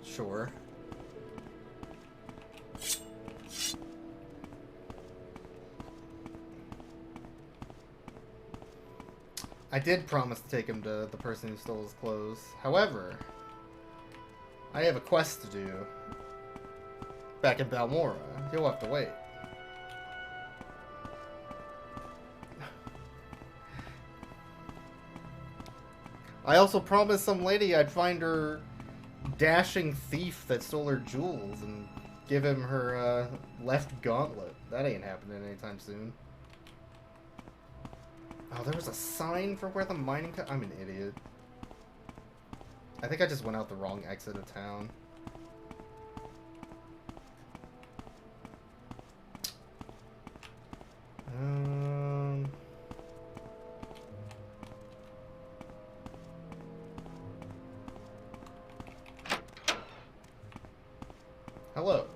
Sure. I did promise to take him to the person who stole his clothes. However, I have a quest to do back in Balmora. You'll have to wait. I also promised some lady I'd find her dashing thief that stole her jewels and give him her left gauntlet. That ain't happening anytime soon. Oh, there was a sign for where the mining I'm an idiot. I think I just went out the wrong exit of town. Hello.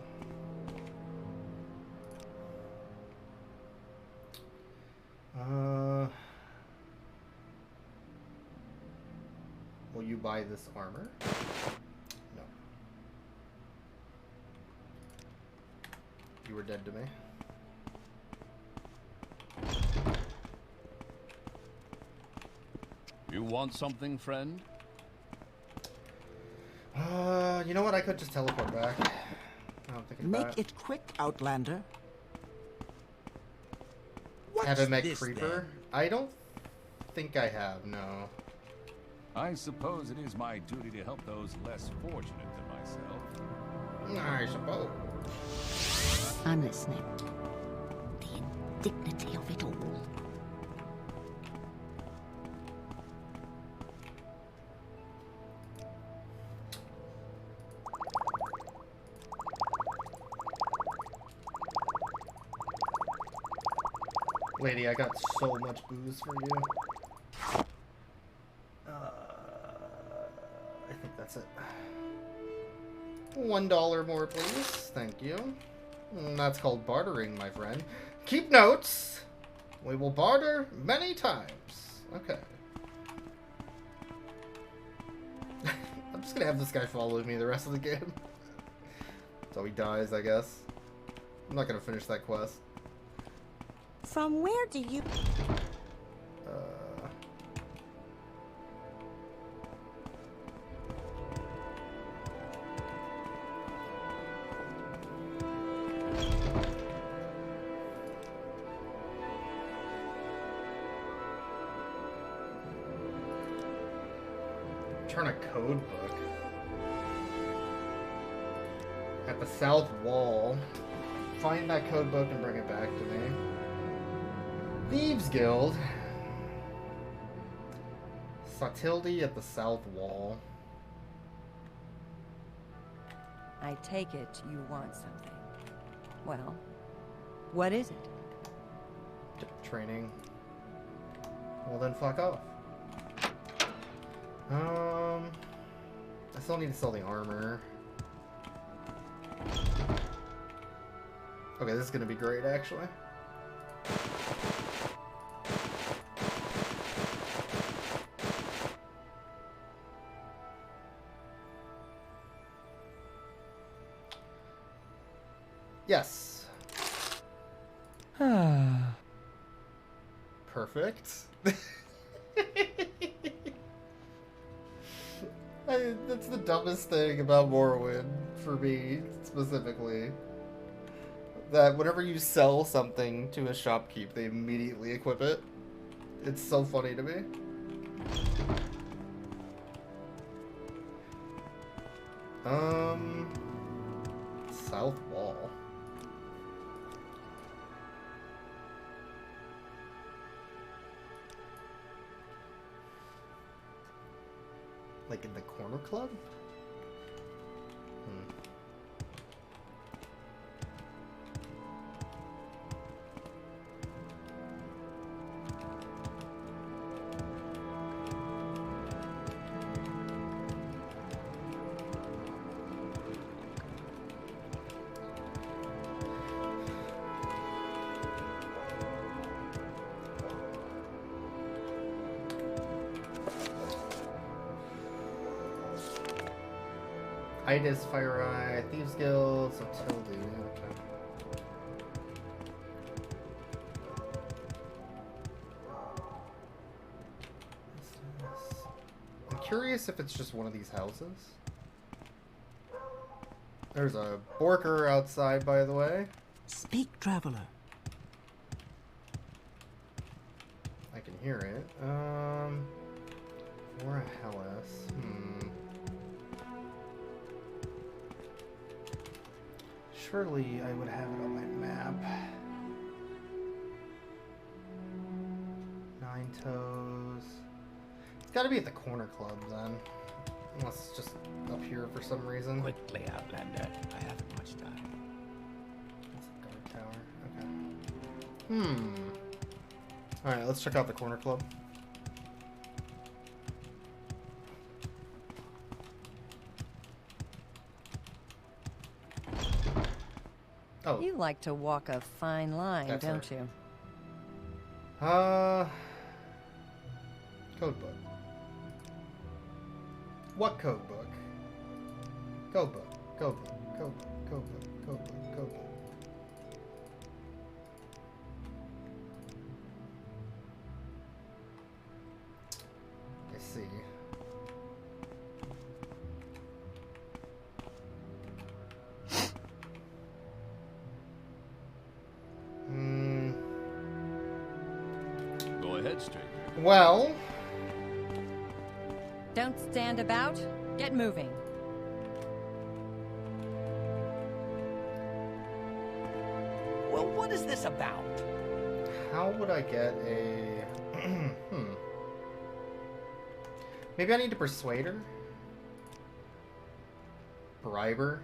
Will you buy this armor? No. You were dead to me. You want something, friend? You know what? I could just teleport back. I'm thinking about Make it quick, Outlander. Have it make this, creeper? then? I don't think I have, no. I suppose it is my duty to help those less fortunate than myself. I suppose. I'm listening. The indignity of it all. Lady, I got so much booze for you. I think that's it. $1 more, please. Thank you. That's called bartering, my friend. Keep notes. We will barter many times. Okay. I'm just gonna have this guy follow me the rest of the game. So he dies, I guess. I'm not gonna finish that quest. From where do you... Turn a code book. At the south wall. Find that code book and bring it back to me. Thieves Guild. Satilde at the south wall. I take it you want something. Well, what is it? Training. Well then fuck off. I still need to sell the armor. Okay, this is gonna be great, actually. Yes. Perfect. That's the dumbest thing about Morrowind, for me, specifically. That whenever you sell something to a shopkeep, they immediately equip it. It's so funny to me. South wall. Like in the corner club? Itis, Fire Eye, Thieves Guild, Satilde. Okay. I'm curious if it's just one of these houses. There's a Borker outside, by the way. Speak, traveler. I can hear it. Or a Hellas. Surely I would have it on my map. Nine Toes. It's gotta be at the corner club then. Unless it's just up here for some reason. Quickly, Outlander. I haven't much time. That's a guard tower. Okay. Alright, let's check out the corner club. Oh. You like to walk a fine line, That's don't her. you? Code book. What code book? Code book. Code book. Code book. Code book. Code book. Code book. I see. Go ahead, stranger. Well, Don't stand about. Get moving. Well, what is this about? how would I get a... Maybe I need to persuade her? Bribe her?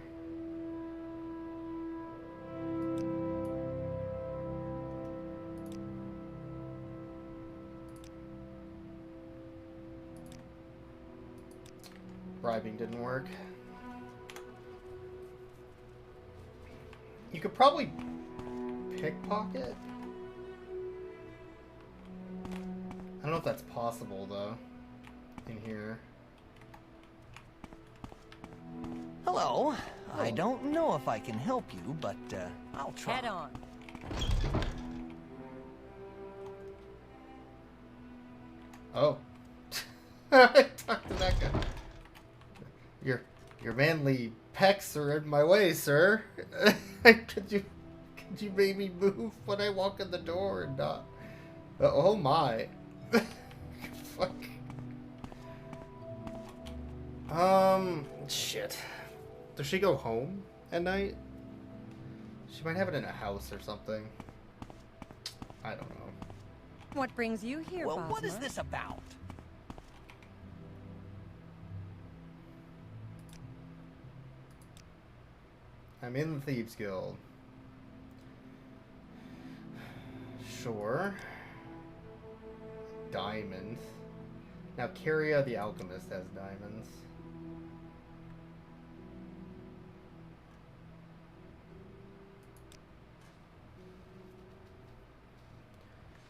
Bribing didn't work. You could probably pickpocket. I don't know if that's possible though. In here. Hello. I don't know if I can help you, but I'll try. Head on. Oh. I talked to that guy. Your manly pecs are in my way, sir. could you maybe move when I walk in the door and not? Oh my. Fuck. Shit. Does she go home at night? She might have it in a house or something. I don't know. What brings you here, Well, Bosma? what is this about? I'm in the Thieves Guild. Sure. Diamonds. Now, Caria the Alchemist has diamonds.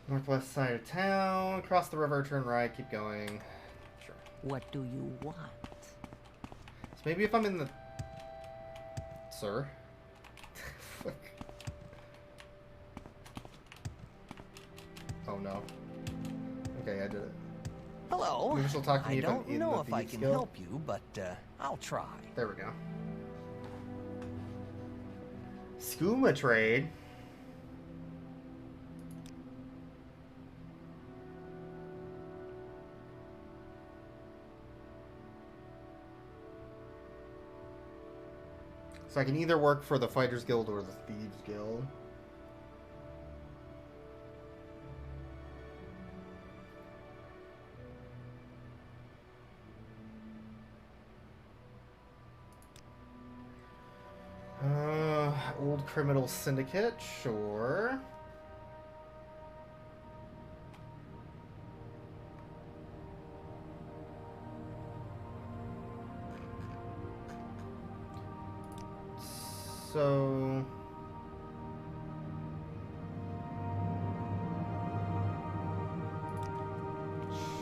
Northwest side of town. Cross the river, turn right, keep going. Sure. What do you want? So maybe if I'm in the... Sir? Fuck. Oh no. Okay, I did it. Hello. Maybe she'll talk to me I if I'm don't in know the if I Thieves can Guild. help you, but I'll try. There we go. Skooma trade. So I can either work for the Fighters Guild or the Thieves Guild. Old Criminal Syndicate, sure. So...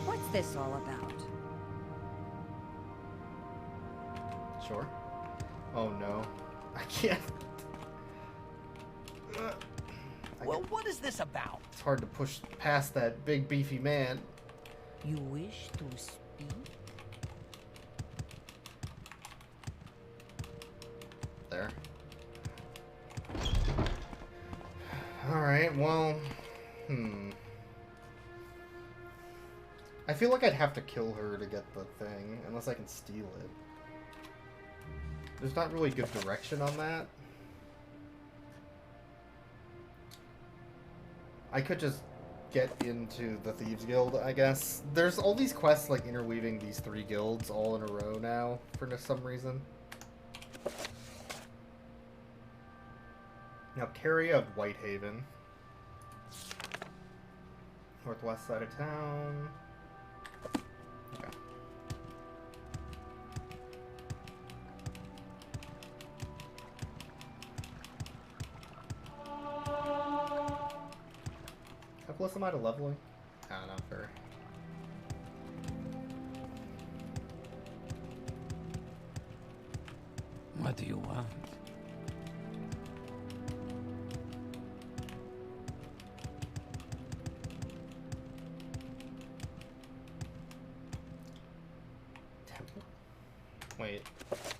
What's this all about? Sure. Oh no. I can't. Well, what is this about? It's hard to push past that big beefy man. You wish to speak? There. Alright, well... I feel like I'd have to kill her to get the thing, unless I can steal it. There's not really good direction on that. I could just get into the Thieves Guild, I guess. There's all these quests like interweaving these three guilds all in a row now, for some reason. Now, Caria of Whitehaven. Northwest side of town. Okay. How close am I to leveling? Ah, not fair. What do you want? Temple? Wait. If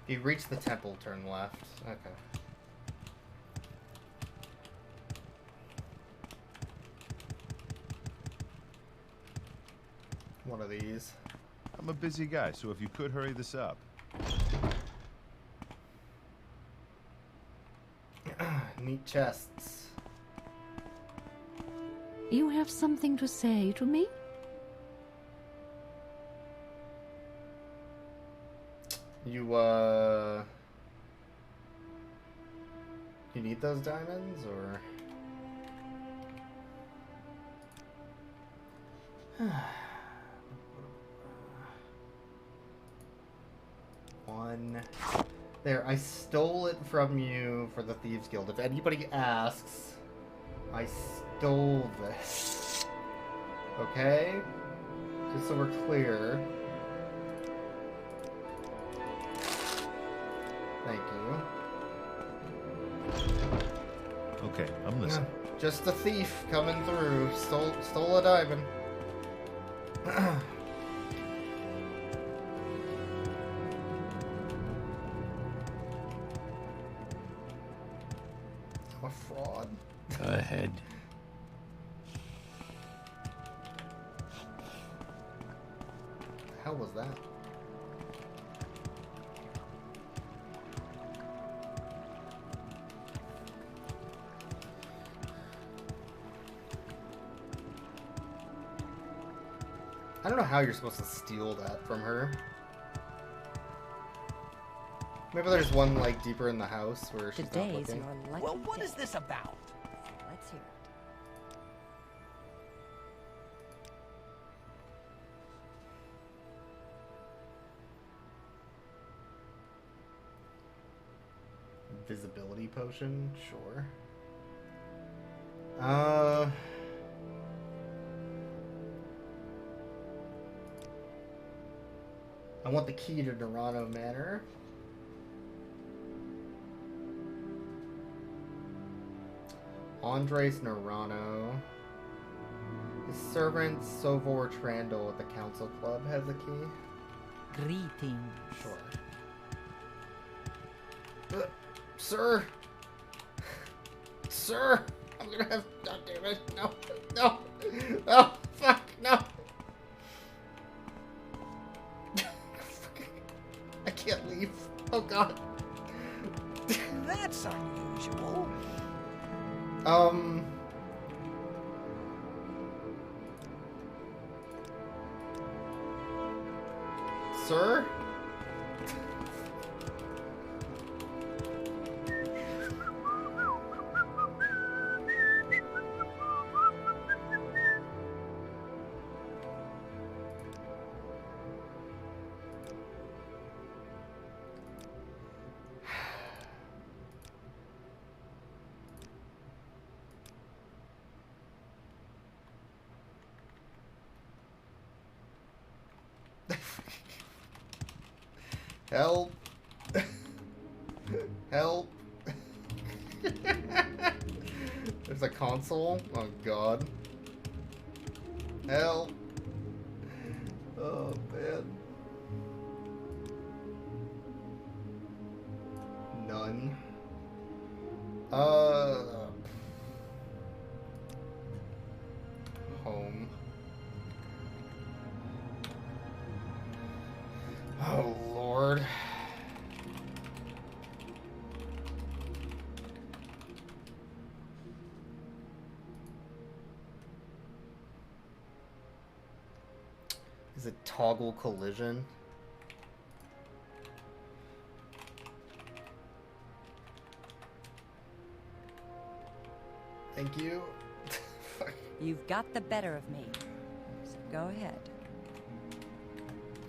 you reach the temple, turn left. Okay. One of these. I'm a busy guy, so if you could hurry this up. Neat chests. You have something to say to me? You need those diamonds, or... One. There, I stole it from you for the Thieves Guild. If anybody asks, I stole this. Okay? Just so we're clear. Thank you. Okay, I'm listening. Just a thief coming through. Stole a diamond. I'm a fraud. Go ahead. The hell was that? I don't know how you're supposed to steal that from her. Maybe there's one like deeper in the house where she's not looking. Well, what is this about? Let's hear it. Visibility potion, sure. I want the key to Dorano Manor. Andres Nerano. His servant Sovor Trandle at the Council Club has a key. Greetings. Sure. Sir! Sir! I'm gonna have... God damn it. No. No. No. Fuck. No. I can't leave. Oh god. That's unusual. Sir? Help. Help. There's a console? Oh god. Help. Oh man. None. Home. Oh Lord. Is it toggle collision? Thank you. You've got the better of me. So go ahead.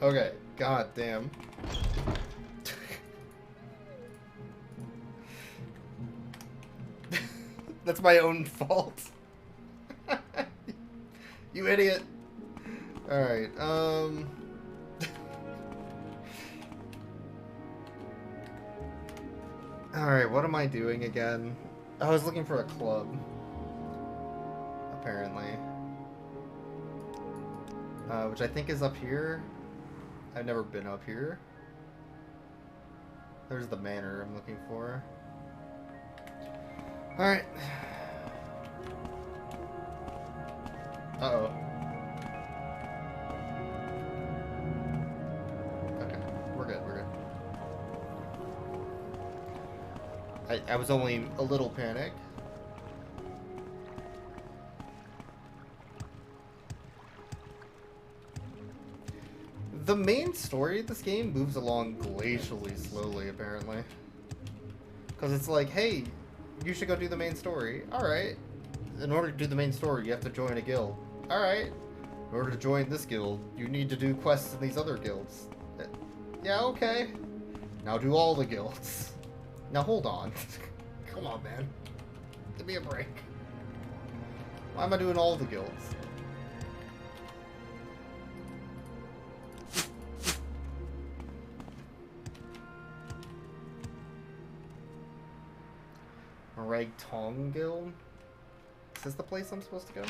Okay, god damn. That's my own fault. You idiot. Alright, Alright, what am I doing again? I was looking for a club. Apparently. Which I think is up here. I've never been up here. There's the manor I'm looking for. Alright. Uh-oh. Okay, we're good, we're good. I was only a little panicked. The main story of this game moves along glacially slowly, apparently. Because it's like, hey, you should go do the main story. Alright. In order to do the main story, you have to join a guild. Alright. In order to join this guild, you need to do quests in these other guilds. Yeah, okay. Now do all the guilds. Now hold on. Come on, man. Give me a break. Why am I doing all the guilds? Ragtong Guild? Is this the place I'm supposed to go?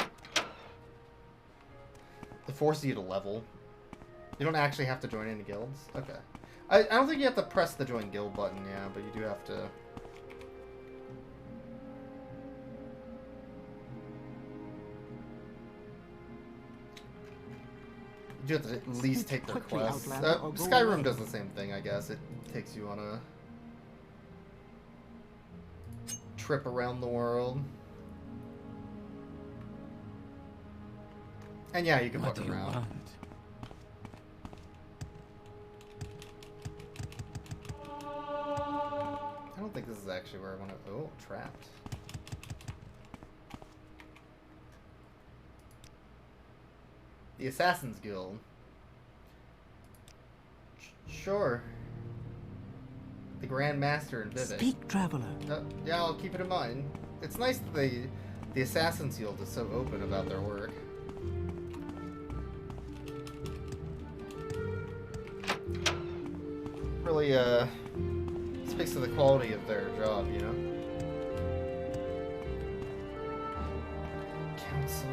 They force you to level. You don't actually have to join any guilds? Okay. I don't think you have to press the join guild button, yeah, but you do have to... You do have to at least take their quests. Skyrim does the same thing, I guess. It takes you on a trip around the world. And yeah, you can fuck around. I don't think this is actually where I want to... Oh, trapped. The Assassin's Guild. Sure. The Grand Master and Vivek. Speak, traveler. Yeah, I'll keep it in mind. It's nice that the Assassin's Guild is so open about their work. Really, speaks to the quality of their job, you know? Council.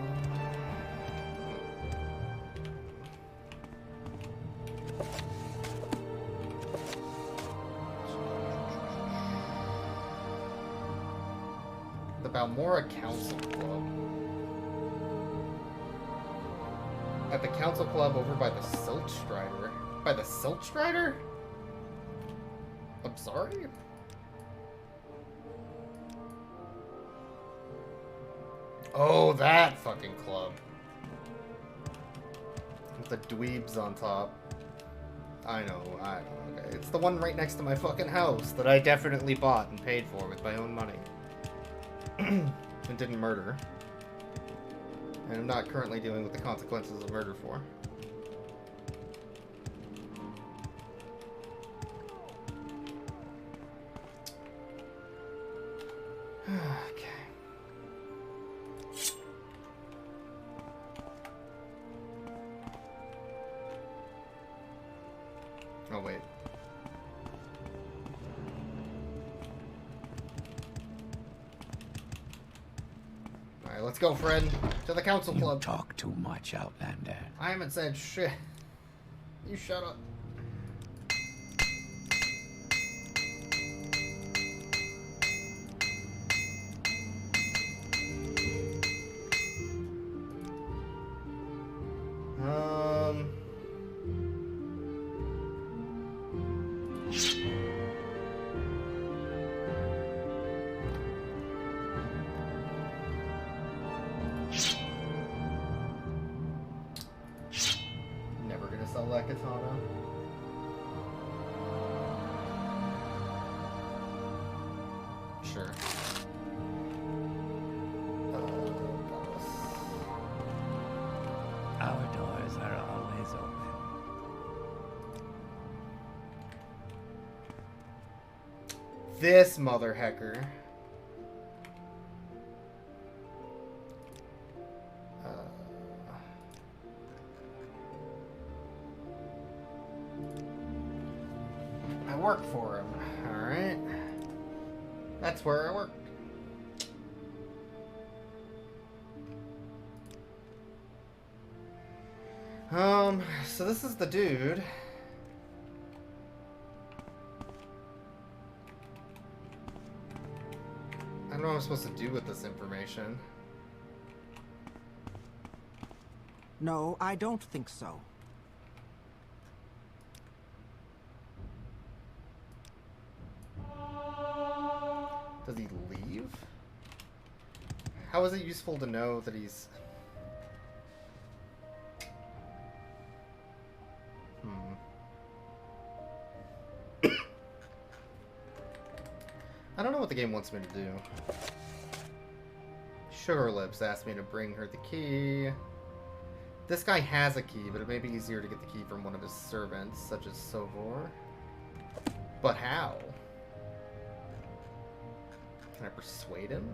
The Balmora Council Club. At the Council Club over by the Silk Strider. By the Silk Strider? I'm sorry? Oh, that fucking club. With the dweebs on top. I know, okay. It's the one right next to my fucking house that I definitely bought and paid for with my own money. And didn't murder. And I'm not currently dealing with the consequences of murder for. Okay. Oh, wait. Alright, let's go, Fred. To the council club. You talk too much, Outlander. I haven't said shit. You shut up. Never gonna sell that katana. Sure. Our doors are always open. This mother hecker. I work for him. Alright. That's where I work. So this is the dude. I don't know what I'm supposed to do with this information. No, I don't think so. Does he leave? How is it useful to know that he's... I don't know what the game wants me to do. Sugar Lips asked me to bring her the key. This guy has a key, but it may be easier to get the key from one of his servants, such as Sovor. But how? Can I persuade him?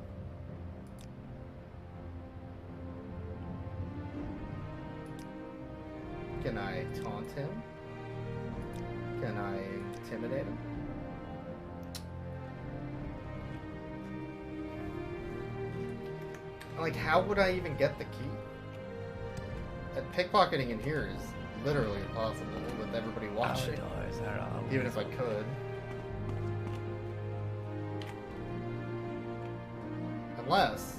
Can I taunt him? Can I intimidate him? Like, how would I even get the key? Pickpocketing in here is literally impossible with everybody watching. Even if I could. Unless...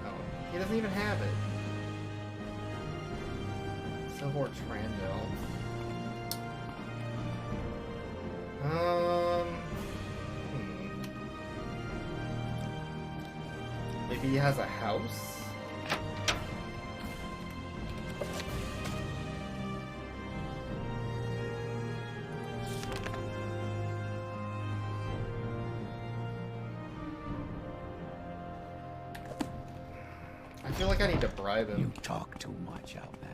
No, he doesn't even have it. Silver Trandel. Maybe he has a house? I feel like I need to bribe him. You talk too much, Outlander.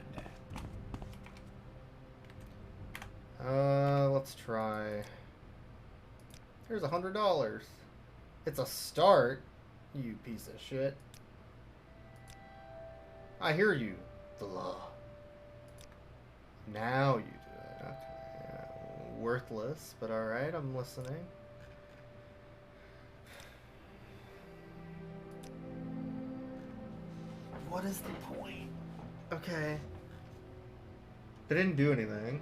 Let's try. Here's $100. It's a start, you piece of shit. I hear you. The law. Now you do it. Okay. Yeah. Worthless, but alright, I'm listening. What is the point? Okay. They didn't do anything.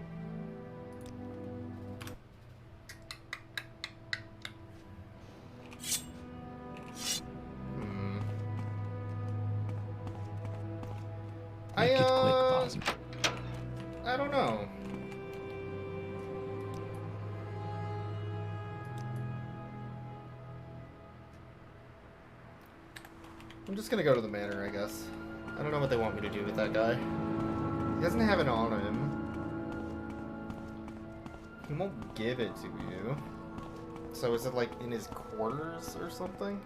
Make it quick, boss. I don't know. I'm just gonna go to the manor, I guess. I don't know what they want me to do with that guy. He doesn't have it on him. He won't give it to you. So is it like in his quarters or something?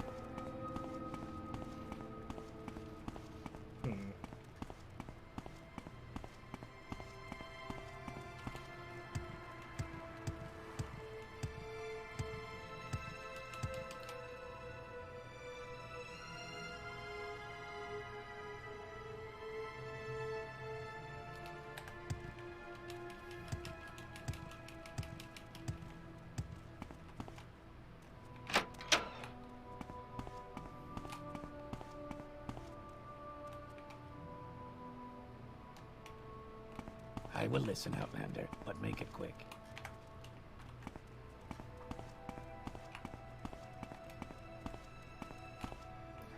I will listen, Outlander, but make it quick.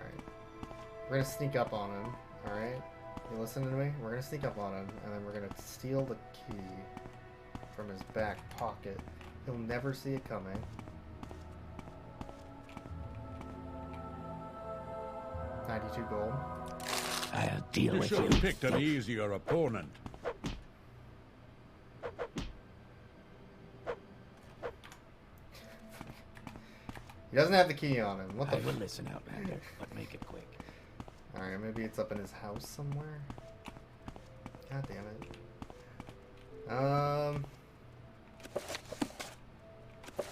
Alright. We're gonna sneak up on him, alright? You listening to me? We're gonna sneak up on him, and then we're gonna steal the key from his back pocket. He'll never see it coming. $92 gold. I'll deal with you. You should have picked an easier opponent. He doesn't have the key on him. What the? I will listen, Outlander, but make it quick. Alright, maybe it's up in his house somewhere. God damn it.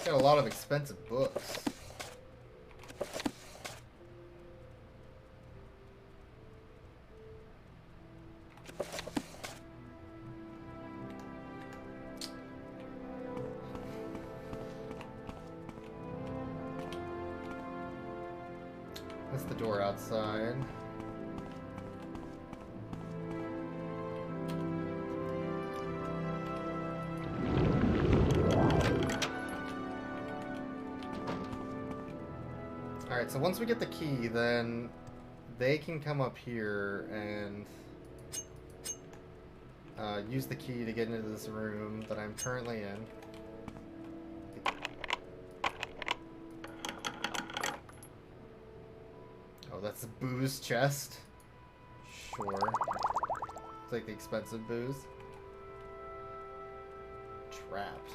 Got a lot of expensive books. That's the door outside. Alright, so once we get the key, then they can come up here and use the key to get into this room that I'm currently in. Oh, that's the booze chest? Sure. It's like the expensive booze. Trapped.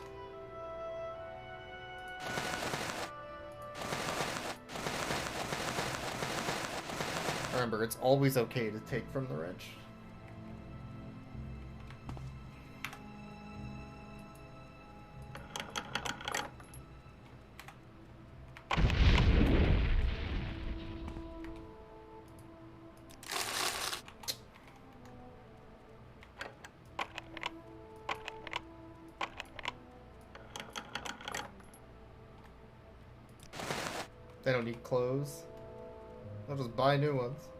Or Remember, it's always okay to take from the rich. They don't need clothes. They'll just buy new ones.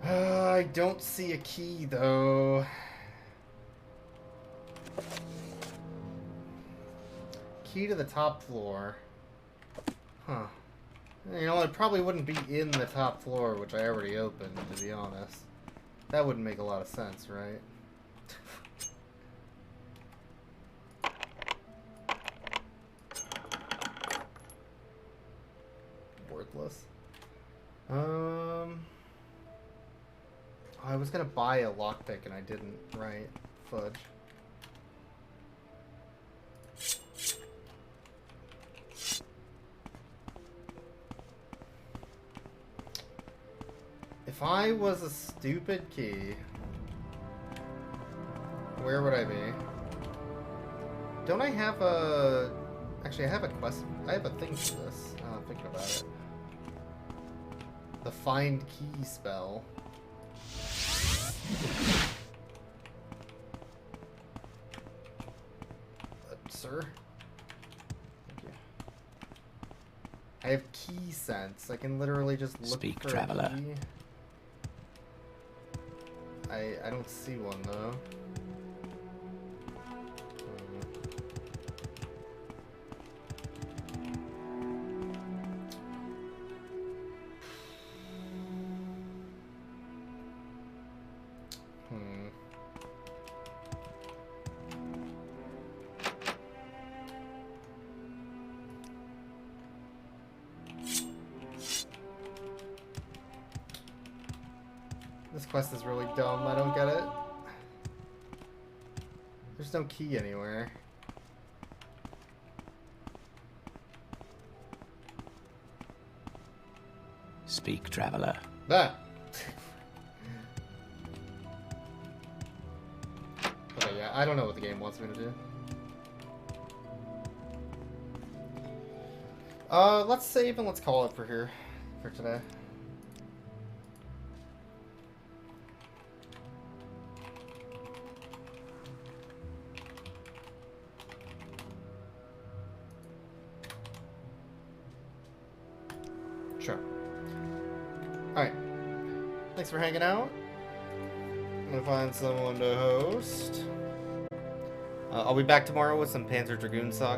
I don't see a key, though. Key to the top floor. Huh. You know, it probably wouldn't be in the top floor, which I already opened, to be honest. That wouldn't make a lot of sense, right? Worthless. I was gonna buy a lockpick and I didn't, right? Fudge. If I was a stupid key, where would I be? Don't I have a... Actually, I have a quest. I have a thing for this. I'm thinking about it. The find key spell. Sir? Thank you. I have key sense. I can literally just look Speak, for traveler. a key. I don't see one though. This quest is really dumb. I don't get it. There's no key anywhere. Speak, traveler. Ah! Okay, yeah, I don't know what the game wants me to do. Let's save and let's call it for here for today. Sure. Alright. Thanks for hanging out. I'm gonna find someone to host. I'll be back tomorrow with some Panzer Dragoon Saga.